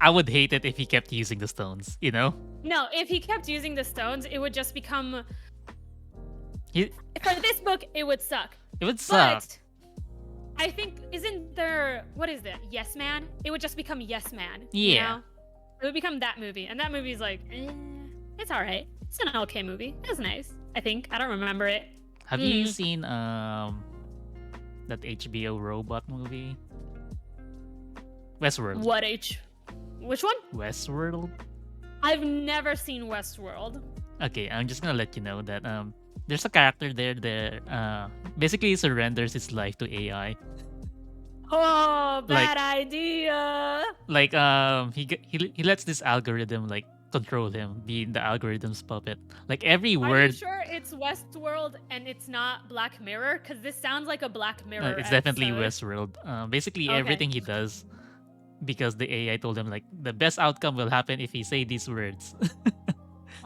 I would hate it if he kept using the stones. no, if he kept using the stones, it would just become He, for this book, it would suck. it would suck. But I think isn't there what is that? Yes Man? It would just become Yes Man. You Yeah. know? It would become that movie. And that movie's like, it's alright. It's an okay movie. It was nice. I think. I don't remember it. Have you seen that HBO robot movie? Westworld. Which one? Westworld? I've never seen Westworld. Okay, I'm just gonna let you know that there's a character there that basically surrenders his life to AI. Oh, Like- bad idea. Like he lets this algorithm like control him, be the algorithm's puppet. Like every Are you word sure it's Westworld and it's not Black Mirror? Because this sounds like a Black Mirror. it's definitely episode. Westworld. Basically Okay. everything he does, because the AI told him like the best outcome will happen if he say these words.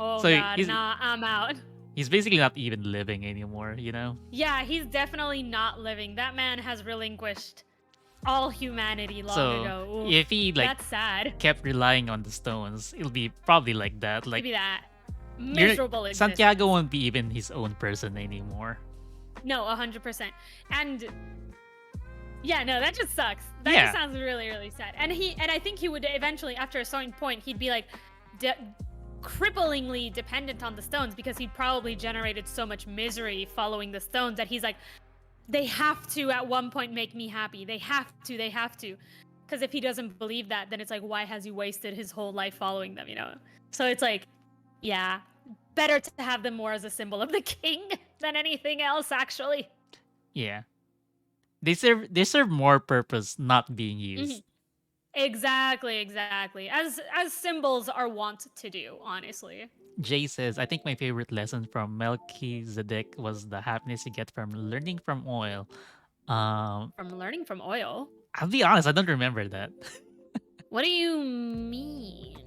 Oh So God, nah, I'm out. He's basically not even living anymore. Yeah, he's definitely not living. That man has relinquished all humanity long So ago. Ooh, if he like that's sad. kept relying on the stones, it'll be probably like that. Like Maybe that you're- miserable existence. Santiago won't be even his own person anymore. No, 100%. And yeah, no, that just sucks. That Yeah. just sounds really, really sad. And I think he would eventually, after a certain point, he'd be like cripplingly dependent on the stones because he'd probably generated so much misery following the stones that he's like, they have to at one point make me happy. They have to. Because if he doesn't believe that, then it's like, why has he wasted his whole life following them? So it's like, yeah, better to have them more as a symbol of the king than anything else, actually. Yeah. They serve more purpose not being used. Exactly. As symbols are wont to do, honestly. Jay says, I think my favorite lesson from Melchizedek was the happiness you get from learning from oil. From learning from oil? I'll be honest, I don't remember that. What do you mean?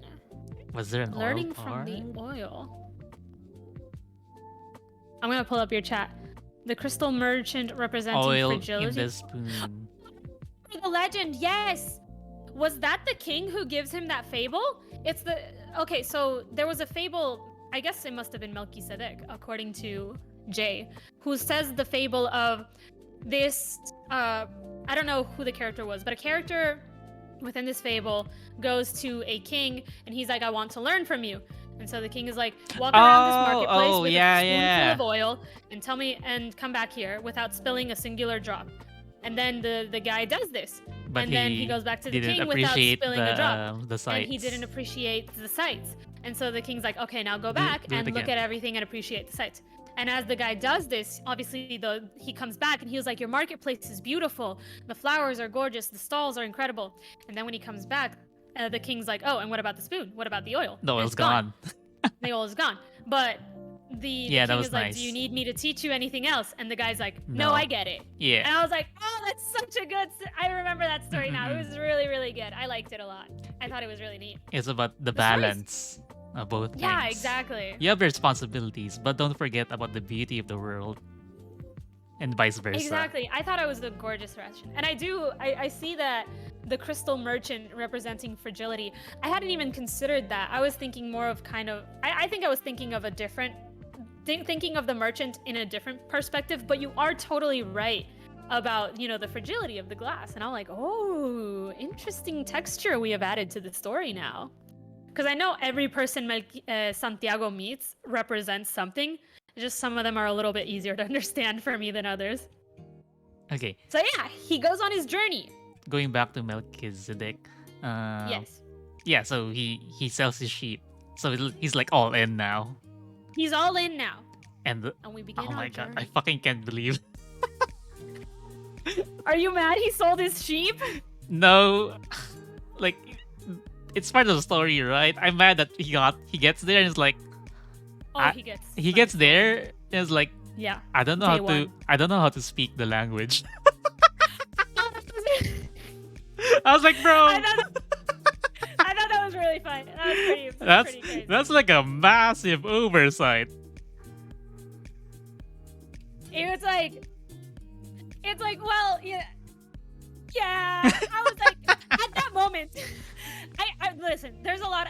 Was there an Learning oil from part? the oil. I'm gonna pull up your chat. The crystal merchant representing Oil fragility. in the spoon. The legend, yes. Was that the king who gives him that fable? It's the okay. So there was a fable. I guess it must have been Melchizedek, according to Jay, who says the fable of this. I don't know who the character was, but a character within this fable goes to a king, and he's like, "I want to learn from you." And so the king is like, walk around this marketplace with a spoonful of oil and tell me and come back here without spilling a singular drop. And then the guy does this. But and then he goes back to the didn't king without appreciate spilling a drop. the sights. And he didn't appreciate the sights. And so the king's like, okay, now go Do- back do it and look again. at everything and appreciate the sights. And as the guy does this, obviously he comes back and he was like, your marketplace is beautiful. The flowers are gorgeous. The stalls are incredible. And then when he comes back, the king's like, oh, and what about the spoon? What about the oil? The And oil's it's gone. The oil is gone. But the Yeah, that king was is like, nice. do you need me to teach you anything else? And the guy's like, no, No. I get it. Yeah. And I was like, oh, that's such a good. I remember that story now. It was really, really good. I liked it a lot. I thought it was really neat. It's about the The story's- balance of both Yeah, things. exactly. You have responsibilities, but don't forget about the beauty of the world. And vice versa. Exactly. I thought it was a gorgeous version. And I see that the crystal merchant representing fragility. I hadn't even considered that. I was thinking more of I think I was thinking of a different, thinking of the merchant in a different perspective, but you are totally right about, the fragility of the glass. And I'm like, oh, interesting texture we have added to the story now. Because I know every person Santiago meets represents something. Just some of them are a little bit easier to understand for me than others. Okay, So yeah, he goes on his journey. going back to Melchizedek. Yes. Yeah, so he sells his sheep. So he's like all in now. He's all in now. And And we begin oh our my god, I journey. fucking can't believe. Are you mad he sold his sheep? No, like it's part of the story, right? I'm mad that he gets there and it's like Oh, I- he gets. he gets there and it's like Yeah. I don't know Day one. I don't know how to speak the language. I was like, bro, I thought that was really fun. That was pretty crazy. that's like a massive oversight. It's like, well, yeah. I was like, at that moment, I listen. There's a lot.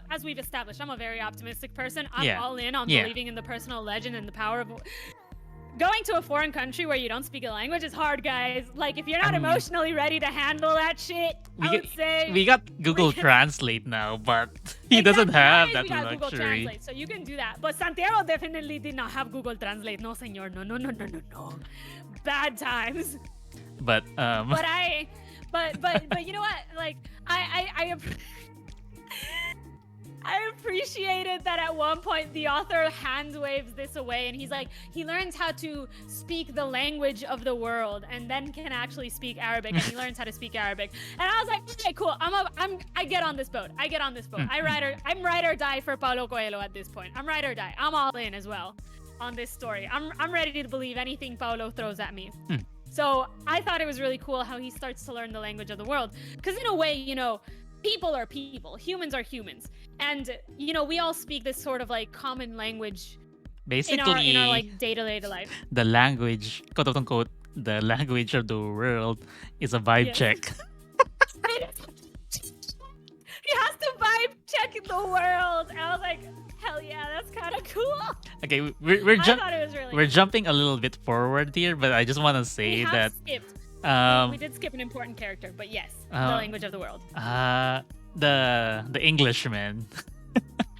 As we've established, I'm a very optimistic person. I'm all in on believing in the personal legend and the power of. Going to a foreign country where you don't speak a language is hard, guys. Like, if you're not emotionally ready to handle that shit, I would say... We got Google Translate now, but he doesn't have that we got Google luxury. Translate, so you can do that. But Santiago definitely did not have Google Translate. No, senor. No. Bad times. But, But you know what? Like, I appreciated that at one point the author hand waves this away and he's like, he learns how to speak the language of the world and then can actually speak Arabic and he learns how to speak Arabic. And I was like, okay, cool. I get on this boat. I'm ride or die for Paulo Coelho at this point. I'm ride or die. I'm all in as well on this story. I'm ready to believe anything Paulo throws at me. So I thought it was really cool how he starts to learn the language of the world. Because in a way, people are people. Humans are humans. And, we all speak this sort of like common language basically, in our like day-to-day life. The language, quote unquote, the language of the world is a vibe check. He has to vibe check the world. And I was like, hell yeah, that's kind of cool. Okay, I thought it was really we're cool. jumping a little bit forward here, but I just want to say that skipped. We did skip an important character, but yes, the language of the world. The Englishman.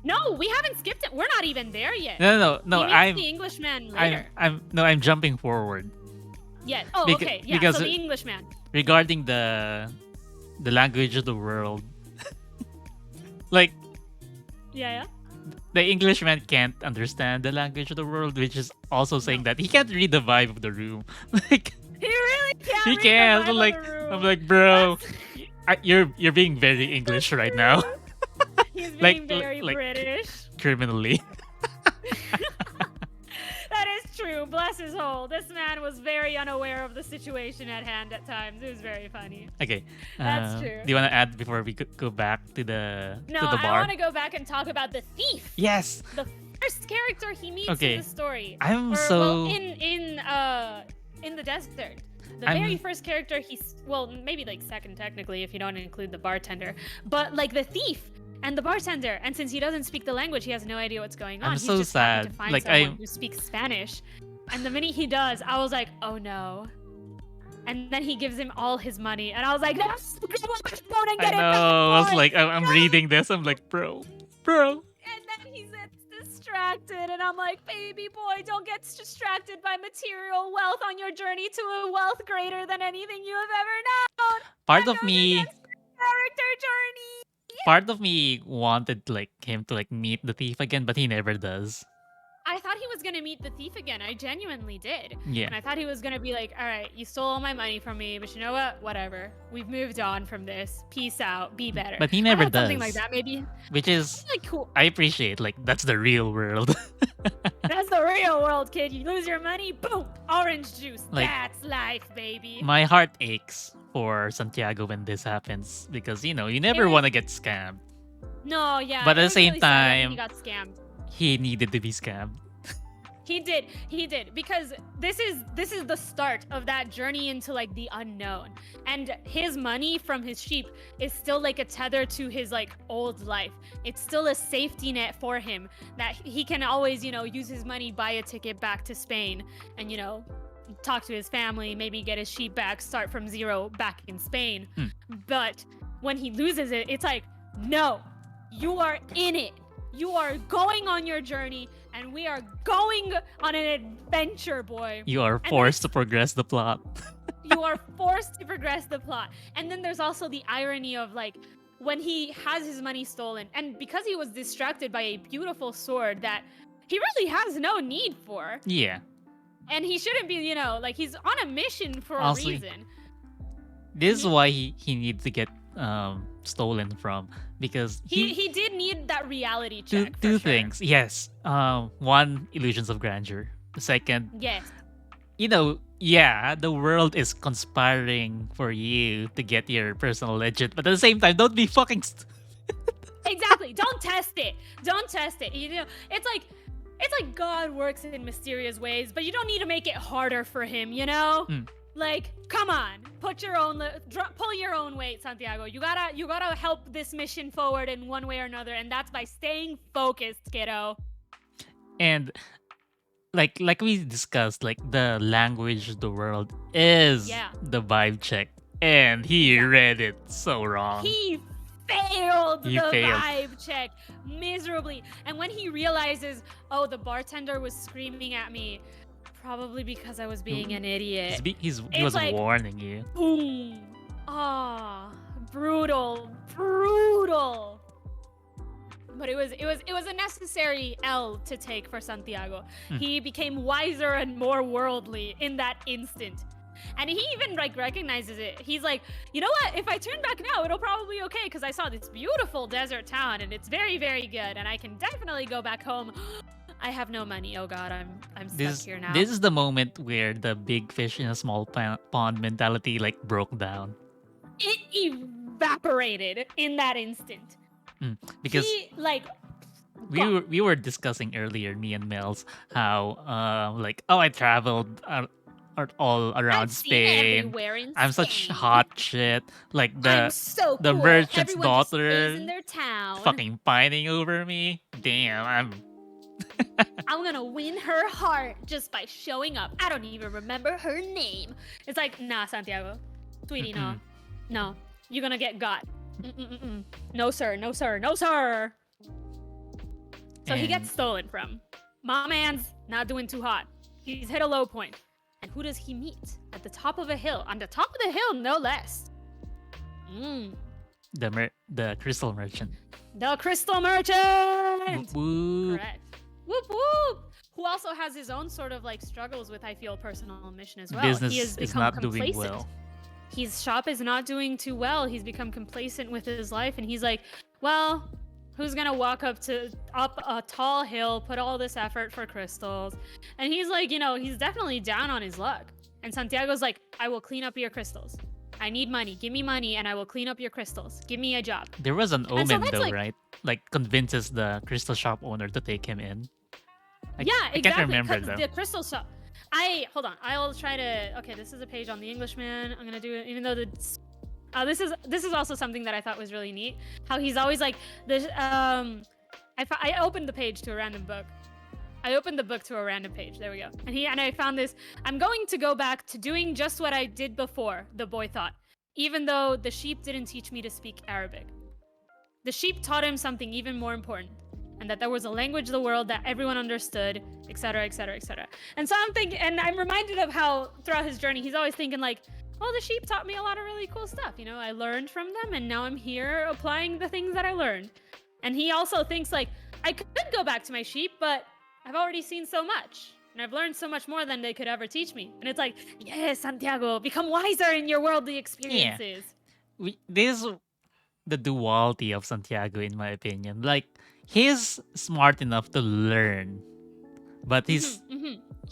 No, we haven't skipped it. We're not even there yet. No. I'm the Englishman later. I'm jumping forward. Yes. Oh, okay. Yeah. Because so the Englishman. Regarding the language of the world, like, Yeah. the Englishman can't understand the language of the world, which is also saying that he can't read the vibe of the room. Like, he really can't. He can't. I'm like, bro, you're being very English right now. He's being very British. Criminally. That is true. Bless his soul. This man was very unaware of the situation at hand at times. It was very funny. Okay. That's true. Do you want to add before we go back to the No, to the bar? I want to go back and talk about the thief. Yes. The first character he meets in the story. In the desert. The very first character maybe like second technically if you don't include the bartender. But like the thief and the bartender, and since he doesn't speak the language, he has no idea what's going on. I'm He's so just happy sad. to find Like, someone who speaks Spanish. And the minute he does, I was like, oh no. And then he gives him all his money, and I was like, no, phone and get it back, I was boy. like, I'm reading this. I'm like, bro. And then he gets distracted, and I'm like, baby boy, don't get distracted by material wealth on your journey to a wealth greater than anything you have ever known. Part of me Character journey. Part of me wanted like him to like meet the thief again, but he never does. I thought he was gonna meet the thief again. I genuinely did. Yeah. And I thought he was gonna be like, all right, you stole all my money from me, but you know what? Whatever. We've moved on from this. Peace out. Be better. But he never does. Something like that, maybe. Which is like cool. I appreciate. Like, that's the real world. That's the real world, kid. You lose your money, boom, orange juice. Like, that's life, baby. My heart aches for Santiago when this happens because you never want to get scammed. No, yeah. But at it the was same really sad when time, he got scammed. He needed to be scammed. He did, because this is the start of that journey into like the unknown, and his money from his sheep is still like a tether to his like old life. It's still a safety net for him that he can always use his money, buy a ticket back to Spain, and talk to his family, maybe get his sheep back, start from zero back in Spain. But when he loses it, it's like, no, you are in it. You are going on your journey, and we are going on an adventure, boy. You are forced to progress the plot. You are forced to progress the plot. And then there's also the irony of like when he has his money stolen, and because he was distracted by a beautiful sword that he really has no need for. Yeah. And he shouldn't be, like he's on a mission for a reason. This is why he needs to get stolen from, because he did need that reality check. Two things. Yes. One, illusions of grandeur. The second, yes, you yeah, the world is conspiring for you to get your personal legend, but at the same time, don't be fucking. Exactly. Don't test it. Don't test it. You know, it's like God works in mysterious ways, but you don't need to make it harder for him, you know? Like, come on. Pull your own weight, Santiago. You gotta help this mission forward in one way or another, and that's by staying focused, kiddo. And like we discussed, like the language of the world is the vibe check, and he read it so wrong. He failed He the failed. vibe check miserably. And when he realizes, oh, the bartender was screaming at me, probably because I was being an idiot. He It's was like, warning you. boom. Ah, brutal. But it was a necessary L to take for Santiago. He became wiser and more worldly in that instant. And he even like recognizes it. He's like, you know what? If I turn back now, it'll probably be okay because I saw this beautiful desert town and it's very, very good. And I can definitely go back home. I have no money. Oh God, I'm stuck here now. This is the moment where the big fish in a small pond mentality like broke down. It evaporated in that instant. Because he like we were discussing earlier, me and Mels, how like, oh, I traveled all around I've seen Spain. everywhere in I'm such Spain. hot shit. Like I'm so the cool. merchant's Everyone just daughter stays in their town. fucking pining over me. Damn, I'm gonna win her heart just by showing up. I don't even remember her name. It's like, nah, Santiago, sweetie, no, you're gonna get got. No sir, no sir, no sir. So he gets stolen from. My man's not doing too hot. He's hit a low point. And who does he meet? At the top of a hill. On the top of the hill, no less. the crystal merchant. The crystal merchant! Whoop, whoop. Correct. Whoop whoop! Who also has his own sort of like struggles with, I feel, personal mission as well. Business He has is become not complacent. doing well. His shop is not doing too well. He's become complacent with his life, and he's like, well, who's gonna walk up a tall hill, put all this effort for crystals? And he's like, you know, he's definitely down on his luck. And Santiago's like, I will clean up your crystals. I need money. Give me money, and I will clean up your crystals. Give me a job. There was an so omen that's though, like- right? Like convinces the crystal shop owner to take him in. I Exactly. can't remember though. The crystal shop. Hold on. I'll try to. Okay, this is a page on the Englishman. I'm gonna do it, even though this is also something that I thought was really neat. How he's always like this. I opened the page to a random book. I opened the book to a random page. There we go. And I found this. I'm going to go back to doing just what I did before. The boy thought, even though the sheep didn't teach me to speak Arabic. The sheep taught him something even more important. And that there was a language of the world that everyone understood, etc., etc., etc. And so I'm thinking, and I'm reminded of how throughout his journey, he's always thinking like, oh, the sheep taught me a lot of really cool stuff. You know, I learned from them, and now I'm here applying the things that I learned. And he also thinks like, I could go back to my sheep, but I've already seen so much. And I've learned so much more than they could ever teach me. And it's like, yes, Santiago, become wiser in your worldly experiences. This is the duality of Santiago, in my opinion. Like, he's smart enough to learn, but he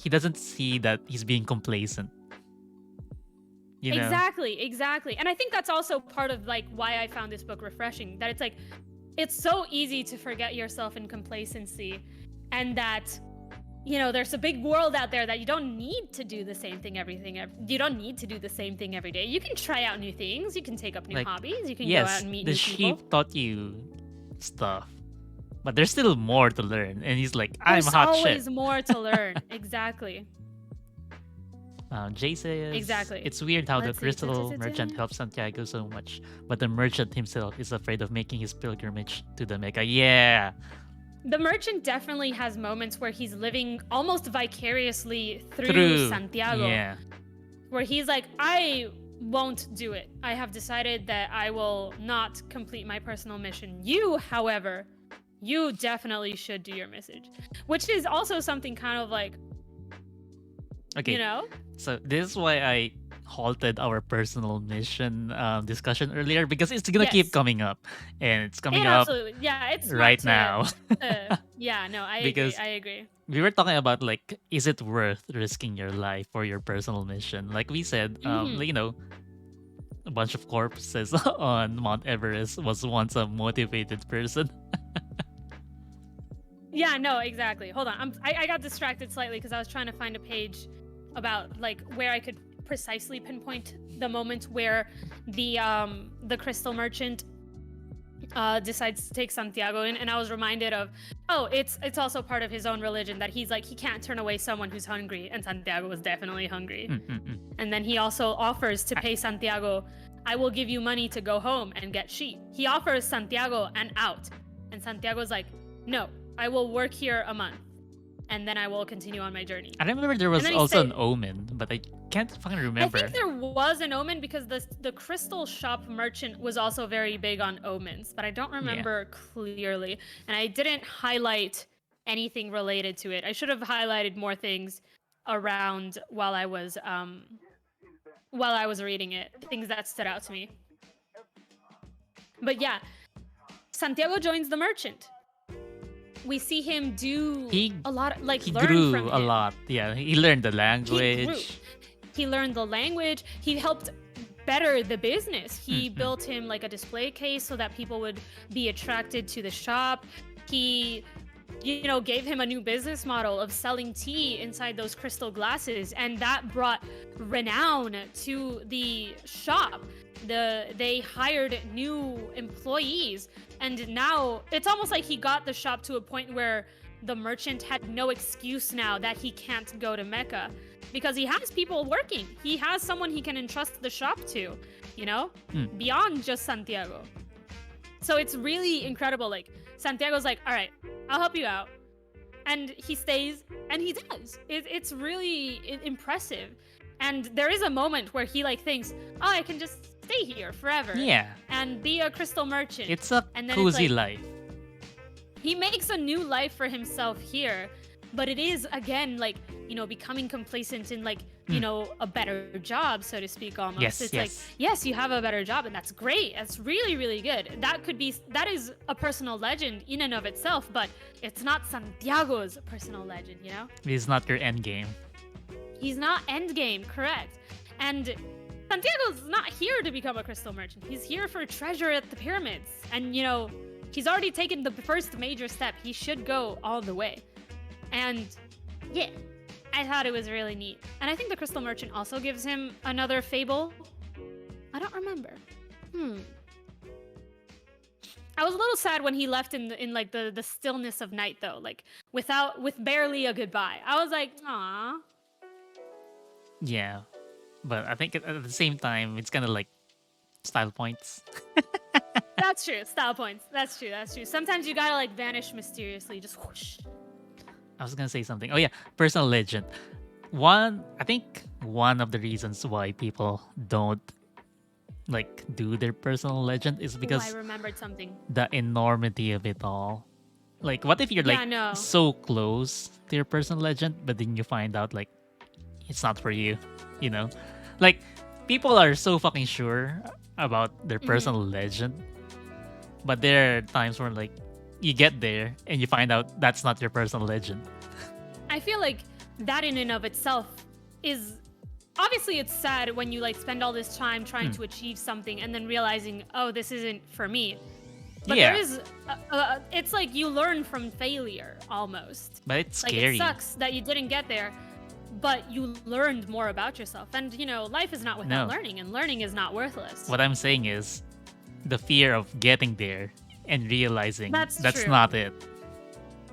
doesn't see that he's being complacent. You know? Exactly. And I think that's also part of like why I found this book refreshing. That it's like, it's so easy to forget yourself in complacency, and that, you know, there's a big world out there that you don't need to do the same thing you don't need to do the same thing every day. You can try out new things. You can take up new Like, hobbies. You can yes, go out and meet the new sheep people. taught you stuff, but there's still more to learn. And he's like, I'm There's hot always shit. more to learn. Exactly. Jay says, Exactly. it's weird how the Let's see. crystal merchant helps Santiago so much, but the merchant himself is afraid of making his pilgrimage to the Mecca. Yeah. The merchant definitely has moments where he's living almost vicariously through Santiago. Yeah. Where he's like, I won't do it. I have decided that I will not complete my personal mission. You, however, you definitely should do your message. Which is also something kind of like, Okay. you know? So this is why I halted our personal mission discussion earlier because it's gonna keep Yes. coming up, and it's coming And up absolutely. Yeah, it's smart right to, now. yeah, no, I agree. Because I agree. we were talking about like, is it worth risking your life for your personal mission? Like we said, Hmm. a bunch of corpses on Mount Everest was once a motivated person. Yeah, no, exactly. Hold on. I got distracted slightly because I was trying to find a page about like where I could precisely pinpoint the moment where the crystal merchant decides to take Santiago in, and I was reminded of, oh, it's also part of his own religion that he's like he can't turn away someone who's hungry, and Santiago was definitely hungry. Mm-mm-mm. And then he also offers to pay Santiago, I will give you money to go home and get sheep. He offers Santiago an out, and Santiago's like, no, I will work here a month, and then I will continue on my journey. I remember there was then he also say- an omen, but I can't fucking I remember. think there was an omen because the crystal shop merchant was also very big on omens, but I don't remember clearly. And I didn't highlight anything related to it. I should have highlighted more things around while I was reading it, things that stood out to me. But yeah, Santiago joins the merchant. We see him do a lot, like He learn grew from a him. lot. Yeah, he learned the He grew. language. He learned the language. He helped better the business. He Mhm. built him like a display case so that people would be attracted to the shop. He, gave him a new business model of selling tea inside those crystal glasses, and that brought renown to the shop. They hired new employees, and now it's almost like he got the shop to a point where the merchant had no excuse now that he can't go to Mecca because he has people working. He has someone he can entrust the shop to, beyond just Santiago. So it's really incredible. Like, Santiago's like, all right, I'll help you out. And he stays, and he does. It's really impressive. And there is a moment where he like thinks, oh, I can just stay here forever. Yeah, And be a crystal merchant. it's a And then cozy it's like, life. he makes a new life for himself here, but it is again like becoming complacent in like a better job, so to speak, almost. Yes, It's yes. like, yes, you have a better job, and that's great. That's really, really good. That is a personal legend in and of itself, but it's not Santiago's personal legend. It's not your end game. He's not endgame, correct? And Santiago's not here to become a crystal merchant. He's here for treasure at the pyramids. And, he's already taken the first major step. He should go all the way. And, yeah, I thought it was really neat. And I think the crystal merchant also gives him another fable. I don't remember. I was a little sad when he left in like the stillness of night, though. Like, with barely a goodbye. I was like, aw. Yeah, but I think at the same time, it's kind of like style points. That's true. Style points. That's true. Sometimes you gotta like vanish mysteriously, just whoosh. I was gonna say something. Oh yeah, personal legend. I think one of the reasons why people don't like do their personal legend is Ooh, because I remembered something. the enormity of it all. Like, what if you're like Yeah, no. so close to your personal legend, but then you find out like it's not for you, Like, people are so fucking sure about their personal legend, but there are times where like you get there and you find out that's not your personal legend. I feel like that in and of itself is obviously it's sad when you like spend all this time trying to achieve something and then realizing, oh, this isn't for me. But Yeah. there is, it's like you learn from failure almost. But it's Like, scary. it sucks that you didn't get there, but you learned more about yourself. And, life is not without No. learning, and learning is not worthless. What I'm saying is the fear of getting there and realizing That's that's true. not it.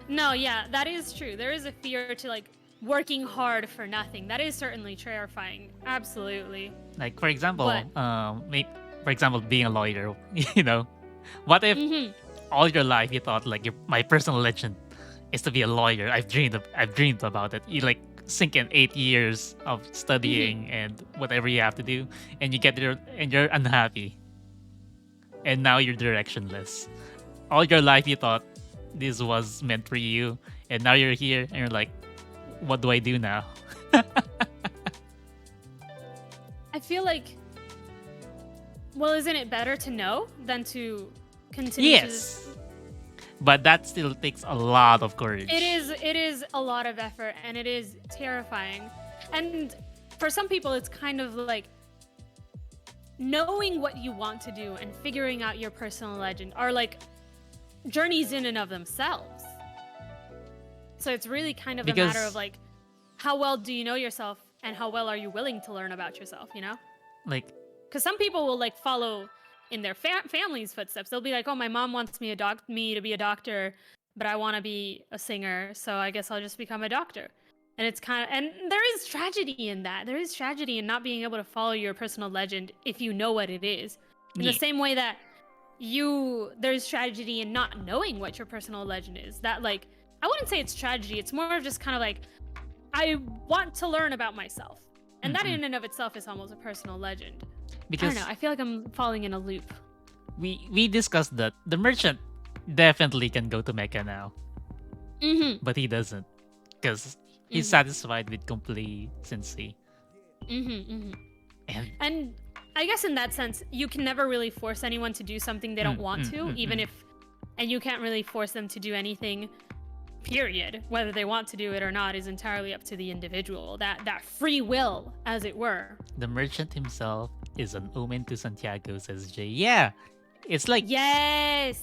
No, yeah, that is true. There is a fear to, like, working hard for nothing. That is certainly terrifying. Absolutely. Like, for example, But- being a lawyer, What if Mhm. all your life you thought like my personal legend is to be a lawyer? I've dreamed about it. You like sink in 8 years of studying and whatever you have to do, and you get there and you're unhappy, and now you're directionless. All your life you thought this was meant for you, and now you're here and you're like, what do I do now? I I feel like, well, isn't it better to know than to continue? Yes, but that still takes a lot of courage. It is a lot of effort, and it is terrifying. And for some people, it's kind of like knowing what you want to do and figuring out your personal legend are like journeys in and of themselves. So it's really kind of a matter of like, how well do you know yourself, and how well are you willing to learn about yourself, you know? Like, because some people will like follow in their family's footsteps. They'll be like, oh, my mom wants me to be a doctor, but I want to be a singer, so I guess I'll just become a doctor. And it's kind of, and there is tragedy in that. There is tragedy in not being able to follow your personal legend if you know what it is. In the same way that there's tragedy in not knowing what your personal legend is. That, like, I wouldn't say it's tragedy. It's more of just kind of like, I want to learn about myself. And that in and of itself is almost a personal legend. Because I don't know. I feel like I'm falling in a loop. we discussed that the merchant definitely can go to Mecca now, but he doesn't because he's satisfied with complacency. And I guess in that sense, you can never really force anyone to do something they don't want to, even if, and you can't really force them to do anything. Period. Whether they want to do it or not is entirely up to the individual. That free will, as it were. The merchant himself is an omen to Santiago, says Jay. Yeah, it's like yes.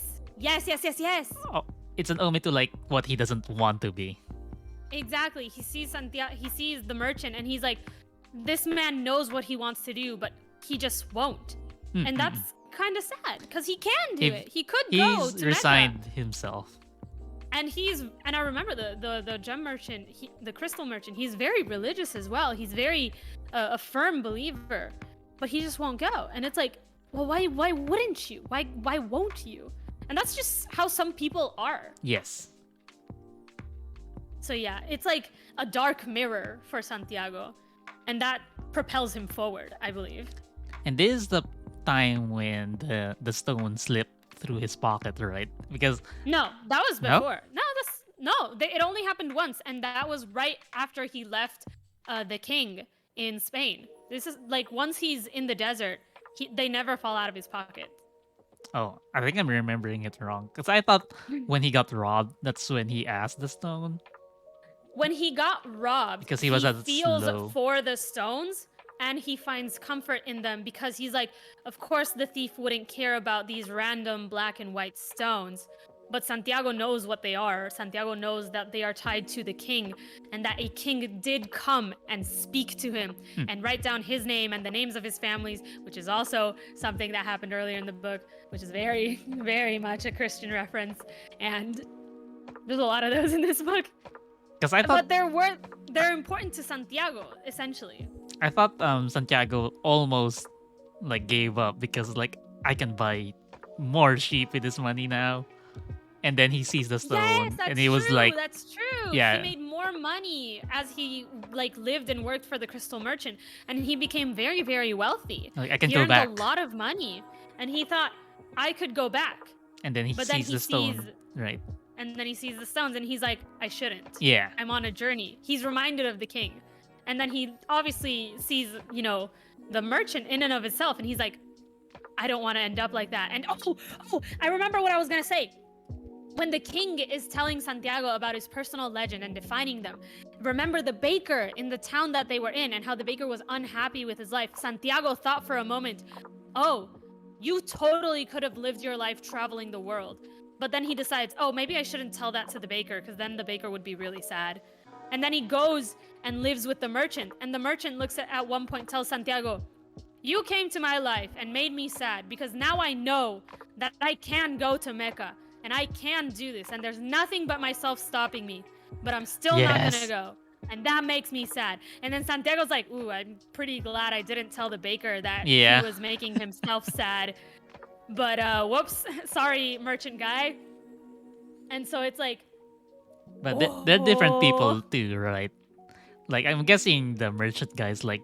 oh, it's an omen to like what he doesn't want to be. Exactly. He sees Santiago. He sees the merchant, and he's like, this man knows what he wants to do, but he just won't. And that's kind of sad because he can do it. He could go to resigned Mecca. himself. And I remember the gem merchant, the crystal merchant. He's very religious as well. He's very a firm believer, but he just won't go. And it's like, well, why wouldn't you? Why won't you? And that's just how some people are. Yes. So yeah, it's like a dark mirror for Santiago, and that propels him forward, I believe. And this is the time when the stone slipped through his pocket, right? Because no, that was before. It only happened once, and that was right after he left the king in Spain. This is like once he's in the desert, they never fall out of his pocket. oh, I think I'm remembering it wrong. Because I thought when he got robbed, that's when he asked the stone. When he got robbed, because he was feels slow. for the stones, and he finds comfort in them because he's like, of course the thief wouldn't care about these random black and white stones, but Santiago knows what they are. Santiago knows that they are tied to the king, and that a king did come and speak to him and write down his name and the names of his families, which is also something that happened earlier in the book, which is very, very much a Christian reference. And there's a lot of those in this book. Because I thought, but they're important to Santiago, essentially. I thought Santiago almost like gave up because like I can buy more sheep with this money now. And then he sees the stone, Yes, that's and he was true. like, That's true. Yeah. He made more money as he like lived and worked for the crystal merchant, and he became very, very wealthy. like I can He go earned back. a lot of money, and he thought, I could go back. And then he But sees then the stone, right? And then he sees the stones, and he's like, I shouldn't. Yeah. I'm on a journey. He's reminded of the king. And then he obviously sees, the merchant in and of itself, and he's like, I don't want to end up like that. And I remember what I was going to say. When the king is telling Santiago about his personal legend and defining them, remember the baker in the town that they were in and how the baker was unhappy with his life. Santiago thought for a moment, oh, you totally could have lived your life traveling the world. But then he decides, oh, maybe I shouldn't tell that to the baker because then the baker would be really sad. And then he goes and lives with the merchant. And the merchant looks at one point, tells Santiago, you came to my life and made me sad because now I know that I can go to Mecca. And I can do this, and there's nothing but myself stopping me. But I'm still not gonna go. And that makes me sad. And then Santiago's like, ooh, I'm pretty glad I didn't tell the baker that he was making himself sad. But whoops, sorry, merchant guy. And so it's like, But they're different people too, right? Like I'm guessing the merchant guy is like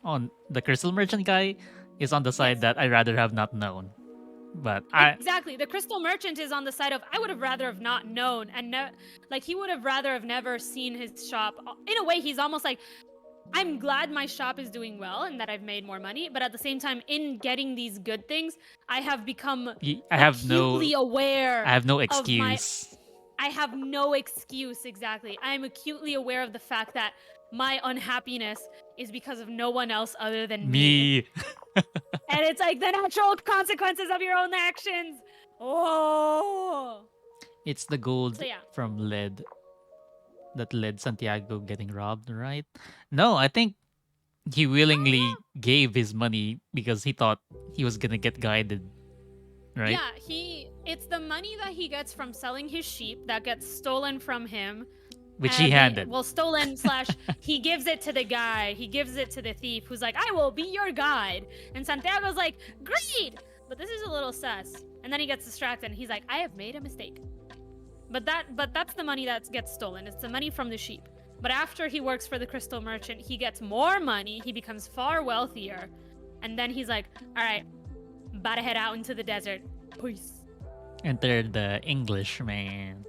on the crystal merchant guy is on the side that I'd rather have not known. But exactly, the crystal merchant is on the side of I would have rather have not known, and like he would have rather have never seen his shop. In a way, he's almost like, I'm glad my shop is doing well and that I've made more money, but at the same time, in getting these good things, I have become I have acutely aware no of my. excuse. I have no excuse, exactly. I am acutely aware of the fact that my unhappiness is because of no one else other than me. Me. And it's like the natural consequences of your own actions. Oh. It's the gold So yeah. from lead that led Santiago getting robbed, right? No, I think he willingly gave his money because he thought he was gonna get guided, right? Yeah, it's the money that he gets from selling his sheep that gets stolen from him. Which he handed. Well, stolen slash he gives it to the guy. He gives it to the thief who's like, I will be your guide. And Santiago's like, great! But this is a little sus. And then he gets distracted and he's like, I have made a mistake. But that's the money that gets stolen. It's the money from the sheep. But after he works for the crystal merchant, he gets more money. He becomes far wealthier. And then he's like, all right, about to head out into the desert. Peace. Enter the Englishman.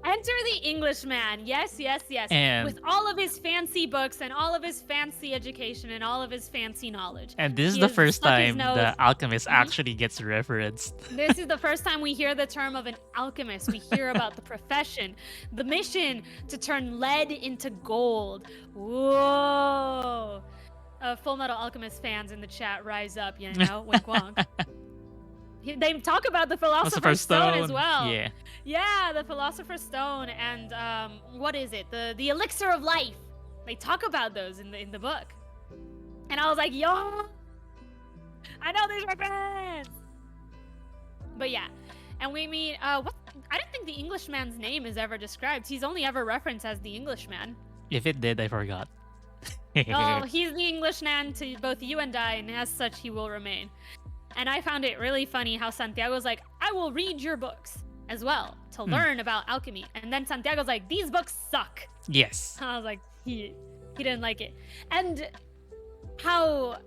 Enter the Englishman. Yes, yes, yes. And with all of his fancy books and all of his fancy education and all of his fancy knowledge. And this is He the has first stuck his time nose- the alchemist actually gets referenced. This is the first time we hear the term of an alchemist. We hear about the profession, the mission to turn lead into gold. Whoa. Full Metal Alchemist fans in the chat, rise up, you know, wink wonk. They talk about the Philosopher's Stone as well. Yeah. Yeah, the Philosopher's Stone and what is it? The Elixir of Life. They talk about those in the book. And I was like, yo, I know these references. But yeah, and we meet what? I don't think the Englishman's name is ever described. He's only ever referenced as the Englishman. If it did, I forgot. Oh, he's the Englishman to both you and I, and as such, he will remain. And I found it really funny how Santiago's like, I will read your books as well to learn about alchemy. And then Santiago's like, these books suck. Yes. I was like, he didn't like it. And how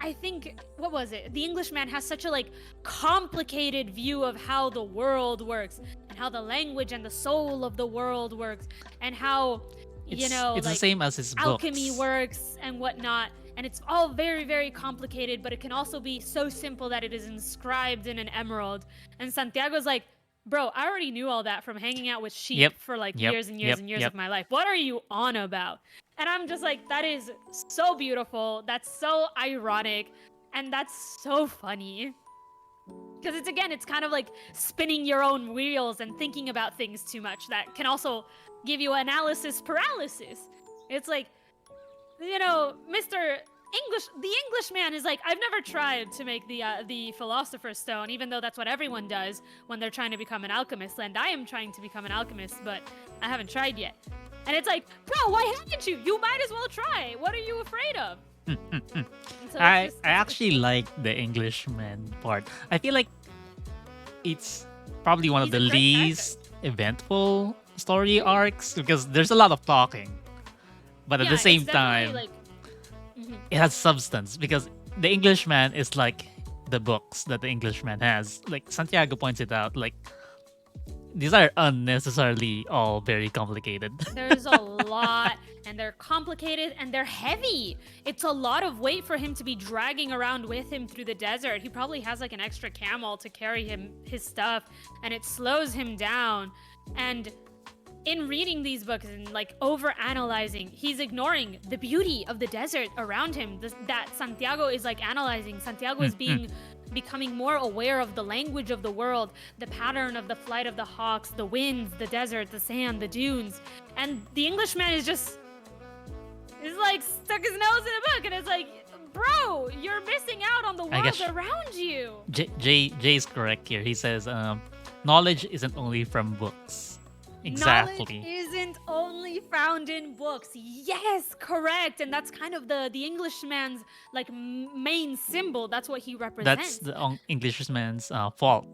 I think, what was it? The Englishman has such a like complicated view of how the world works and how the language and the soul of the world works and how, It's like, the same as his alchemy books. works and whatnot. And it's all very, very complicated, but it can also be so simple that it is inscribed in an emerald. And Santiago's like, bro, I already knew all that from hanging out with sheep for like years and years and years of my life. What are you on about? And I'm just like, that is so beautiful. That's so ironic. And that's so funny. Because it's kind of like spinning your own wheels and thinking about things too much. That can also give you analysis paralysis. It's like, the Englishman is like, I've never tried to make the Philosopher's Stone, even though that's what everyone does when they're trying to become an alchemist. And I am trying to become an alchemist, but I haven't tried yet. And it's like, bro, why haven't you? You might as well try. What are you afraid of? So I actually like the Englishman part. I feel like it's probably one of He's the a great least eventful story arcs because there's a lot of talking. But at the same it's definitely, time, like, it has substance because the Englishman is like the books that the Englishman has. Like Santiago points it out, like these are unnecessarily all very complicated. there's a lot, and they're complicated, and they're heavy. It's a lot of weight for him to be dragging around with him through the desert. He probably has like an extra camel to carry his stuff, and it slows him down. And in reading these books and like over analyzing, he's ignoring the beauty of the desert around him that Santiago is like analyzing. Santiago is becoming more aware of the language of the world, the pattern of the flight of the hawks, the winds, the desert, the sand, the dunes. And the Englishman is like stuck his nose in a book, and it's like, bro, you're missing out on the world around you. Jay's correct here. He says, knowledge isn't only from books. Exactly. Knowledge isn't only found in books. Yes, correct. And that's kind of the Englishman's like main symbol. That's what he represents. That's the Englishman's fault.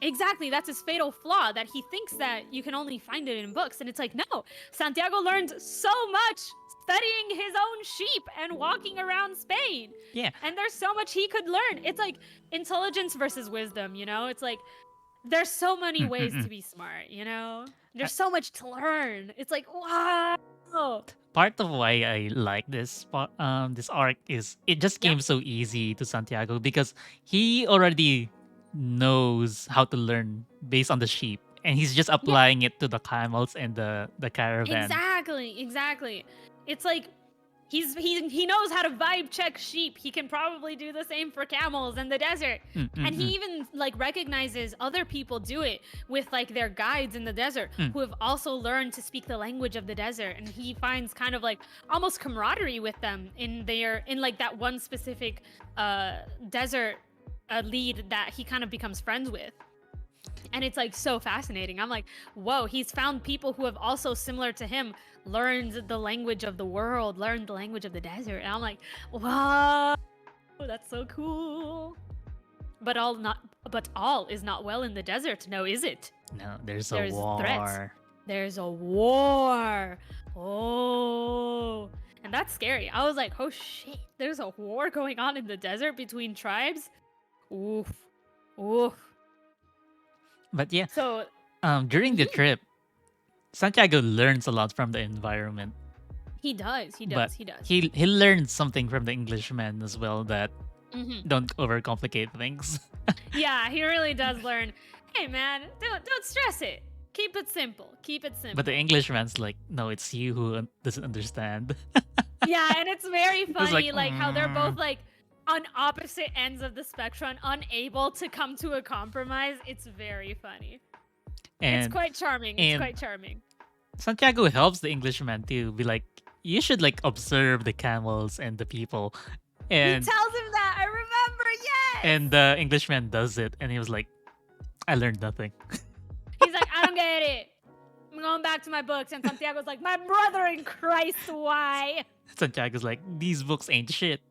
Exactly. That's his fatal flaw, that he thinks that you can only find it in books. And it's like, no, Santiago learned so much studying his own sheep and walking around Spain. Yeah. And there's so much he could learn. It's like intelligence versus wisdom, It's like, there's so many ways to be smart, There's so much to learn. It's like, wow. part of why I like this arc is it just Yeah. came so easy to Santiago because he already knows how to learn based on the sheep, and he's just Yeah. applying it to the camels and the caravan. Exactly. It's like he knows how to vibe check sheep. He can probably do the same for camels in the desert. And he even like recognizes other people do it with like their guides in the desert who have also learned to speak the language of the desert, and he finds kind of like almost camaraderie with them in like that one specific desert lead that he kind of becomes friends with. And it's like so fascinating. I'm like, whoa, he's found people who have also similar to him learned the language of the world, learned the language of the desert. And I'm like, wow, that's so cool. But all is not well in the desert, no, is it? No, there's There's a war. threats. There's a war. Oh. And that's scary. I was like, oh shit, there's a war going on in the desert between tribes. Oof. But yeah, So during the trip, Santiago learns a lot from the environment. he does. But he learned something from the Englishman as well that don't overcomplicate things. Yeah, he really does learn. Hey man, don't stress it. Keep it simple. But the Englishman's like, no, it's you who doesn't understand. Yeah, and it's very was funny, like, like how they're both like on opposite ends of the spectrum, unable to come to a compromise. It's very funny. And It's quite charming. Santiago helps the Englishman too, be like, you should like observe the camels and the people. And He tells him that. I remember. Yes. and the Englishman does it, and he was like, I learned nothing. He's like, I don't get it. I'm going back to my books. And Santiago's like, my brother in Christ, why? Santiago's like, these books ain't shit.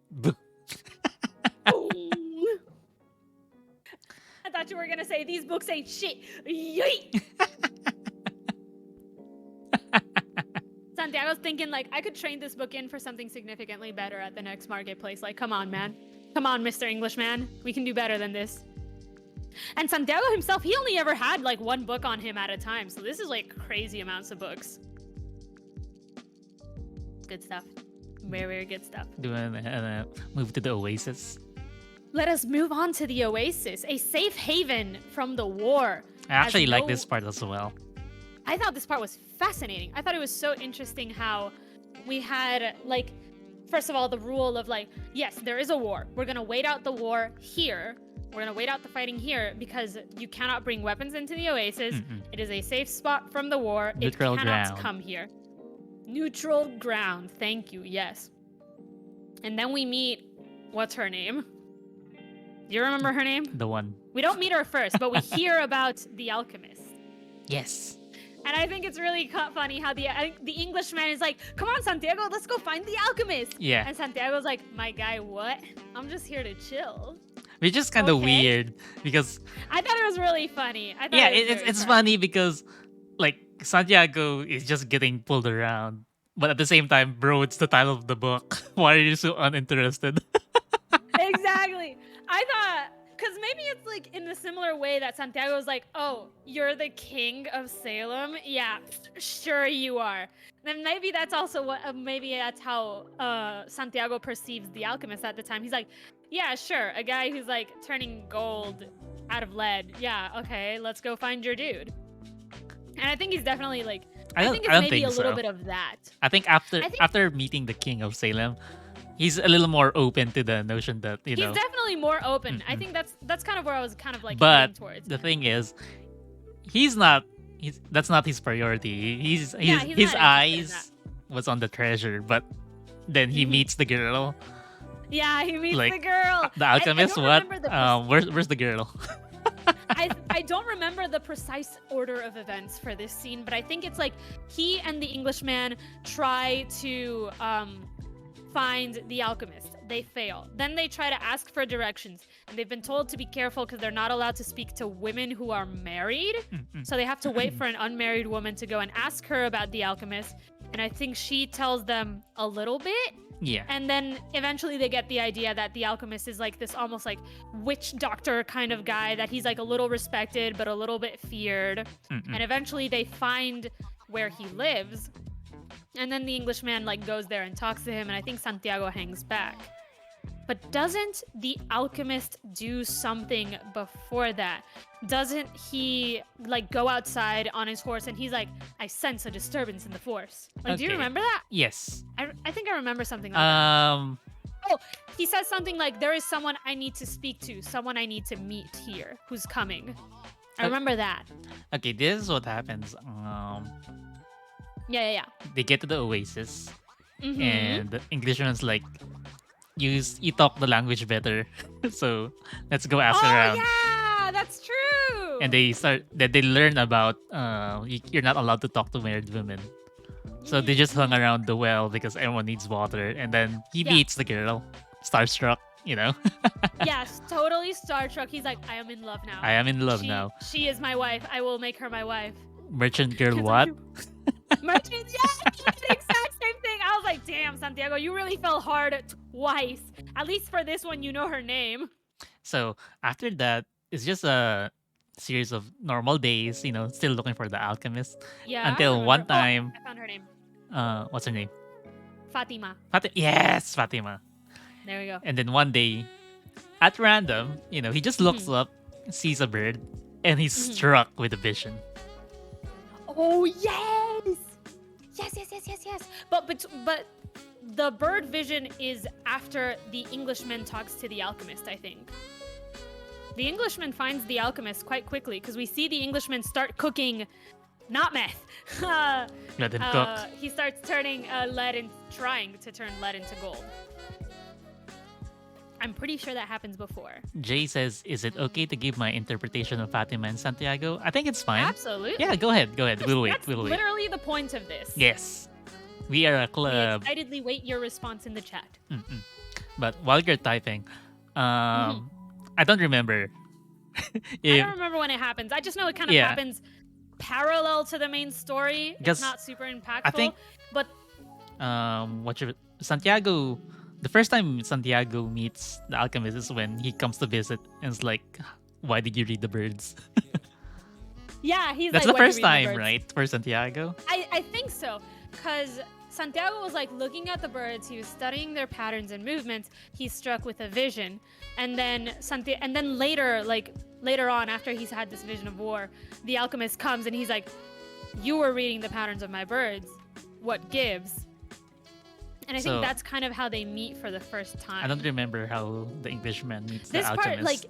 I thought you were gonna say these books ain't shit. Yeet. Santiago's thinking like, I could train this book in for something significantly better at the next marketplace. Like, come on, man. Come on, Mr. Englishman. We can do better than this. And Santiago himself, he only ever had like one book on him at a time. So this is like crazy amounts of books. Good stuff. Very, very good stuff. Do you want to move to the Oasis? Let us move on to the Oasis, a safe haven from the war. I actually As like no- this part as well. I thought this part was fascinating. I thought it was so interesting how we had, like, first of all, the rule of, like, yes, there is a war. We're going to wait out the war here. We're going to wait out the fighting here because you cannot bring weapons into the Oasis. It is a safe spot from the war. Neutral it cannot ground. come here. Neutral ground. Thank you. Yes. And then we meet, what's her name? Do you remember her name? The one. We don't meet her first, but we hear about the Alchemist. Yes. And I think it's really funny how the Englishman is like, come on, Santiago, let's go find the Alchemist. Yeah. And Santiago's like, my guy, what? I'm just here to chill. Which is kind of Okay. weird because I thought it was really funny. I thought yeah, it was it's very it's charming. funny because like Santiago is just getting pulled around, but at the same time, bro, it's the title of the book. Why are you so uninterested? Exactly. I thought, because maybe it's like in a similar way that Santiago's like, oh, you're the king of Salem? Yeah, sure you are. Then maybe that's also what, maybe that's how Santiago perceives the Alchemist at the time. He's like, yeah, sure, a guy who's like turning gold out of lead. Yeah, okay, let's go find your dude. And I think he's definitely like, I think it's don't maybe think a little so. bit of that. I think after I think- after meeting the king of Salem, he's a little more open to the notion that He's know. definitely more open. I think that's kind of where I was kind of like But leaning towards. the thing is, that's not his priority. His not interested in eyes was on the treasure, but then he meets the girl. Yeah, he meets Like, the girl. The Alchemist, I don't what? remember the Where's the girl? I don't remember the precise order of events for this scene, but I think it's like he and the Englishman try to find the Alchemist. They fail. Then they try to ask for directions, and they've been told to be careful because they're not allowed to speak to women who are married. So they have to wait for an unmarried woman to go and ask her about the Alchemist. And I think she tells them a little bit. Yeah. And then eventually they get the idea that the Alchemist is like this almost like witch doctor kind of guy, that he's like a little respected but a little bit feared. And eventually they find where he lives. And then the Englishman like goes there and talks to him, and I think Santiago hangs back. But doesn't the alchemist do something before that? Doesn't he like go outside on his horse and he's like, I sense a disturbance in the force? Like, do you Okay. remember that? Yes. I think I remember something like that. Um. Oh, he says something like, there is someone I need to speak to, someone I need to meet here who's coming. I remember that. Okay, this is what happens. Yeah. They get to the oasis, Mhm. and the Englishman's like, you talk the language better, so let's go ask Oh around. yeah, that's true. And they learn about you're not allowed to talk to married women. So they just hung around the well because everyone needs water, and then he Yeah. meets the girl, starstruck, Yes, totally Star Trek. He's like, I am in love now. I am in love she, now. She is my wife. I will make her my wife. Merchant girl, It's what? like, Merchant, yeah, the exact same thing. I was like, damn, Santiago, you really fell hard twice. At least for this one, you know her name. So after that, it's just a series of normal days, still looking for the alchemist. Yeah. I Until remember. one Oh, time, I found her name. what's her name? Fatima. Yes, Fatima. There we go. And then one day, at random, he just looks up, sees a bird, and he's struck with a vision. Oh yes, yes. But the bird vision is after the Englishman talks to the alchemist. I think the Englishman finds the alchemist quite quickly because we see the Englishman start cooking, not meth. Let him cook. He starts turning lead and trying to turn lead into gold. I'm pretty sure that happens before. Jay says, "Is it okay to give my interpretation of Fatima and Santiago?" I think it's fine. Absolutely. Yeah, go ahead. We'll wait. That's We'll wait. literally the point of this. Yes, we are a We club. excitedly wait your response in the chat. But while you're typing, I don't remember. I if don't remember when it happens. I just know it kind of Yeah. happens parallel to the main story. Guess- It's not super impactful. I think- but Santiago, the first time Santiago meets the alchemist is when he comes to visit and it's like, "Why did you read the birds?" yeah, he's That's like, the "Why'd you first read my time, birds?" right, for Santiago? I think so, because Santiago was like looking at the birds. He was studying their patterns and movements. He's struck with a vision, and then later on, after he's had this vision of war, the alchemist comes and he's like, "You were reading the patterns of my birds. What gives?" And I So- think that's kind of how they meet for the first time. I don't remember how the Englishman meets This the part, alchemist.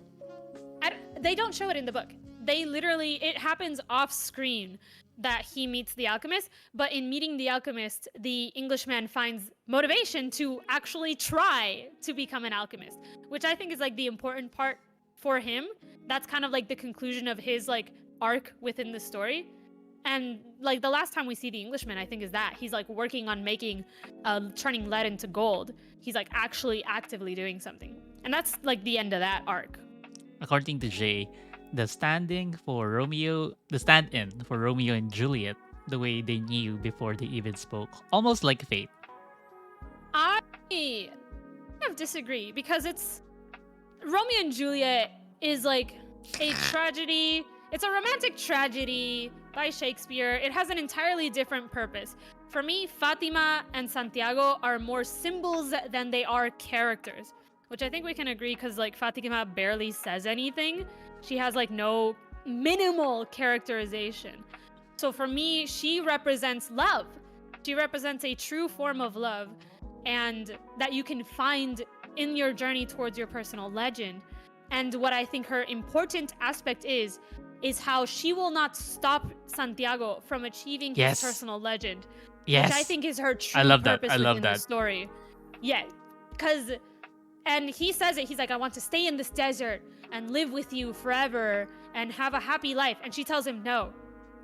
they don't show it in the book. It happens off screen that he meets the alchemist, but in meeting the alchemist, the Englishman finds motivation to actually try to become an alchemist, which I think is like the important part for him. That's kind of like the conclusion of his like arc within the story. And like the last time we see the Englishman, I think is that he's like working on making, turning lead into gold. He's like actually actively doing something. And that's like the end of that arc. According to Jay, the stand-in for Romeo and Juliet, the way they knew before they even spoke, almost like fate. I kind of disagree because it's Romeo and Juliet is like a tragedy. It's a romantic tragedy by Shakespeare. It has an entirely different purpose. For me, Fatima and Santiago are more symbols than they are characters, which I think we can agree because like Fatima barely says anything. She has like no minimal characterization. So for me, she represents love. She represents a true form of love, and that you can find in your journey towards your personal legend. And what I think her important aspect is how she will not stop Santiago from achieving Yes. his personal legend. Yes. Which I think is her true I love that. purpose I love within that. the story. Yeah, and he says it. He's like, I want to stay in this desert and live with you forever and have a happy life. And she tells him, no,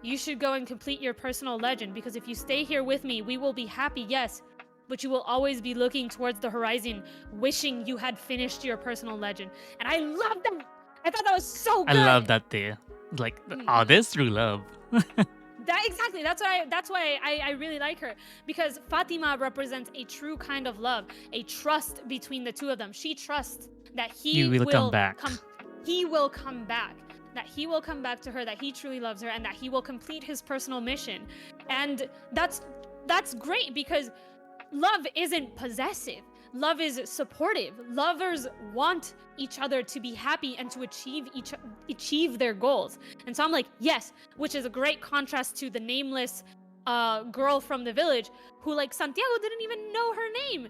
you should go and complete your personal legend, because if you stay here with me, we will be happy, yes, but you will always be looking towards the horizon, wishing you had finished your personal legend. And I love that. I thought that was so I good. love that too. Like, oh, this is true love. Exactly. That's why I really like her, because Fatima represents a true kind of love, a trust between the two of them. She trusts that he will come back. He will come back. That he will come back to her, that he truly loves her, and that he will complete his personal mission. And that's that's great because love isn't possessive. Love is supportive. Lovers want each other to be happy and to achieve their goals. And so I'm like, yes, which is a great contrast to the nameless girl from the village who, like, Santiago didn't even know her name.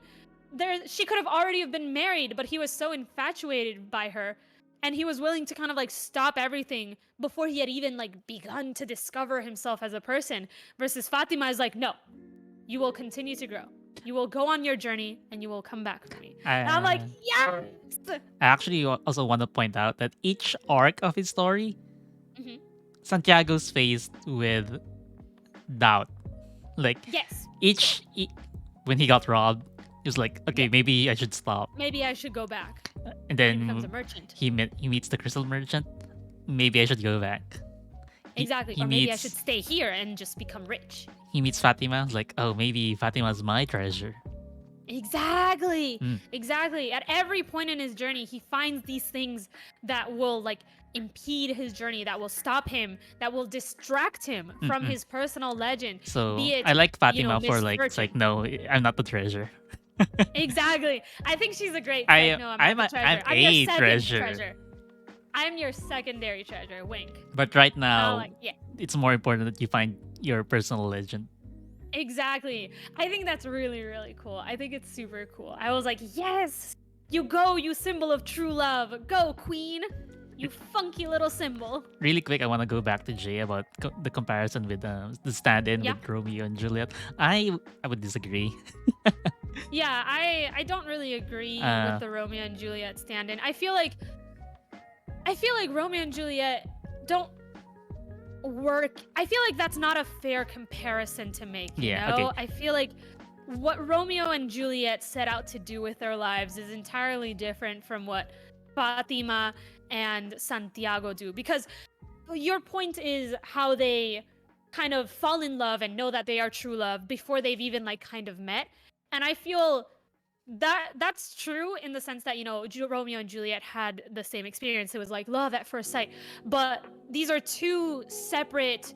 She could have already have been married, but he was so infatuated by her, and he was willing to kind of like stop everything before he had even like begun to discover himself as a person. Versus Fatima is like, no, you will continue to grow. You will go on your journey and you will come back to me. And I'm like, yes! I actually also want to point out that each arc of his story, Mhm. Santiago's faced with doubt. Like Yes. when he got robbed, he was like, okay, maybe I should stop. Maybe I should go back. And He becomes a then merchant. he meets the crystal merchant. Maybe I should go back. Exactly. he Or maybe I meets- should stay here and just become rich. He meets Fatima. Like, oh, maybe Fatima's my treasure. Exactly. Mm. Exactly. At every point in his journey, he finds these things that will like impede his journey, that will stop him, that will distract him from Mm-mm. his personal legend. So Be it, I like Fatima for like, it's misfortune. like, no, I'm not the treasure. Exactly. I think she's a great. I- Like, no, I'm not the a- I'm treasure. your a second treasure. I'm your secondary treasure. Wink. But right And now, I'm like, yeah. it's more important that you find your personal legend. Exactly. I think that's really, really cool. I think it's super cool. I was like, yes, you go, you symbol of true love. Go, queen. You funky little symbol. Really quick, I want to go back to Jay about the comparison with the stand-in Yeah. with Romeo and Juliet. I would disagree. Yeah, I don't really agree with the Romeo and Juliet stand-in. I feel like Romeo and Juliet don't work. I feel like that's not a fair comparison to make, you Yeah, know? okay. I feel like what Romeo and Juliet set out to do with their lives is entirely different from what Fatima and Santiago do, because your point is how they kind of fall in love and know that they are true love before they've even like kind of met. And I feel that that's true in the sense that, you know, Romeo and Juliet had the same experience. It was like love at first sight. But these are two separate,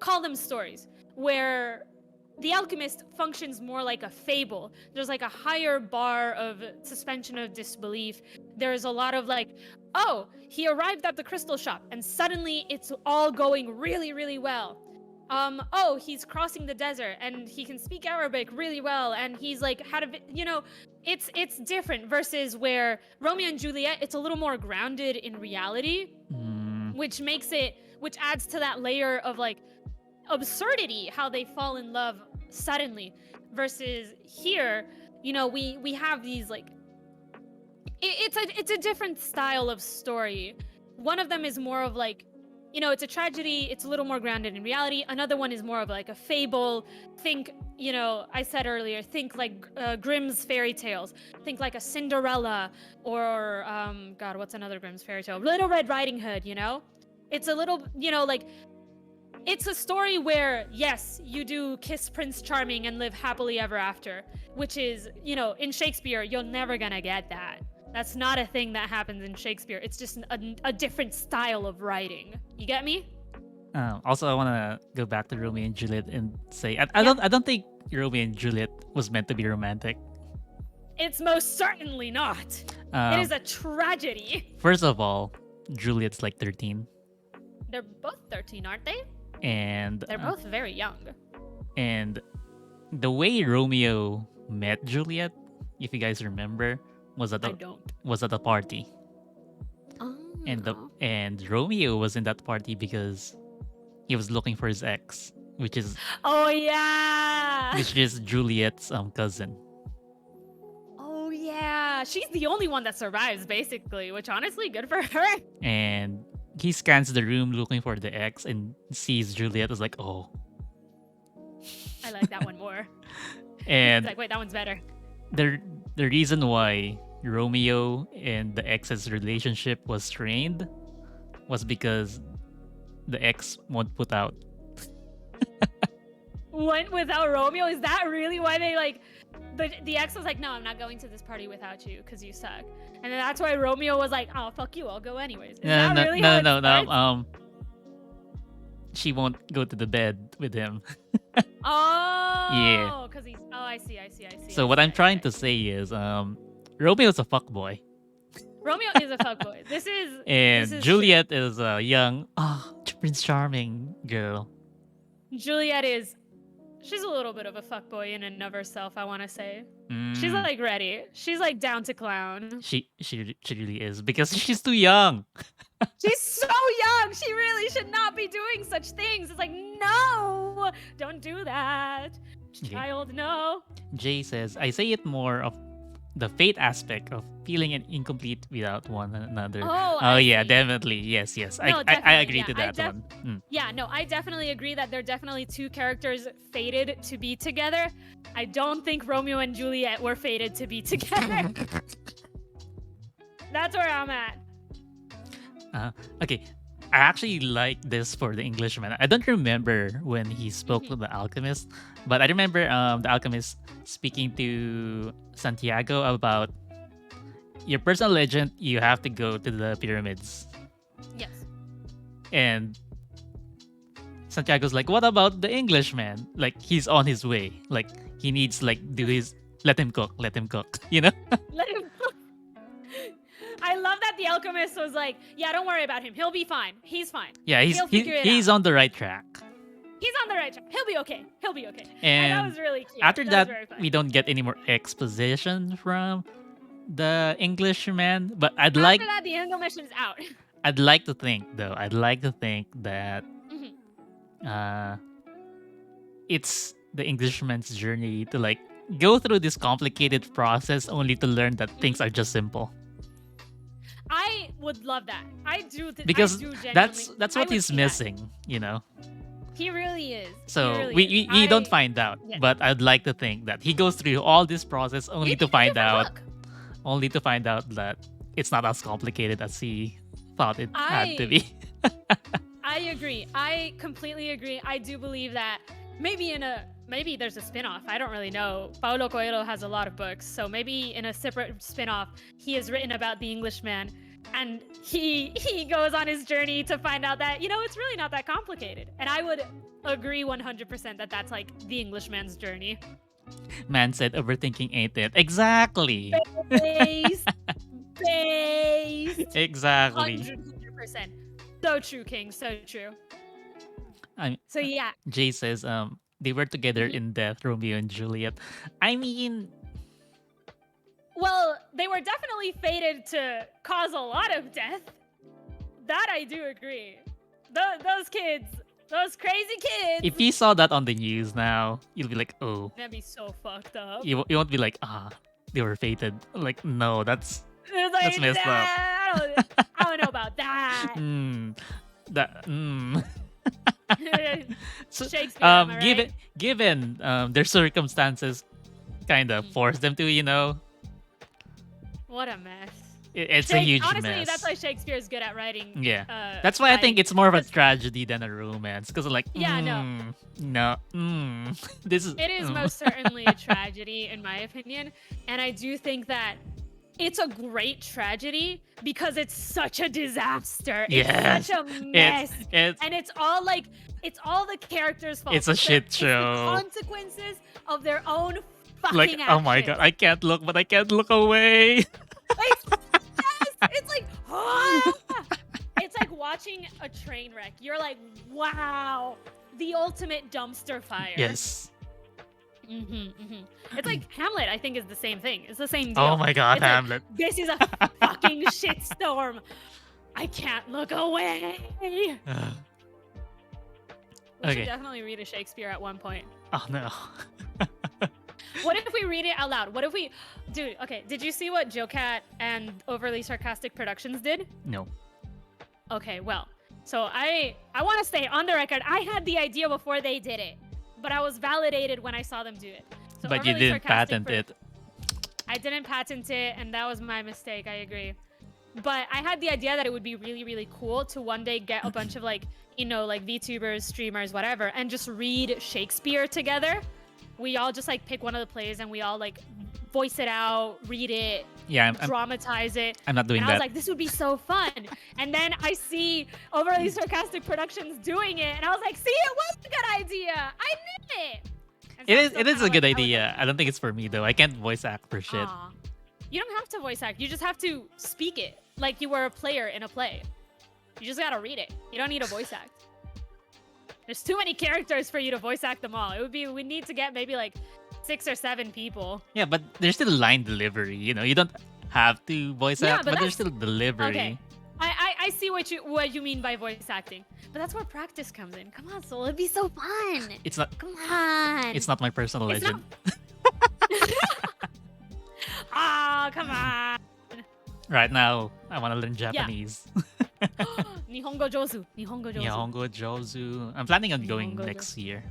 call them stories, where The Alchemist functions more like a fable. There's like a higher bar of suspension of disbelief. There's a lot of like, oh, he arrived at the crystal shop and suddenly it's all going really, really well. Oh, he's crossing the desert and he can speak Arabic really well, and he's like had a, you know, it's different versus where Romeo and Juliet, it's a little more grounded in reality, Mm, which adds to that layer of like absurdity, how they fall in love suddenly, versus here, you know, we have these like it's a different style of story. One of them is more of like, you know, it's a tragedy, it's a little more grounded in reality. Another one is more of like a fable. Think, you know, I said earlier, think like Grimm's fairy tales. Think like a Cinderella or God, what's another Grimm's fairy tale? Little Red Riding Hood, you know? It's a little, you know, like, it's a story where, yes, you do kiss Prince Charming and live happily ever after, which is, you know, in Shakespeare, you're never gonna get that. That's not a thing that happens in Shakespeare. It's just a different style of writing. You get me? also, I want to go back to Romeo and Juliet and say I don't think Romeo and Juliet was meant to be romantic. It's most certainly not. It is a tragedy. First of all, Juliet's like 13, They're both 13, aren't they? and They're both very young. and the way Romeo met Juliet, if you guys remember, was at I a don't. party, Oh. and Romeo was in that party because he was looking for his ex, which is Oh yeah. Juliet's cousin. Oh yeah. She's the only one that survives, basically. Which honestly, good for her. And he scans the room looking for the ex and sees Juliet. Is like, oh. I like that one more. And It's like, wait, that one's better. the reason why Romeo and the ex's relationship was strained was because the ex won't put out. Went without Romeo? Is that really why they like? The ex was like, no, I'm not going to this party without you because you suck. And then that's why Romeo was like, oh fuck you, I'll go anyways. Is that really how it starts? she won't go to the bed with him. Oh, because he's. Oh, I see. So what I'm trying to say is, Romeo's a fuckboy, Romeo is a fuckboy. This and is Juliet is a young, Prince Charming girl. true. Juliet is. She's a little bit of a fuckboy in and of herself. I want to say. She's like ready. She's like down to clown. She really is, because she's too young. She's so young. She really should not be doing such things. It's like, no, don't do that. Okay. Child, no. Jay says, I say it more of the fate aspect of feeling incomplete without one another. Oh, yeah, see. definitely. Yes. No, I definitely, agree yeah. to that one. Yeah, no, I definitely agree that they're definitely two characters fated to be together. I don't think Romeo and Juliet were fated to be together. That's where I'm at. Okay. I actually like this for the Englishman. I don't remember when he spoke to the Alchemist, but I remember the Alchemist speaking to Santiago about your personal legend. You have to go to the pyramids, Yes. and Santiago's like, "What about the Englishman? Like he's on his way. Like he needs do his let him cook, you know." Let him. I love that the Alchemist was like, yeah, don't worry about him. He'll be fine. He's fine. Yeah, He'll figure it he's out. on the right track. He's on the right track. He'll be okay. And that And was really cute. after was that, very fun. we don't get any more exposition from the Englishman. But I'd After like that, the Englishman's out. I'd like to think though. I'd like to think that Mhm. it's the Englishman's journey to go through this complicated process only to learn that things are just simple. I would love that. I do. Because I do that's genuinely- that's I what would he's see that. missing, you know. He really is. So He really we is. don't find out, Yes. but I'd like to think that he goes through all this process only You to need a find different out, look. that it's not as complicated as he thought it had to I- be. I agree. I completely agree. I do believe that maybe there's a spin-off. I don't really know. Paulo Coelho has a lot of books, so maybe in a separate spin-off, he has written about the Englishman, and he goes on his journey to find out that it's really not that complicated. And I would agree 100% that that's like the Englishman's journey. Man said overthinking ain't it. Exactly. Based. Exactly. 100%. So true, King. So true. I So yeah. Jay says they were together in death, Romeo and Juliet. I mean, Well, they were definitely fated to cause a lot of death. That I do agree. Those kids, those crazy kids. if you saw that on the news now, you'll be like, oh, That'd be so fucked up. you won't be like, they were fated. Like, no, that's It's like, That's messed up. I don't know about that. So, Shakespeare, am I right? given their circumstances, kind of force them to, What a mess. it's a huge Honestly, mess. that's why Shakespeare's good at writing. Yeah, that's why I think it's more of a tragedy than a romance. Because Yeah, no. this is It is most certainly a tragedy, in my opinion. And I do think that it's a great tragedy because it's such a disaster. Yes. It's such a mess. It's And it's all the characters' fault. It's a shit It's show. the consequences of their own fucking like, oh my actions. god, I can't look, but I can't look away. It's like, it's like watching a train wreck. You're like, wow, the ultimate dumpster fire. Yes. It's like Hamlet, I think, is the same thing. It's the same deal. Oh my god, It's like, Hamlet. this is a fucking shitstorm. I can't look away. We Okay. should definitely read a Shakespeare at one point. Oh no. What if we read it out loud? What if we... Dude, okay, did you see what Jocat and Overly Sarcastic Productions did? No. Okay, well, so I want to stay on the record. I had the idea before they did it, but I was validated when I saw them do it. So But you Overly didn't Sarcastic patent it. I didn't patent it, and that was my mistake. I agree. But I had the idea that it would be really, really cool to one day get a bunch of VTubers, streamers, whatever, and just read Shakespeare together. We all just pick one of the plays and we all voice it out, read it, Yeah, dramatize it. I'm not doing And I was that. like, this would be so fun. And then I see Overly Sarcastic Productions doing it, and I was like, see, it was a good idea. I knew it. And so I'm still It is kinda a good like, idea. I don't think it's for me though. I can't voice act for shit. Aw. You don't have to voice act. You just have to speak it like you were a player in a play. You just gotta read it. You don't need a voice act. There's too many characters for you to voice act them all. We need to get maybe like 6 or 7 people. Yeah, but there's still line delivery. You know, you don't have to voice Yeah, act, but but there's that's- still delivery. Okay. I see what you mean by voice acting. But that's where practice comes in. Come on, Soul. It'd be so fun. It's not. Come on. It's not my personal It's legend. Ah, come on. Right now, I want to learn Japanese. Nihongo Jozu. Nihongo Jozu. Nihongo Jozu. I'm planning on going Nihongo next year.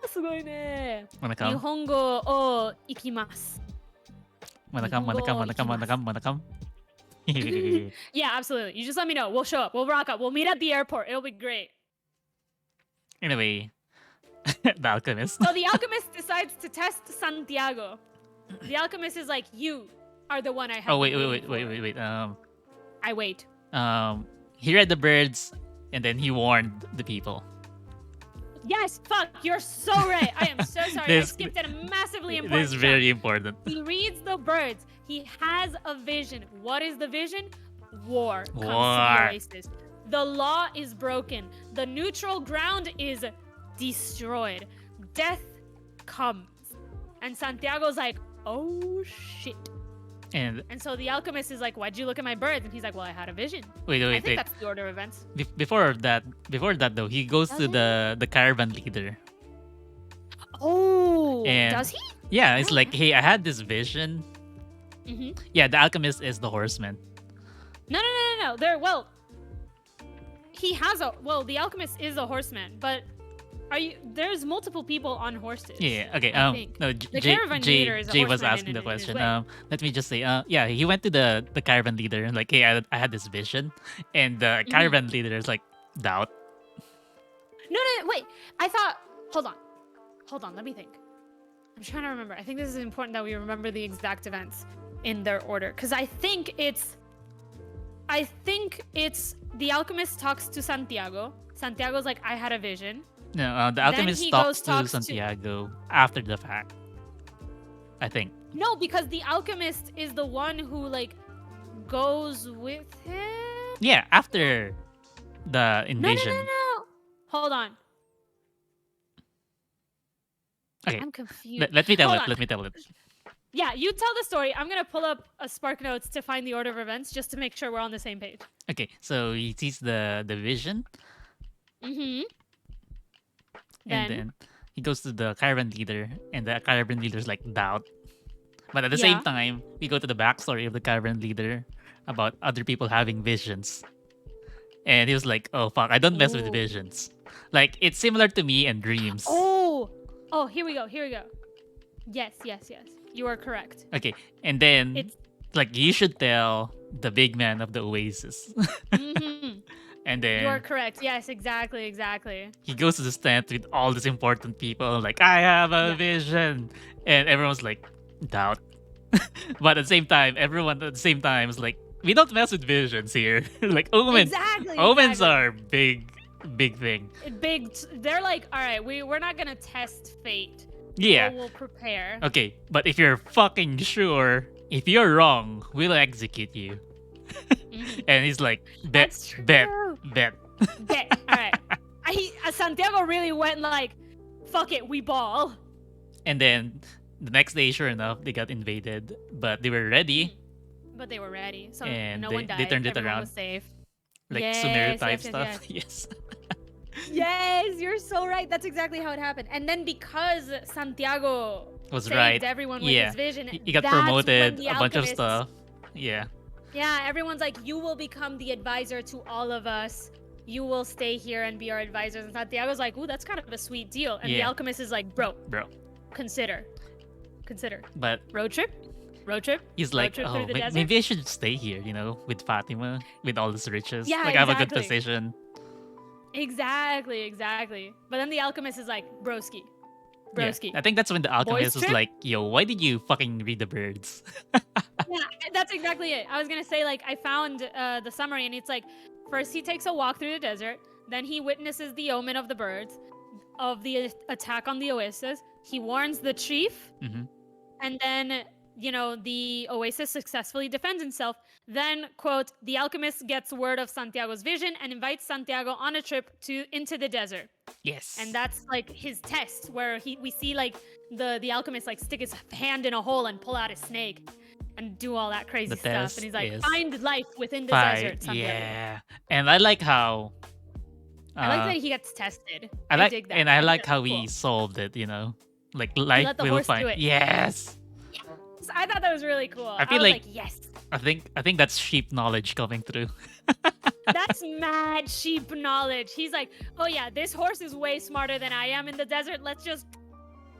すごいね。 Wanna come? 日本語を行きます。 Wanna come? Wanna come? Wanna come? Wanna come? Wanna come? Yeah, absolutely. You just let me know. We'll show up. We'll rock up. We'll meet at the airport. It'll be great. Anyway, the Alchemist. So the alchemist decides to test Santiago. The alchemist is like, you are the one I have. Oh been waiting for." wait. I wait. He read the birds, and then he warned the people. Yes, fuck. You're so right. I am so sorry. I This- skipped a massively important. This is very important. He reads the birds. He has a vision. What is the vision? War comes to War. the oasis. The law is broken. The neutral ground is destroyed. Death comes. And Santiago's like, oh shit. And And so the alchemist is like, why'd you look at my birds? And he's like, well, I had a vision. wait. I think that's the order of events. Before that though, he goes to the caravan leader. Oh, And- does he? Yeah, it's like, hey, I had this vision. Mm-hmm. Yeah, the alchemist is the horseman. No. He has a the alchemist is a horseman, but there's multiple people on horses. Yeah. Okay. I think. No. The caravan leader is a Jay was horseman asking the in his question. way. Let me just say. Yeah, he went to the caravan leader and like, hey, I had this vision, and the Mm-hmm. caravan leader is like, doubt. No, wait. I thought. Hold on. Let me think. I'm trying to remember. I think this is important that we remember the exact events in their order, because I think it's the alchemist talks to Santiago. Santiago's like, I had a vision. No, the Then alchemist he talks talks to to- Santiago after the fact. I think. No, because the alchemist is the one who like goes with him. Yeah, after the No. invasion. Hold on. Okay. I'm confused. Let me tell Hold it. on. Let me tell it. Yeah, you tell the story. I'm gonna pull up a Spark Notes to find the order of events just to make sure we're on the same page. Okay, so he sees the vision, Mm-hmm. and then he goes to the caravan leader, and the caravan leader's like doubt. But at the same Yeah. time, we go to the backstory of the caravan leader about other people having visions. And he was like, oh fuck, I don't mess with Ooh. visions. Like, it's similar to me and dreams. Oh, here we go. Yes. You are correct. Okay, and then It's- like you should tell the big man of the oasis. Mm-hmm. And You are then correct. Yes, exactly. he goes to the stand with all these important people, like, I have a Yeah. vision. And everyone's like, doubt. But at the same time, everyone at the same time is like, we don't mess with visions here. Like, omens. Exactly. Omens are big thing. They're like, all right, we're not gonna test fate. Yeah. But we'll prepare. Okay, but if you're fucking sure, if you're wrong, we'll execute you. Mhm. And he's like, bet, That's bet, true. bet. Okay, all right. Santiago really went like, fuck it, we ball. And then the next day, sure enough, they got invaded, but they were ready, But they were ready, so And no they- one died. they turned it Everyone around. was safe. like Yes, Sumeru type yes, stuff. Yes. Yes, you're so right. That's exactly how it happened. And then because Santiago Was saved right. everyone with Yeah. his vision, He got that's when promoted, the a bunch of alchemists- stuff. Yeah. Yeah, everyone's like, you will become the advisor to all of us. You will stay here and be our advisors. And Santiago's like, ooh, that's kind of a sweet deal. And the Yeah. alchemist is like, bro, Bro. consider. But Road trip? he's Road like, trip oh, through the desert? maybe I should stay here, with Fatima, with all these riches. Yeah, like, I have a good exactly. position. Exactly. But then the alchemist is like, broski, Yeah, broski. I think that's when the alchemist was trip? like, "Yo, why did you fucking read the birds?" Yeah, that's exactly it. I was gonna say, like, I found the summary, and it's like, first he takes a walk through the desert, then he witnesses the omen of the birds, of the attack on the oasis. He warns the chief, hmm and then the oasis successfully defends himself. Then, quote, the alchemist gets word of Santiago's vision and invites Santiago on a trip into the desert. Yes. And that's like his test, where we see like the alchemist like stick his hand in a hole and pull out a snake and do all that crazy The stuff. test And he's like, is find life within the Fine. desert, Santiago. Yeah, and I like how. I like that he gets tested. I like, dig that. and I think like that's how cool. he solved it. Like life let the will horse do find. it. Yes. So I thought that was really cool. I feel was like- yes. I think that's sheep knowledge coming through. That's mad sheep knowledge. He's like, oh yeah, this horse is way smarter than I am in the desert. Let's just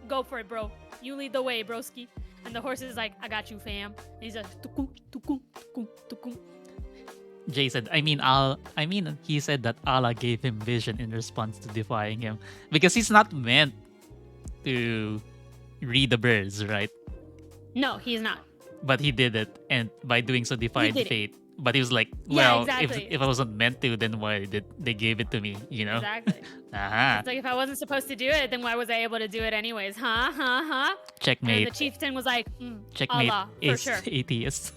go for it, bro. You lead the way, broski. And the horse is like, I got you, fam. And he's like, tukum, tukum, tukum, tukum. Jay said, he said that Allah gave him vision in response to defying him. Because he's not meant to read the birds, right? No, he's not. But he did it, and by doing so defied did it. fate. But he was like, Yeah, well, exactly. if I wasn't meant to, then why did they gave it to me, Exactly. Aha. It's like, if I wasn't supposed to do it, then why was I able to do it anyways? Huh? Huh? Huh? And Checkmate. the chieftain was like, Checkmate Allah, for is sure. atheist.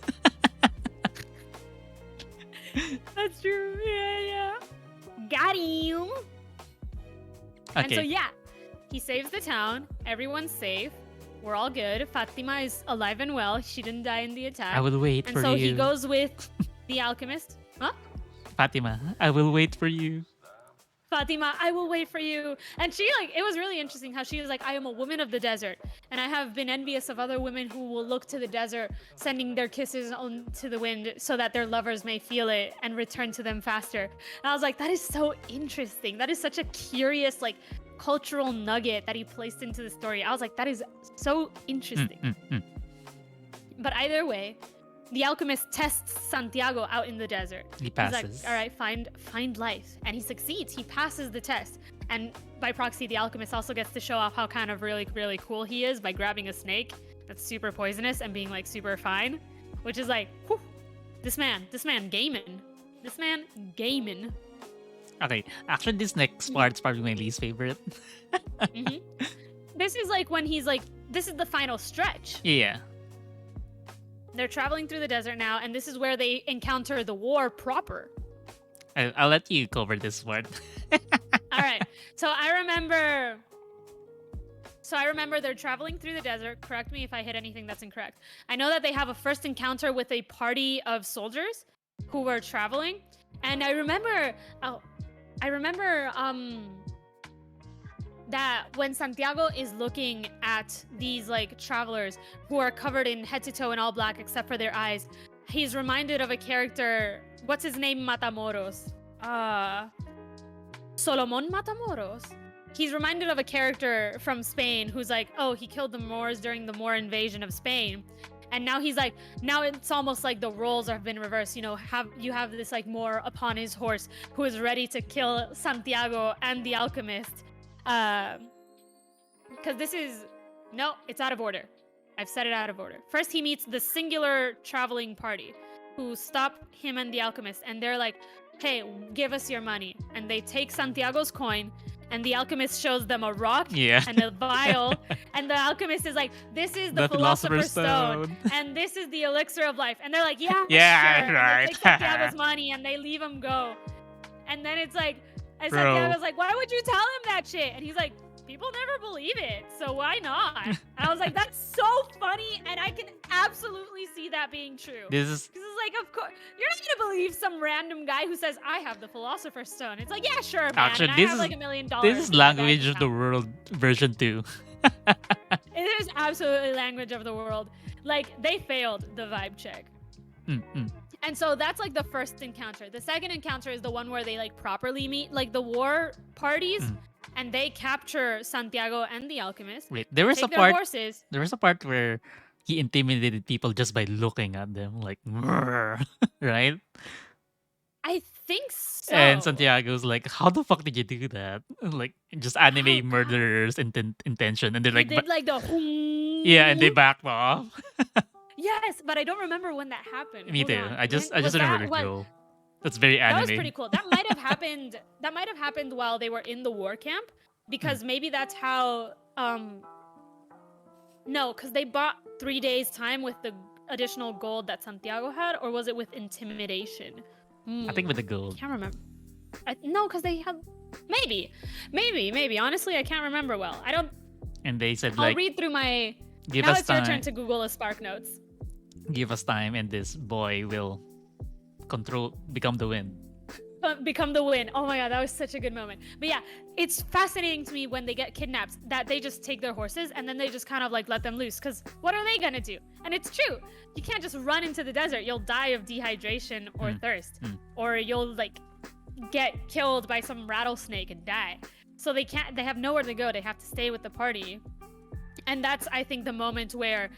That's true. Yeah. Got him. And so, Okay. yeah, he saves the town. Everyone's safe. We're all good. Fatima is alive and well. She didn't die in the attack. I will wait and for so you. he goes with the alchemist. Huh? Fatima, I will wait for you. Fatima, I will wait for you. And she, like, it was really interesting how she was like, I am a woman of the desert, and I have been envious of other women who will look to the desert, sending their kisses onto the wind so that their lovers may feel it and return to them faster. And I was like, that is so interesting. That is such a curious, like, cultural nugget that he placed into the story. I was like, that is so interesting. But either way, the alchemist tests Santiago out in the desert. He He's passes. like, all right, find life. And he succeeds. He passes the test. And by proxy, the alchemist also gets to show off how kind of really, really cool he is by grabbing a snake that's super poisonous and being like super fine. Which is like, whew, this man gaming. This man gaming. Okay, actually, this next part's probably my least favorite. hmm This is like when he's like, this is the final stretch. Yeah. They're traveling through the desert now, and this is where they encounter the war proper. I'll let you cover this part. All right. So I remember they're traveling through the desert. Correct me if I hit anything that's incorrect. I know that they have a first encounter with a party of soldiers who were traveling, and I remember that when Santiago is looking at these like travelers who are covered in head to toe in all black except for their eyes, he's reminded of a character. What's his name? Matamoros. Solomon Matamoros. He's reminded of a character from Spain who's like, oh, he killed the Moors during the Moor invasion of Spain. And now he's like, now it's almost like the roles have been reversed. You have this like Moor upon his horse who is ready to kill Santiago and the alchemist. Because it's out of order. I've set it out of order. First, he meets the singular traveling party who stop him and the alchemist, and they're like, hey, give us your money. And they take Santiago's coin, and the alchemist shows them a rock and a vial, and the alchemist is like, this is the philosopher's stone, and this is the elixir of life. And they're like, yeah, sure. right. And they take Santiago's money, and they leave him go. And then it's like, and Santiago's like, why would you tell him that shit? And he's like, people never believe it, so why not? And I was like, that's so funny, and I can absolutely see that being true. This is Because it's like, of course, you're not gonna believe some random guy who says, I have the Philosopher's Stone. It's like, yeah, sure, man, Actually, and this I have is- like $1 million. this is in my language bank of the account." world version 2. It is absolutely language of the world. Like, they failed the vibe check. And so that's like the first encounter. The second encounter is the one where they like properly meet like the war parties, and they capture Santiago and the alchemist. Wait, there was a Take their part. horses. There was a part where he intimidated people just by looking at them, like, right? I think so. And Santiago's like, how the fuck did you do that? Like, just anime Oh, God. murderers intention. And they're He like, did like the yeah, and they backed off. Yes, but I don't remember when that happened. Me Hold too. on. I When just was remember that? the What? girl. That's very That was pretty anime. cool. That might have happened. That might have happened while they were in the war camp, because maybe that's how. No, because they bought 3 days time with the additional gold that Santiago had, or was it with intimidation? I think with the gold. Can't remember. No, because they had. Maybe. Honestly, I can't remember well. I don't. And they said I'll like, read through my. give Now us it's your time. turn to Google a Spark Notes. Give us time, and this boy will become the wind. Become the win. Oh my god, that was such a good moment. But yeah, it's fascinating to me when they get kidnapped that they just take their horses and then they just kind of like let them loose. Because what are they gonna do? And it's true. You can't just run into the desert. You'll die of dehydration or thirst, or you'll like get killed by some rattlesnake and die. So they can't. They have nowhere to go. They have to stay with the party. And that's, I think, the moment where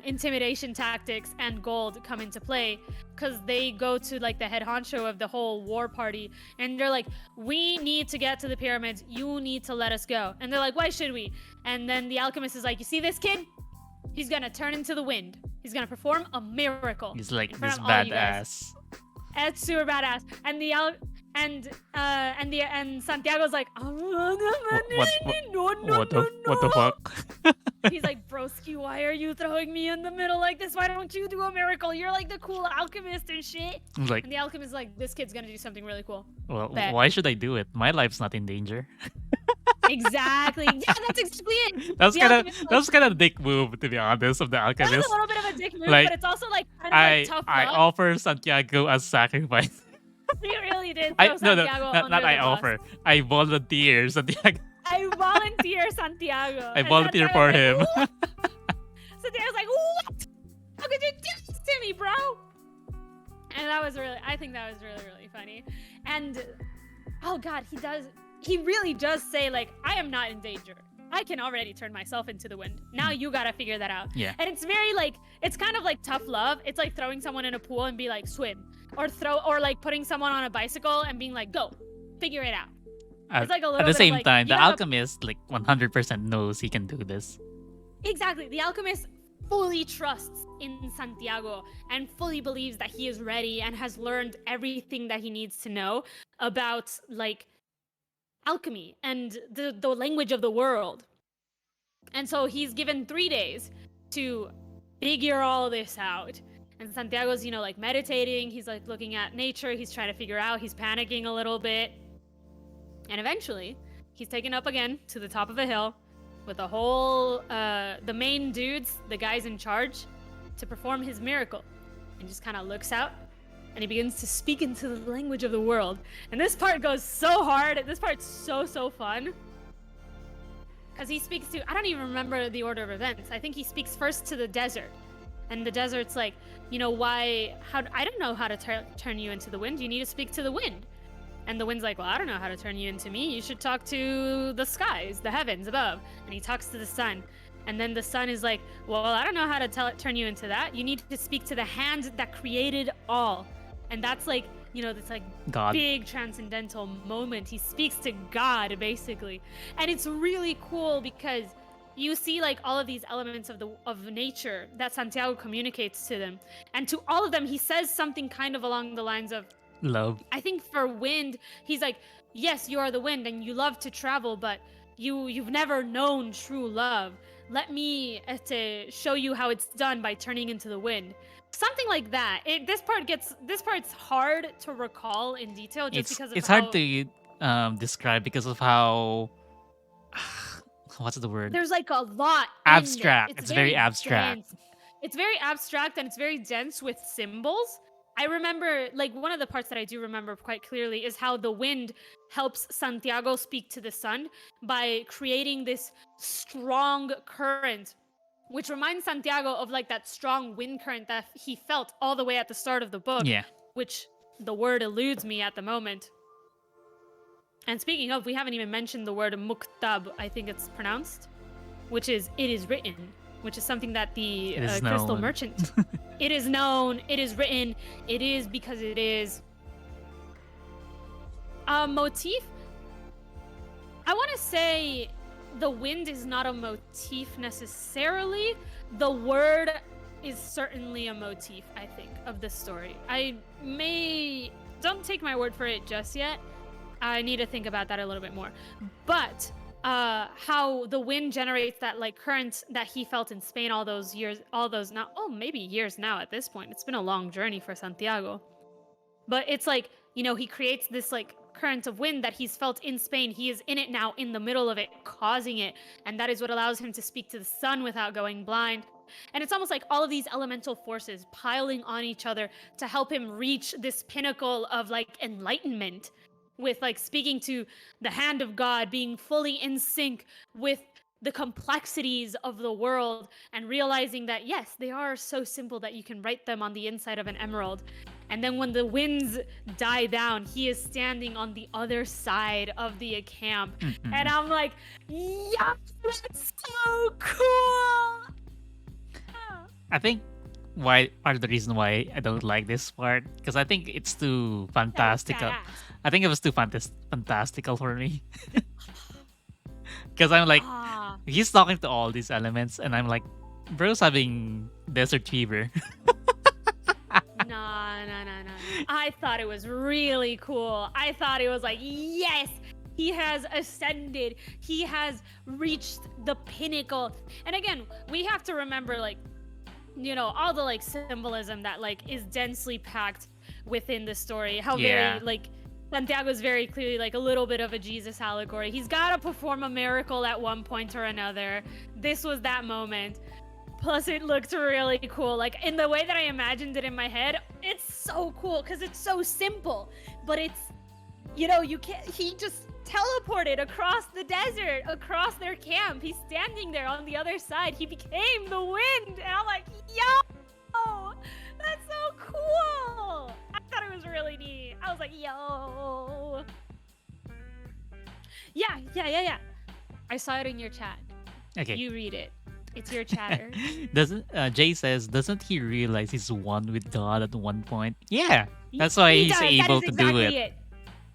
intimidation tactics and gold come into play, because they go to like the head honcho of the whole war party and they're like, we need to get to the pyramids, you need to let us go. And they're like, why should we? And then the alchemist is like, you see this kid, he's gonna turn into the wind, he's gonna perform a miracle. He's like in front this of all you guys." badass. It's super badass. And the and Santiago's like, What the fuck? He's like, broski, why are you throwing me in the middle like this? Why don't you do a miracle? You're like the cool alchemist and shit. I'm like, And the alchemist is like, this kid's gonna do something really cool. well, Bet. why should I do it? My life's not in danger. Exactly. Yeah, that's exactly it. That's The kind of alchemist, like, that's kind of dick move, to be honest, of the that alchemist. is a little bit of a dick move, Like, but it's also like kind of like tough I love. offer Santiago as sacrifice. He really did I throw no, Santiago under not the I bus. offer. I volunteer Santiago. I volunteer Santiago. I And volunteer Santiago's for like, him. "What?" Santiago's like, what? How could you do this to me, bro? And I think that was really funny. And oh god, he really does say like, I am not in danger. I can already turn myself into the wind. Now you gotta figure that out. Yeah. And it's very like, it's kind of like tough love. It's like throwing someone in a pool and be like, swim. Or like putting someone on a bicycle and being like, go, figure it out. It's like a little At the bit of, same like, time, you the gotta- alchemist like 100% knows he can do this. Exactly. The alchemist fully trusts in Santiago and fully believes that he is ready and has learned everything that he needs to know about like alchemy and the language of the world. And so he's given 3 days to figure all this out. And Santiago's, like meditating. He's like looking at nature. He's trying to figure out. He's panicking a little bit. And eventually, he's taken up again to the top of a hill with the whole, the main dudes, the guys in charge, to perform his miracle. And just kind of looks out and he begins to speak into the language of the world. And this part goes so hard. This part's so fun. Because he speaks to, I don't even remember the order of events. I think he speaks first to the desert. And the desert's like, I don't know how to turn you into the wind. You need to speak to the wind. And the wind's like, well, I don't know how to turn you into me. You should talk to the skies, the heavens above. And he talks to the sun. And then the sun is like, well, I don't know how to turn you into that. You need to speak to the hand that created all. And that's like, this like God. big transcendental moment. He speaks to God, basically. And it's really cool because you see like all of these elements of nature that Santiago communicates to them. And to all of them, he says something kind of along the lines of, Love. I think for wind, he's like, yes, you are the wind and you love to travel, but you've never known true love. Let me show you how it's done by turning into the wind. Something like that. This part's hard to recall in detail because of it's how hard to describe because of how what's the word? there's like a lot Abstract. in it. It's very abstract. Dense. It's very abstract and it's very dense with symbols. I remember, like, one of the parts that I do remember quite clearly is how the wind helps Santiago speak to the sun by creating this strong current, which reminds Santiago of like that strong wind current that he felt all the way at the start of the book. Yeah. Which the word eludes me at the moment. And speaking of, we haven't even mentioned the word muktab, I think it's pronounced, which is it is written, which is something that the crystal known. merchant, it is known, it is written, it is because it is. Motif. I want to say the wind is not a motif necessarily. The word is certainly a motif, I think, of the story. Don't take my word for it just yet. I need to think about that a little bit more. But how the wind generates that like current that he felt in Spain all those years, maybe years now at this point. It's been a long journey for Santiago. But it's like, he creates this like current of wind that he's felt in Spain. He is in it now, in the middle of it, causing it. And that is what allows him to speak to the sun without going blind. And it's almost like all of these elemental forces piling on each other to help him reach this pinnacle of like enlightenment, with like speaking to the hand of God, being fully in sync with the complexities of the world, and realizing that yes, they are so simple that you can write them on the inside of an emerald. And then when the winds die down, he is standing on the other side of the camp. And I'm like, yeah, that's so cool. I think part of the reason why I don't like this part, because I think it's too fantastical. I think it was too fantastical for me. Because I'm like, he's talking to all these elements, and I'm like, bro's having desert fever. No. I thought it was really cool. I thought it was like, yes, he has ascended. He has reached the pinnacle. And again, we have to remember, like, all the like symbolism that like is densely packed within the story. How very like Santiago's very clearly like a little bit of a Jesus allegory. He's got to perform a miracle at one point or another. This was that moment. Plus, it looked really cool. Like, in the way that I imagined it in my head, it's so cool because it's so simple. But it's, he just teleported across the desert, across their camp. He's standing there on the other side. He became the wind. And I'm like, yo, that's so cool. I thought it was really neat. I was like, yo. Yeah. I saw it in your chat. Okay. You read it. It's your chatter. Jay says, doesn't he realize he's one with God at one point? Yeah, that's why he's able to do it.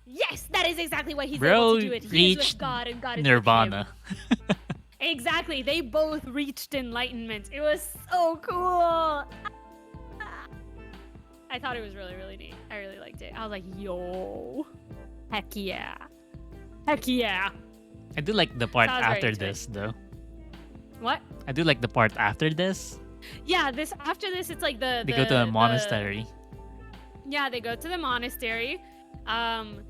Yes, that is exactly why he's Bro able to do it. He is with God, and God is Nirvana. with him. Exactly. They both reached enlightenment. It was so cool. I thought it was really, really neat. I really liked it. I was like, yo, heck yeah. I do like the part after this, though. What? I do like the part after this. Yeah, after this, it's like they go to the monastery. Yeah, they go to the monastery. The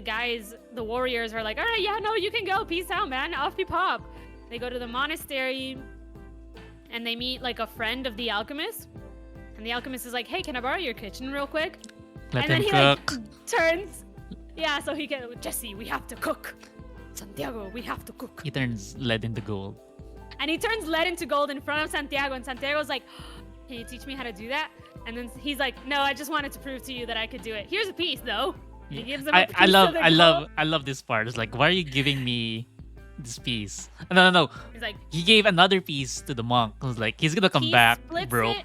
guys, the warriors are like, all right, yeah, no, you can go. Peace out, man. Off you pop. They go to the monastery, and they meet like a friend of the alchemist. And the alchemist is like, hey, can I borrow your kitchen real quick? Let and then him he cook. like turns. Yeah, so he can. Jesse, we have to cook. Santiago, we have to cook. He turns lead into gold. And he turns lead into gold in front of Santiago, and Santiago's like, can you teach me how to do that? And then he's like, no, I just wanted to prove to you that I could do it. Here's a piece, though. He gives him a piece of the gold. I love this part. It's like, why are you giving me this piece? No. He's like, he gave another piece to the monk. He was like, he's gonna come back, bro.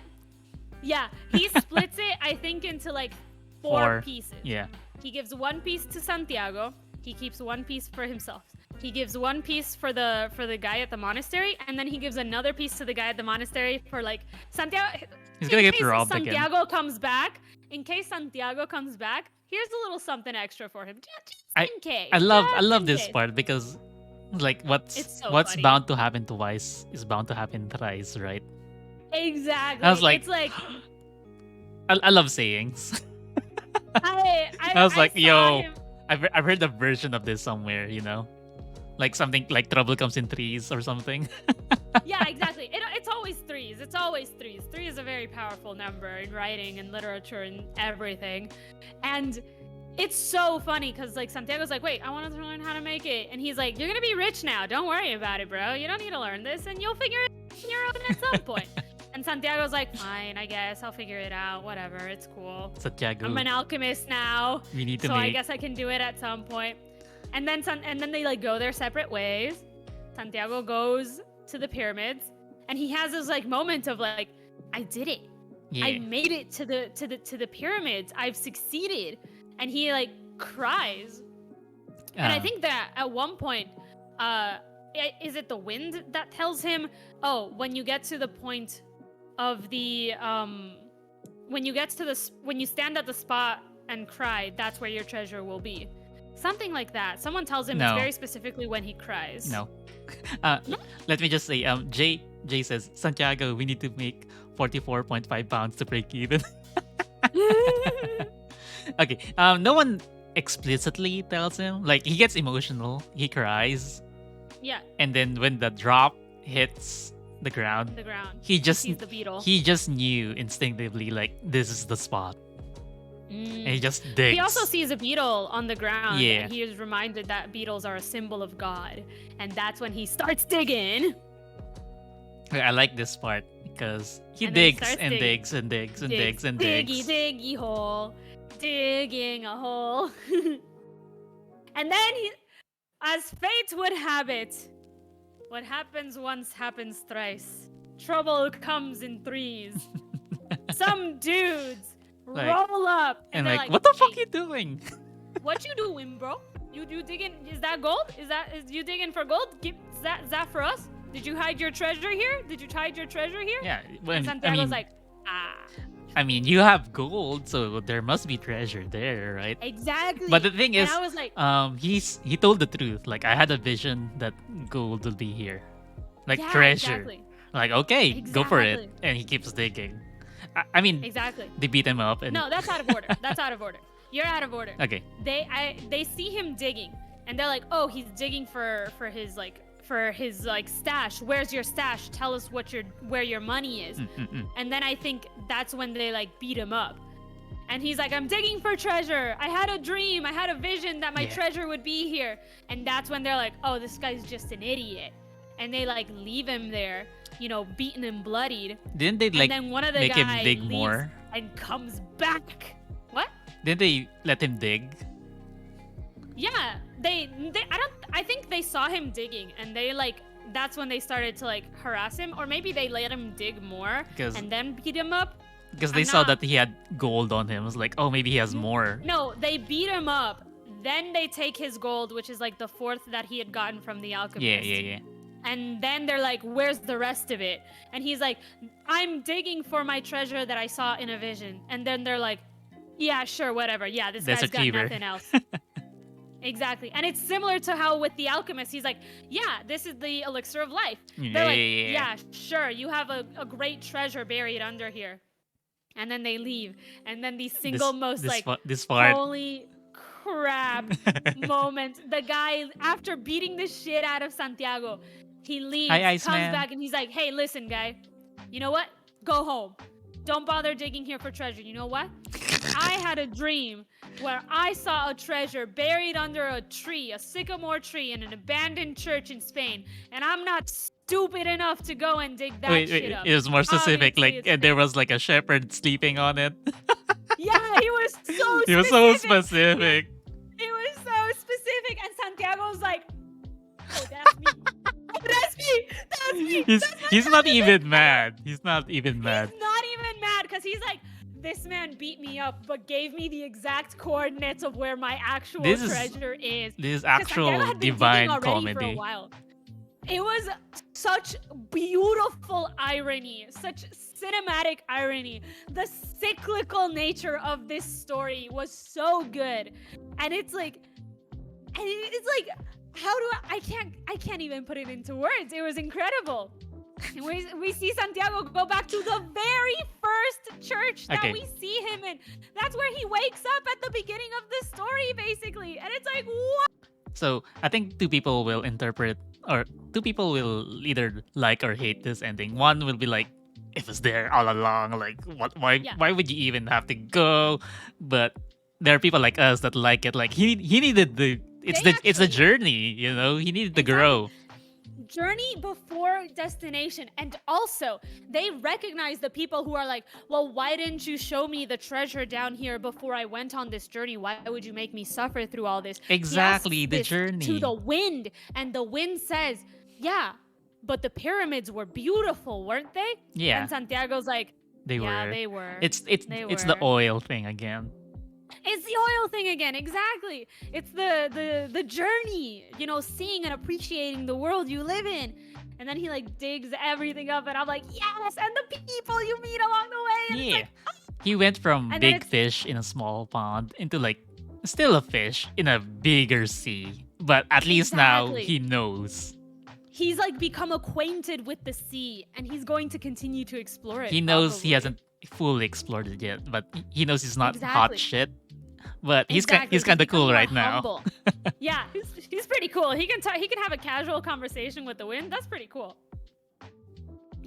Yeah, he splits it, I think, into like four pieces. Yeah. He gives one piece to Santiago. He keeps one piece for himself. He gives one piece for the guy at the monastery, and then he gives another piece to the guy at the monastery for like Santiago. He's gonna get robbed again. In case Santiago comes back, here's a little something extra for him. Just in case. I love this part because like what's funny. bound to happen twice is bound to happen thrice, right? Exactly. I was like, it's like I love sayings. I was like, saw yo, him. I've heard a version of this somewhere, like something like trouble comes in threes or something. Yeah, exactly. It's always threes. It's always threes. Three is a very powerful number in writing and literature and everything. And it's so funny because like Santiago's like, wait, I wanted to learn how to make it. And he's like, you're going to be rich now. Don't worry about it, bro. You don't need to learn this and you'll figure it out on your own at some point. And Santiago's like, fine, I guess. I'll figure it out. Whatever. It's cool. Santiago. I'm an alchemist now. We need to so I guess I can do it at some point. And then they like go their separate ways. Santiago goes to the pyramids, and he has this like moment of like, I did it. Yeah. I made it to the pyramids. I've succeeded. And he like cries. And I think that at one point, is it the wind that tells him, oh, when you get to the point of the when you stand at the spot and cry, that's where your treasure will be. Something like that. Someone tells him it's No. very specifically when he cries. No. Let me just say, Jay says, Santiago, we need to make 44.5 pounds to break even. Okay. No one explicitly tells him. Like, he gets emotional, he cries, Yeah, and then when the drop hits the ground, he just sees the beetle. he just knew instinctively, like, this is the spot. And he just digs. He also sees a beetle on the ground, Yeah. and he is reminded that beetles are a symbol of God, and that's when he starts digging. I like this part because he And then he digs starts and digging. digs and digs and digs and Diggy, digs. diggy hole, digging a hole. And then he, as fate would have it, what happens once happens thrice. Trouble comes in threes. Some dudes Like- roll up And they're like, what the fuck "Hey, you doing? what you doing, bro? You digging? Is that gold? Is you digging for gold? Is that for us? Did you hide your treasure here? Did you hide your treasure here?" Yeah, And Santiago's like, "Ah, I mean, you have gold, so there must be treasure there, right? exactly." But the thing is, and I was like, he told the truth. Like, I had a vision that gold will be here, like yeah, treasure. Exactly. Like, okay, go for it, Exactly. and he keeps digging. I mean, Exactly. they beat him up, and No, that's out of order. That's out of order. You're out of order. okay, They see him digging, and they're like, "Oh, he's digging for his stash. Where's your stash? Tell us where your money is." And then I think that's when they like beat him up. And he's like, "I'm digging for treasure. I had a dream. I had a vision that my Yeah. treasure would be here." And that's when they're like, "Oh, this guy's just an idiot." And they like leave him there, beaten and bloodied. didn't they like and then one of the make him guys dig leaves more? and comes back. What? Didn't they let him dig? Yeah, I think they saw him digging, and they like that's when they started to like harass him, or maybe they let him dig more 'Cause- and then beat him up. Because they I'm saw not- that he had gold on him. I was like, oh, maybe he has more. No, they beat him up. Then they take his gold, which is like the fourth that he had gotten from the Alchemist. Yeah. And then they're like, "Where's the rest of it?" And he's like, "I'm digging for my treasure that I saw in a vision." And then they're like, "Yeah, sure, whatever. Yeah, this That's guy's got achiever. nothing else." Exactly. And it's similar to how with the Alchemist, he's like, "Yeah, this is the elixir of life." They're like, Yeah. "Yeah, sure, you have a great treasure buried under here." And then they leave. And then the single most this part. holy crap moment. The guy, after beating the shit out of Santiago, he leaves, Hi, comes Iceman. back, and he's like, "Hey, listen, guy. You know what? Go home. Don't bother digging here for treasure. You know what? I had a dream where I saw a treasure buried under a tree, a sycamore tree in an abandoned church in Spain. And I'm not stupid enough to go and dig that Wait, shit up." it was more specific. Obviously, Like, it's and there fake. was like a shepherd sleeping on it. Yeah, he was so He was so specific. specific. It was so specific, and Santiago's like, "Oh, that's me. Oh, that's me. That's me." He's not even mad. He's not even mad. He's not even mad because he's like, "This man beat me up, but gave me the exact coordinates of where my actual This is- treasure is." This is 'Cause Santiago actual had been divine digging already for a comedy. while. It was such beautiful irony, such cinematic irony. The cyclical nature of this story was so good, and it's like, how do I can't even put it into words. It was incredible. We see Santiago go back to the very first church that Okay. we see him in. That's where he wakes up at the beginning of the story, basically, and it's like, what? So I think two people will either like or hate this ending. One will be like, it was there all along. Like, what? Why? Yeah. Why would you even have to go? But there are people like us that like it. Like he needed the. It's They the actually- journey. You know, he needed to grow. Journey before destination. And also, they recognize the people who are like, "Well, why didn't you show me the treasure down here before I went on this journey? Why would you make me suffer through all this?" He asks Exactly, the this journey. to the wind, and the wind says, "Yeah, but the pyramids were beautiful, weren't they?" Yeah, And Santiago's like, they "Yeah, were. they were." It's They the were. oil thing again. It's the oil thing again, exactly. It's the journey, you know, seeing and appreciating the world you live in. And then he like digs everything up, and I'm like, yes, and the people you meet along the way. And it's Yeah. like, He went from And then big it's- fish in a small pond into like still a fish in a bigger sea. But at least now Exactly. he knows. he's like become acquainted with the sea, and he's going to continue to explore it. He knows probably. he hasn't fully explored it yet, but he knows he's not hot Exactly. shit. But he's Exactly, kind of become cool more right now. humble. Yeah, he's pretty cool. He can talk. He can have a casual conversation with the wind. That's pretty cool.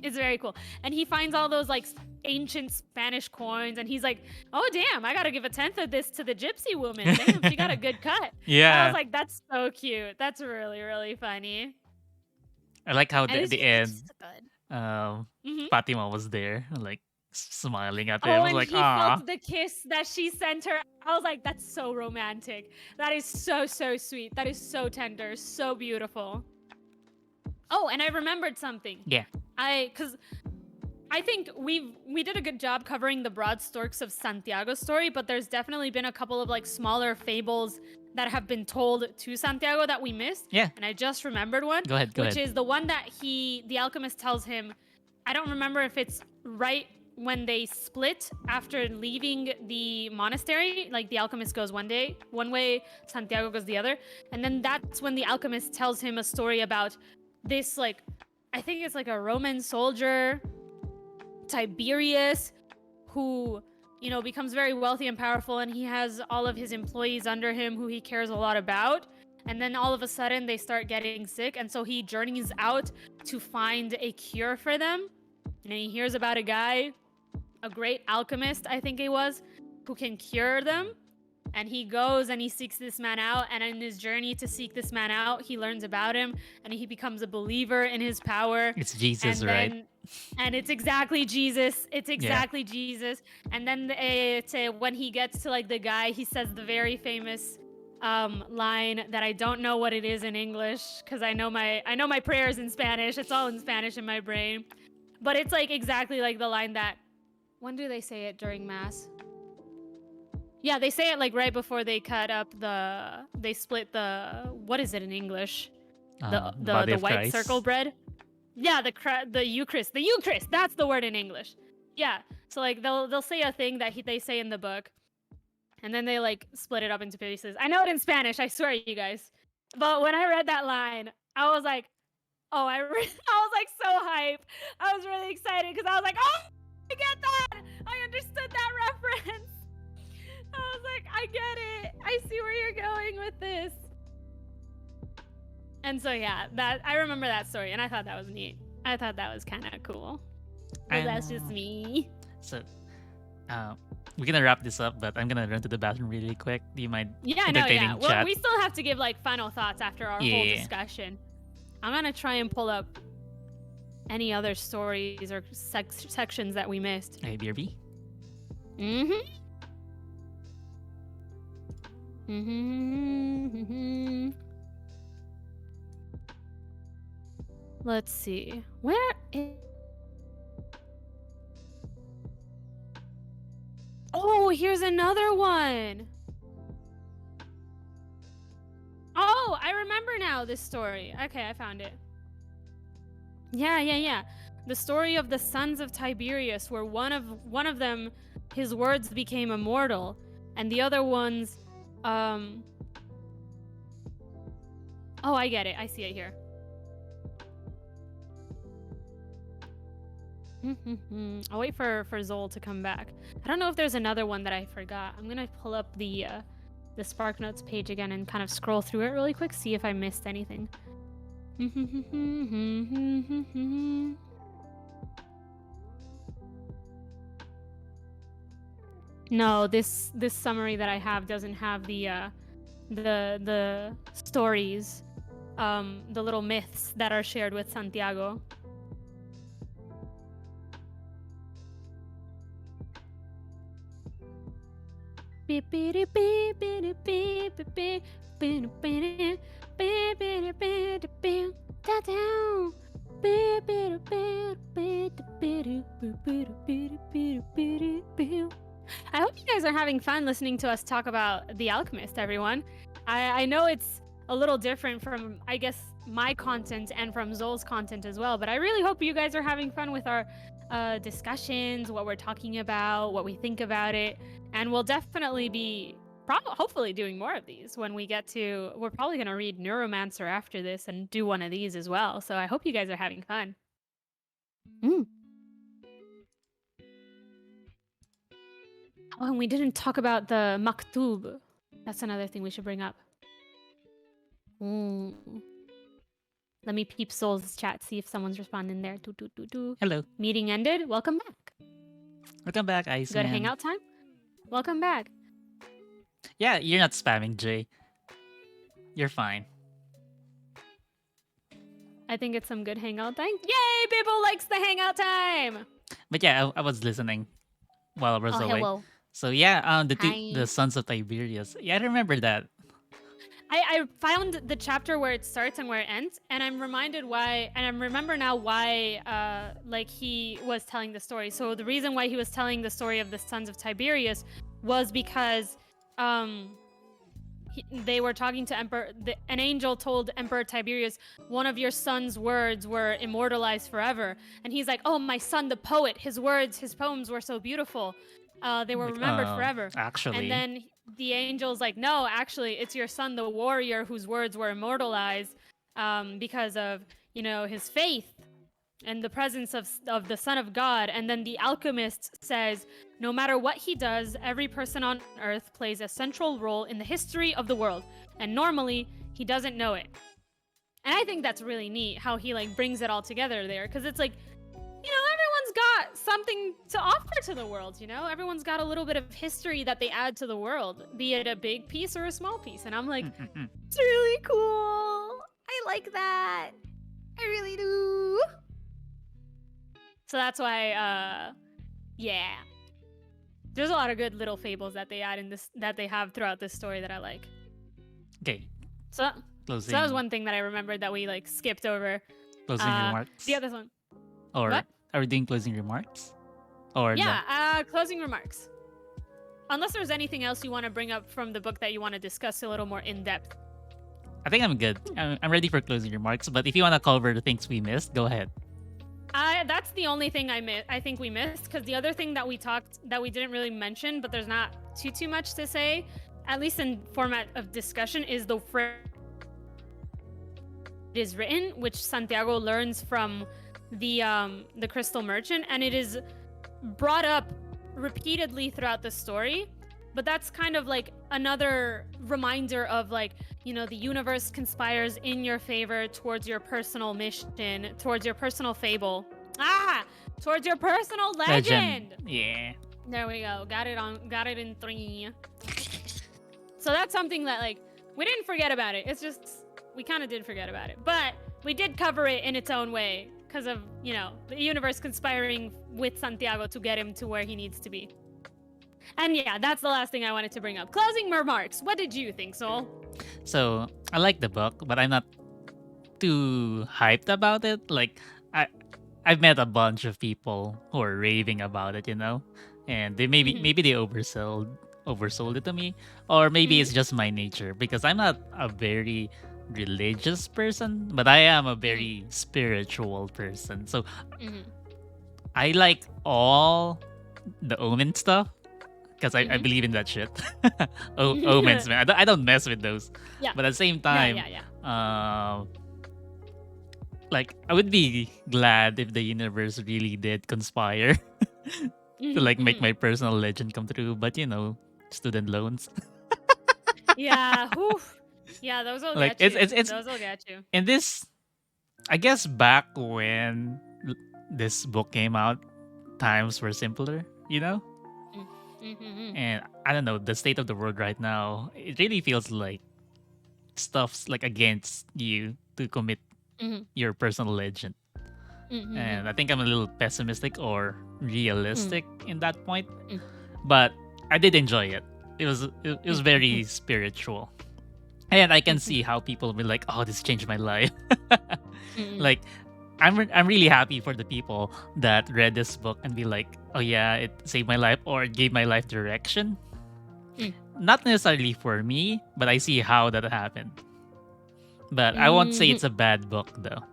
It's very cool. And he finds all those like ancient Spanish coins, and he's like, "Oh damn, I gotta give a tenth of this to the gypsy woman. Damn, she got a good cut." I Yeah. was like, "That's so cute. That's really really funny." I like how And at it's the end, just good. Mhm. Fatima was there, like smiling at him. Oh, I was and like, he ah. felt the kiss that she sent her. I was like, that's so romantic. That is so, so sweet. That is so tender, so beautiful. Oh, and I remembered something. Yeah. Because I think we did a good job covering the broad strokes of Santiago's story, but there's definitely been a couple of like smaller fables that have been told to Santiago that we missed. Yeah. And I just remembered one. Go ahead. Which is the one that the alchemist tells him. I don't remember if it's right when they split after leaving the monastery. Like the alchemist goes one way, Santiago goes the other. And then that's when the alchemist tells him a story about this, like, I think it's like a Roman soldier, Tiberius, who, you know, becomes very wealthy and powerful, and he has all of his employees under him who he cares a lot about. And then all of a sudden they start getting sick, and so he journeys out to find a cure for them. And he hears about a guy, a great alchemist, I think he was, who can cure them. And he goes and he seeks this man out, and in his journey to seek this man out, he learns about him, and he becomes a believer in his power. It's Jesus, And right? then- And it's exactly Jesus. It's exactly Jesus. And then when he gets to like the guy, he says the very famous line that I don't know what it is in English, because I know my prayers in Spanish. It's all in Spanish in my brain. But it's like exactly like the line that, when do they say it during mass? Yeah, they say it like right before they they split the, what is it in English? Body The of white Christ. circle bread. Yeah, the Eucharist. The Eucharist. That's the word in English. Yeah. So like they'll say a thing that they say in the book, and then they like split it up into pieces. I know it in Spanish. I swear, you guys. But when I read that line, I was like, oh, I was like so hype. I was really excited because I was like, oh, I get that. I understood that reference. I was like, I get it. I see where you're going with this. And so yeah, that I remember that story, and I thought that was neat. I thought that was kind of cool. But that's just me. So, we're gonna wrap this up, but I'm gonna run to the bathroom really quick. Do you mind Yeah, no, yeah. entertaining Well, chat? we still have to give like final thoughts after our whole Yeah. discussion. I'm gonna try and pull up any other stories or sections that we missed. Hey, BRB. Let's see. Where is... Oh, here's another one. Oh, I remember now this story. Okay, I found it. Yeah. The story of the sons of Tiberius, where one of them, his words became immortal, and the other ones, oh, I get it. I see it here. I'll wait for Zol to come back. I don't know if there's another one that I forgot. I'm gonna pull up the Spark Notes page again and kind of scroll through it really quick, see if I missed anything. No, this summary that I have doesn't have the stories, the little myths that are shared with Santiago. I hope you guys are having fun listening to us talk about The Alchemist, everyone. I know it's a little different from, I guess, my content and from Zol's content as well, but I really hope you guys are having fun with our discussions, what we're talking about, what we think about it, and we'll definitely be hopefully doing more of these when we get to. We're probably going to read Neuromancer after this and do one of these as well. So I hope you guys are having fun. Oh, and we didn't talk about the maktub. That's another thing we should bring up. Let me peep Soul's chat, see if someone's responding there. Hello. Meeting ended. Welcome back. Welcome back, Iceman. Good hangout time. Welcome back. Yeah, you're not spamming, Jay. You're fine. I think it's some good hangout time. Yay! People likes the hangout time. But yeah, I was listening while I was away. Hello. So yeah, the Hi. Sons of Tiberius. Yeah, I remember that. I found the chapter where it starts and where it ends, and I'm reminded why, and I remember now why, like he was telling the story. So the reason why he was telling the story of the Sons of Tiberius was because, they were talking to an angel told Emperor Tiberius, one of your son's words were immortalized forever, and he's like, oh, my son, the poet, his words, his poems were so beautiful. They were remembered forever. Actually. And then the angel's like, no, actually, it's your son, the warrior, whose words were immortalized because of, his faith and the presence of the Son of God. And then the alchemist says, no matter what he does, every person on Earth plays a central role in the history of the world. And normally, he doesn't know it. And I think that's really neat how he brings it all together there. Because it's like, everyone's got something to offer to the world, Everyone's got a little bit of history that they add to the world, be it a big piece or a small piece. And I'm like, it's really cool. I like that. I really do. So that's why, yeah. There's a lot of good little fables that they add in this, that they have throughout this story that I like. Okay. So that was one thing that I remembered that we skipped over. Closing remarks. The other one. Or what? Are we doing closing remarks? Or yeah, closing remarks. Unless there's anything else you want to bring up from the book that you want to discuss a little more in depth. I think I'm good. I'm ready for closing remarks. But if you want to cover the things we missed, go ahead. That's the only thing I think we missed, because the other thing that we didn't really mention, but there's not too much to say, at least in format of discussion, is the phrase it is written, which Santiago learns from the Crystal Merchant, and it is brought up repeatedly throughout the story. But that's kind of another reminder of the universe conspires in your favor towards your personal mission, towards your personal fable. Towards your personal legend. Yeah. There we go. Got it in 3. So that's something that we didn't forget about it. It's just we kind of did forget about it, but we did cover it in its own way because of the universe conspiring with Santiago to get him to where he needs to be. And yeah, that's the last thing I wanted to bring up. Closing remarks. What did you think, Soul? So I like the book, but I'm not too hyped about it. I've met a bunch of people who are raving about it, and they maybe they oversold it to me, or maybe it's just my nature, because I'm not a very religious person, but I am a very spiritual person. So I like all the Omen stuff, because I believe in that shit. Omens, man. I don't mess with those. Yeah. But at the same time, I would be glad if the universe really did conspire to make my personal legend come true. But student loans. Yeah. Oof. Yeah, those will get you. Those will get you. And this, I guess, back when this book came out, times were simpler, And I don't know, the state of the world right now, it really feels like stuff's against you to commit your personal legend. And I think I'm a little pessimistic or realistic in that point. But I did enjoy it. It was very spiritual. And I can see how people will be like, oh, this changed my life. I'm really happy for the people that read this book and be like, oh yeah, it saved my life or it gave my life direction. not necessarily for me, but I see how that happened. But I won't say it's a bad book though.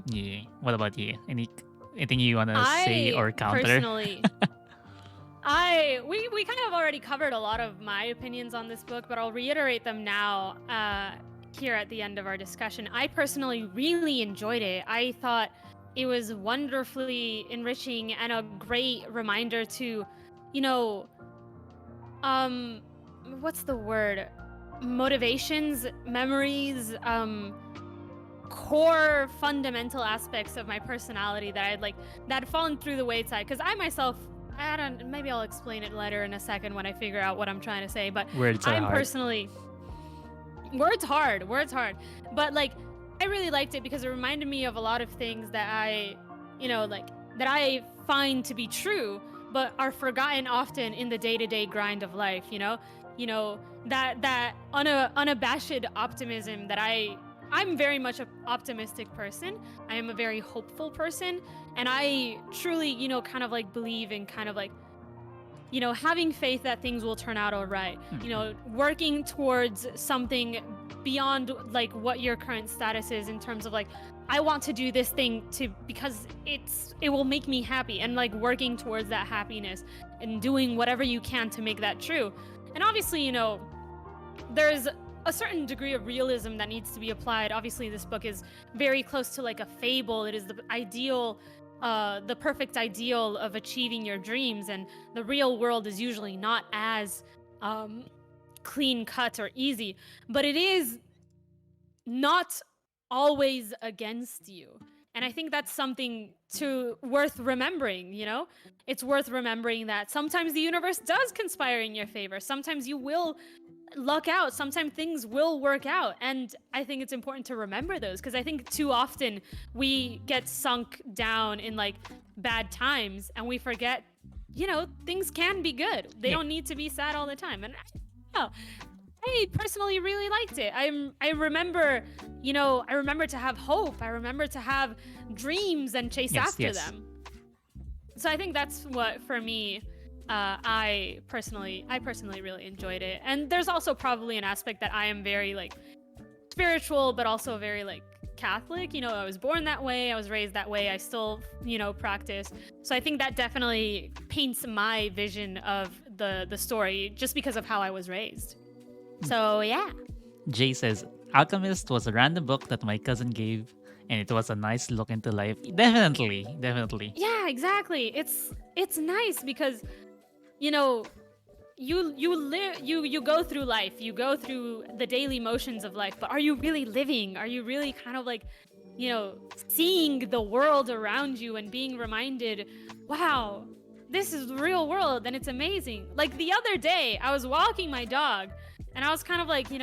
Yeah. What about you? Anything you wanna say or I counter? personally, we kind of already covered a lot of my opinions on this book, but I'll reiterate them now here at the end of our discussion. I personally really enjoyed it. I thought it was wonderfully enriching and a great reminder to, you know, what's the word? Motivations, memories, core fundamental aspects of my personality that that had fallen through the wayside. Because I myself, I don't. Maybe I'll explain it later in a second when I figure out what I'm trying to say. But Words are I'm hard. personally, words hard. But like, I really liked it because it reminded me of a lot of things that I, that I find to be true, but are forgotten often in the day-to-day grind of life. That unabashed optimism that I'm very much an optimistic person. I am a very hopeful person, and I truly, kind of like believe in kind of like, having faith that things will turn out all right. Working towards something beyond like what your current status is in terms of like, I want to do this thing because it will make me happy, and like working towards that happiness and doing whatever you can to make that true. And obviously, there's a certain degree of realism that needs to be applied. Obviously, this book is very close to like a fable. It is the ideal, the perfect ideal of achieving your dreams, and the real world is usually not as clean cut or easy, but it is not always against you. And I think that's something worth remembering. It's worth remembering that sometimes the universe does conspire in your favor. Sometimes you will luck out. Sometimes things will work out. And I think it's important to remember those, because I think too often we get sunk down in like bad times and we forget, things can be good. They don't need to be sad all the time. And I personally really liked it. I remember, I remember to have hope. I remember to have dreams and chase after them. So I think that's what, for me, I personally really enjoyed it. And there's also probably an aspect that I am very like spiritual, but also very like Catholic. I was born that way. I was raised that way. I still, practice. So I think that definitely paints my vision of the story just because of how I was raised. So yeah. Jay says, Alchemist was a random book that my cousin gave, and it was a nice look into life. Definitely. Yeah, exactly. It's nice because, you go through life, you go through the daily motions of life, but are you really living? Are you really kind of like, seeing the world around you and being reminded, wow, this is the real world and it's amazing. Like the other day, I was walking my dog and I was kind of like, feed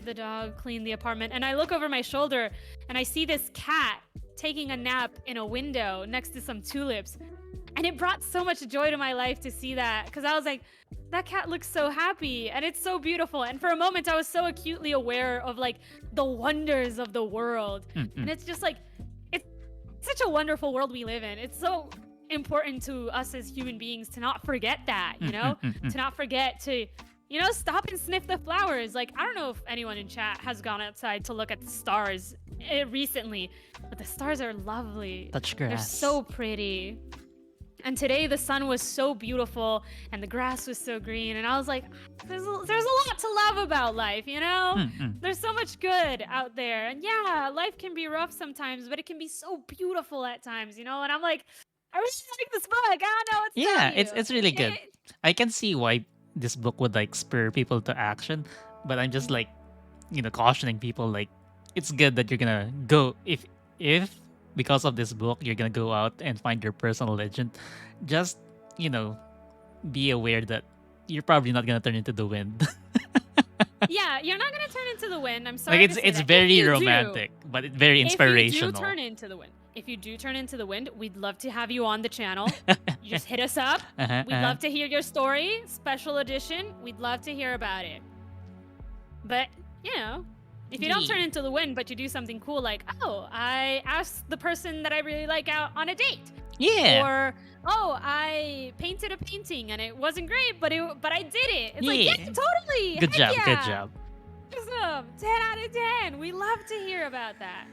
the dog, clean the apartment. And I look over my shoulder and I see this cat taking a nap in a window next to some tulips. And it brought so much joy to my life to see that, because I was like, that cat looks so happy and it's so beautiful. And for a moment, I was so acutely aware of like the wonders of the world. And it's just like, it's such a wonderful world we live in. It's so important to us as human beings to not forget that, to not forget to, stop and sniff the flowers. Like, I don't know if anyone in chat has gone outside to look at the stars recently, but the stars are lovely. Touch grass. They're so pretty. And today the sun was so beautiful and the grass was so green. And I was like, there's a lot to love about life, There's so much good out there. And yeah, life can be rough sometimes, but it can be so beautiful at times, And I'm like, I really like this book. I don't know what to tell you. It's really good. I can see why this book would like spur people to action, but I'm just like, cautioning people like, it's good that you're gonna go if because of this book you're gonna go out and find your personal legend. Just be aware that you're probably not gonna turn into the wind. Yeah, you're not gonna turn into the wind. I'm sorry. Like it's very romantic, but it's very inspirational. If you do turn into the wind, we'd love to have you on the channel. You just hit us up. We'd love to hear your story, special edition. We'd love to hear about it. But If you don't turn into the wind, but you do something cool like, oh, I asked the person that I really like out on a date. Yeah. Or, oh, I painted a painting and it wasn't great, but I did it. It's like, yeah, totally. Good Heck job. yeah. Good job. Awesome. 10 out of 10. We love to hear about that.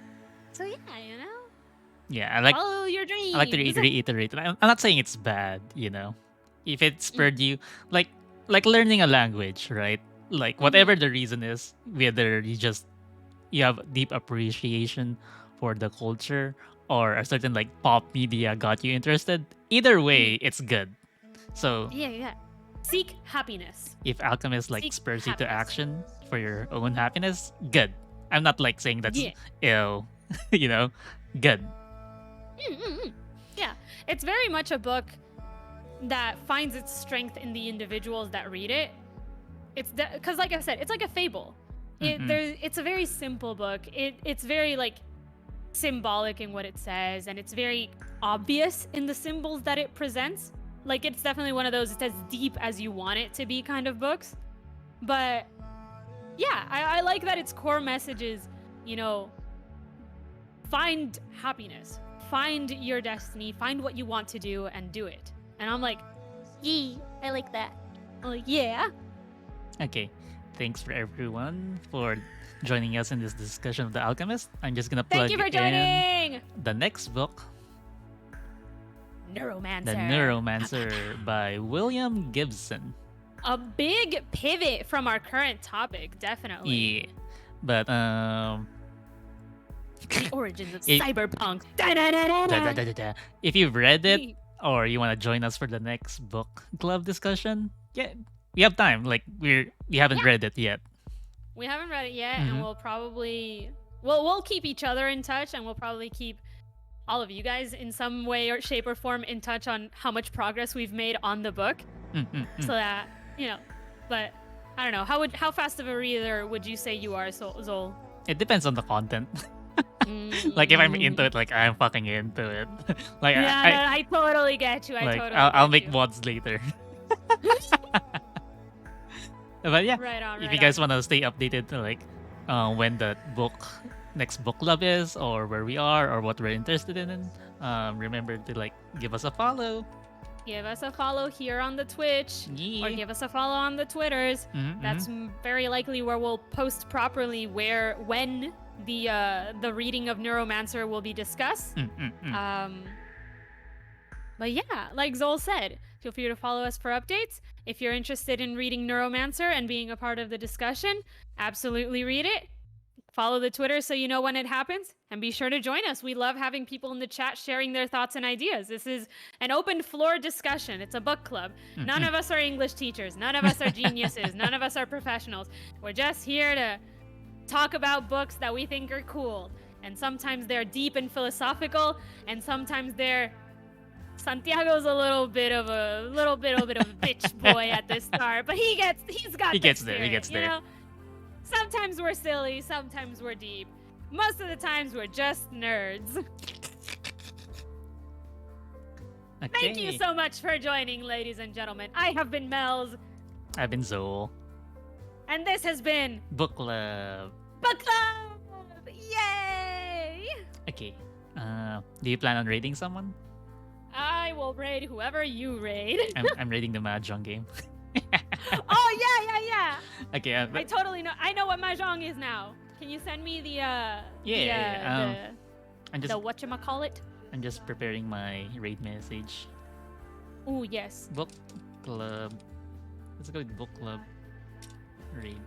So yeah, you know, Yeah, I like follow your dreams. I like to reiterate. I'm not saying it's bad, you know. If it spurred you, like learning a language, right? Like whatever the reason is, whether you have deep appreciation for the culture or a certain like pop media got you interested. Either way, it's good. So Yeah. Seek happiness. if Alchemist like Seek spurs you to happiness. action for your own happiness, good. I'm not like saying that's Yeah. ill, you know. Good. Yeah, it's very much a book that finds its strength in the individuals that read it. It's because, like I said, it's like a fable. It's a very simple book. It's very like symbolic in what it says, and it's very obvious in the symbols that it presents. Like it's definitely one of those. It's as deep as you want it to be kind of books. But yeah, I like that its core message is, you know, find happiness, find your destiny, find what you want to do, and do it. And I'm like, yee, I like that. I'm like, yeah. Okay. Thanks for everyone for joining us in this discussion of The Alchemist. I'm just gonna plug Thank you for in joining. the next book, Neuromancer. The Neuromancer by William Gibson. A big pivot from our current topic, definitely. Yeah. But The origins of It- cyberpunk. if you've read it or you want to join us for the next book club discussion, yeah, we have time. Like we haven't read it yet. We haven't read it yet, and we'll probably we'll keep each other in touch, and we'll probably keep all of you guys in some way or shape or form in touch on how much progress we've made on the book, so that you know. But I don't know, how fast of a reader would you say you are, Zol? It depends on the content. Like if I'm into it, like I'm fucking into it. Like Yeah, I totally get you. I'll make mods later. But yeah, Right on. if you guys want to stay updated to like when the next book club is, or where we are, or what we're interested in, remember to like give us a follow. Give us a follow here on the Twitch, or give us a follow on the Twitters. That's very likely where we'll post properly when the reading of Neuromancer will be discussed. But yeah, like Zol said, feel free to follow us for updates. If you're interested in reading Neuromancer and being a part of the discussion, absolutely read it. Follow the Twitter so you know when it happens, and be sure to join us. We love having people in the chat sharing their thoughts and ideas. This is an open floor discussion. It's a book club. None of us are English teachers. None of us are geniuses. None of us are professionals. We're just here to talk about books that we think are cool. And sometimes they're deep and philosophical, and sometimes they're Santiago's a little bit of a bitch boy at the start, but he gets there. He gets there. You know? Sometimes we're silly, sometimes we're deep. Most of the times we're just nerds. Okay. Thank you so much for joining, ladies and gentlemen. I have been Mels, I've been Zool. and this has been Book club. Book Club! Yay! Okay. Do you plan on raiding someone? I will raid whoever you raid. I'm raiding the Mahjong game. Oh yeah. Okay. I totally know. I know what mahjong is now. Can you send me the I'm just the whatchamacallit? I'm just preparing my raid message. Ooh, yes. Book club. Let's go with book club. Raid.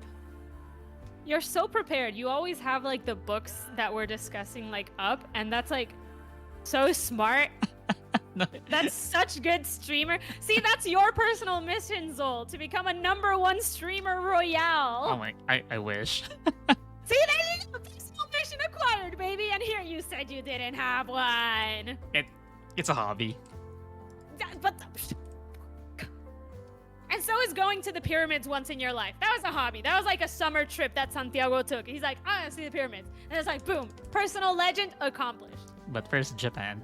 You're so prepared. You always have like the books that we're discussing like up, and that's like so smart. No. That's such good streamer. See, that's your personal mission, Zol, to become a #1 streamer royale. Oh my! I wish. See, there you go. Personal mission acquired, baby. And here you said you didn't have one. It's a hobby. But and so is going to the pyramids once in your life. That was a hobby. That was like a summer trip that Santiago took. He's like, I want to see the pyramids. And it's like, boom, personal legend accomplished. But first, Japan.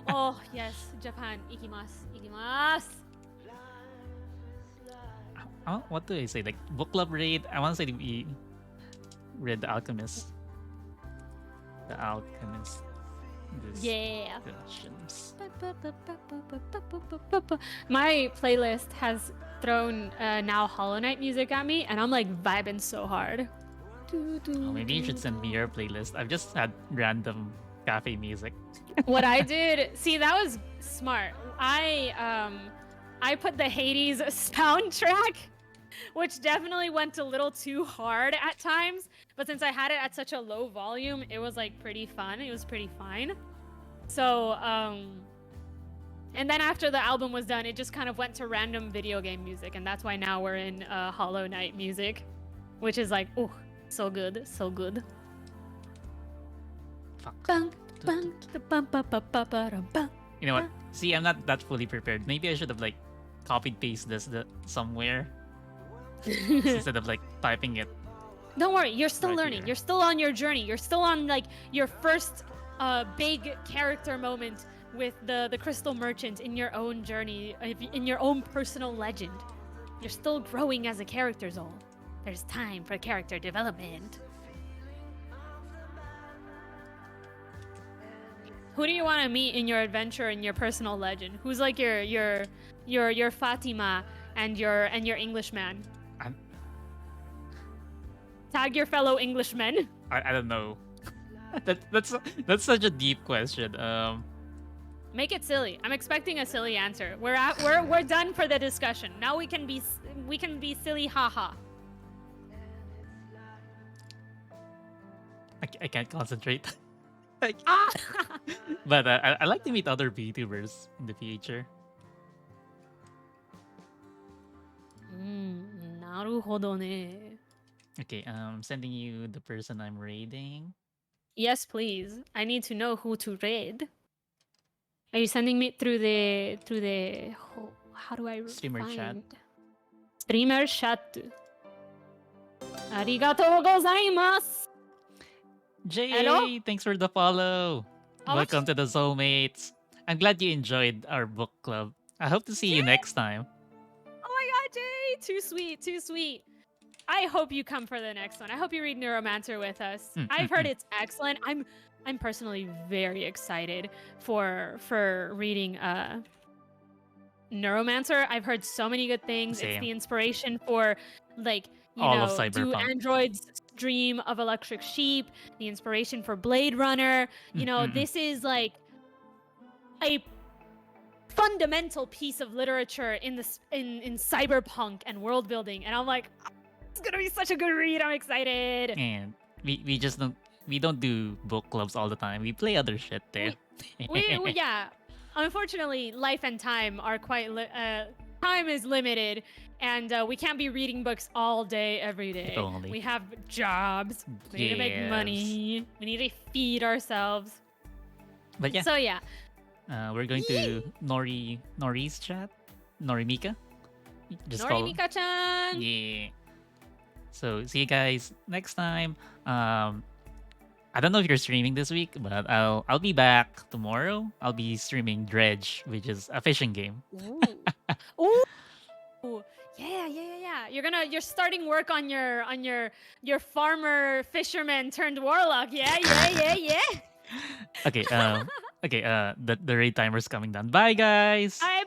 Oh, yes, Japan. Ikimasu. What do I say? Like book club raid. I want to say read The Alchemist. The Alchemist. Yeah. Discussions. My playlist has thrown now Hollow Knight music at me, and I'm like vibing so hard. Oh, maybe you should send me your playlist. I've just had random cafe music. What I did, see, that was smart. I put the Hades soundtrack, which definitely went a little too hard at times, but since I had it at such a low volume, it was like pretty fun. It was pretty fine. So, and then after the album was done, it just kind of went to random video game music, and that's why now we're in Hollow Knight music, which is like, oh, so good, so good. Fuck. Bang, bang, da bum, ba, ba, ba, ba, da, bang. You know what? See, I'm not that fully prepared. Maybe I should have like copied paste this somewhere instead of like typing it. Don't worry, you're still Right learning. here. You're still on your journey. You're still on like your first big character moment with the Crystal Merchant in your own journey, in your own personal legend. You're still growing as a character, Zol. There's time for character development. Who do you want to meet in your adventure in your personal legend? Who's like your Fatima and your Englishman? I'm- Tag your fellow Englishmen. I don't know. That's such a deep question. Make it silly. I'm expecting a silly answer. We're done for the discussion. Now we can be silly, haha. I can't concentrate. Ah! But I like to meet other VTubers in the future. なるほどね. Okay, sending you the person I'm raiding. Yes, please. I need to know who to raid. Are you sending me through the how do I Streamer find? chat. Streamer chat. Arigatou gozaimasu. Jay, Hello? thanks for the follow. How much? Welcome to the Soulmates. I'm glad you enjoyed our book club. I hope to see you next time. Oh my god, Jay! Too sweet, too sweet. I hope you come for the next one. I hope you read Neuromancer with us. I've heard it's excellent. I'm personally very excited for reading Neuromancer. I've heard so many good things. It's Same. the inspiration for like All of Do Cyberpunk. Androids Dream of Electric Sheep, the inspiration for Blade Runner. This is like a fundamental piece of literature in cyberpunk and world building, and I'm like, it's gonna be such a good read. I'm excited. And we just don't do book clubs all the time. We play other shit there. Yeah, unfortunately, life and time are quite time is limited, and we can't be reading books all day every day. Only. We have jobs. We need to make money. We need to feed ourselves. But yeah, So yeah, we're going to Nori's chat. Norimika. Just call. Norimika-chan. Yeah. So see you guys next time. I don't know if you're streaming this week, but I'll be back tomorrow. I'll be streaming Dredge, which is a fishing game. Ooh. Ooh. Yeah. You're starting work on your farmer fisherman turned warlock. Yeah. Okay, the raid timer's coming down. Bye guys. Bye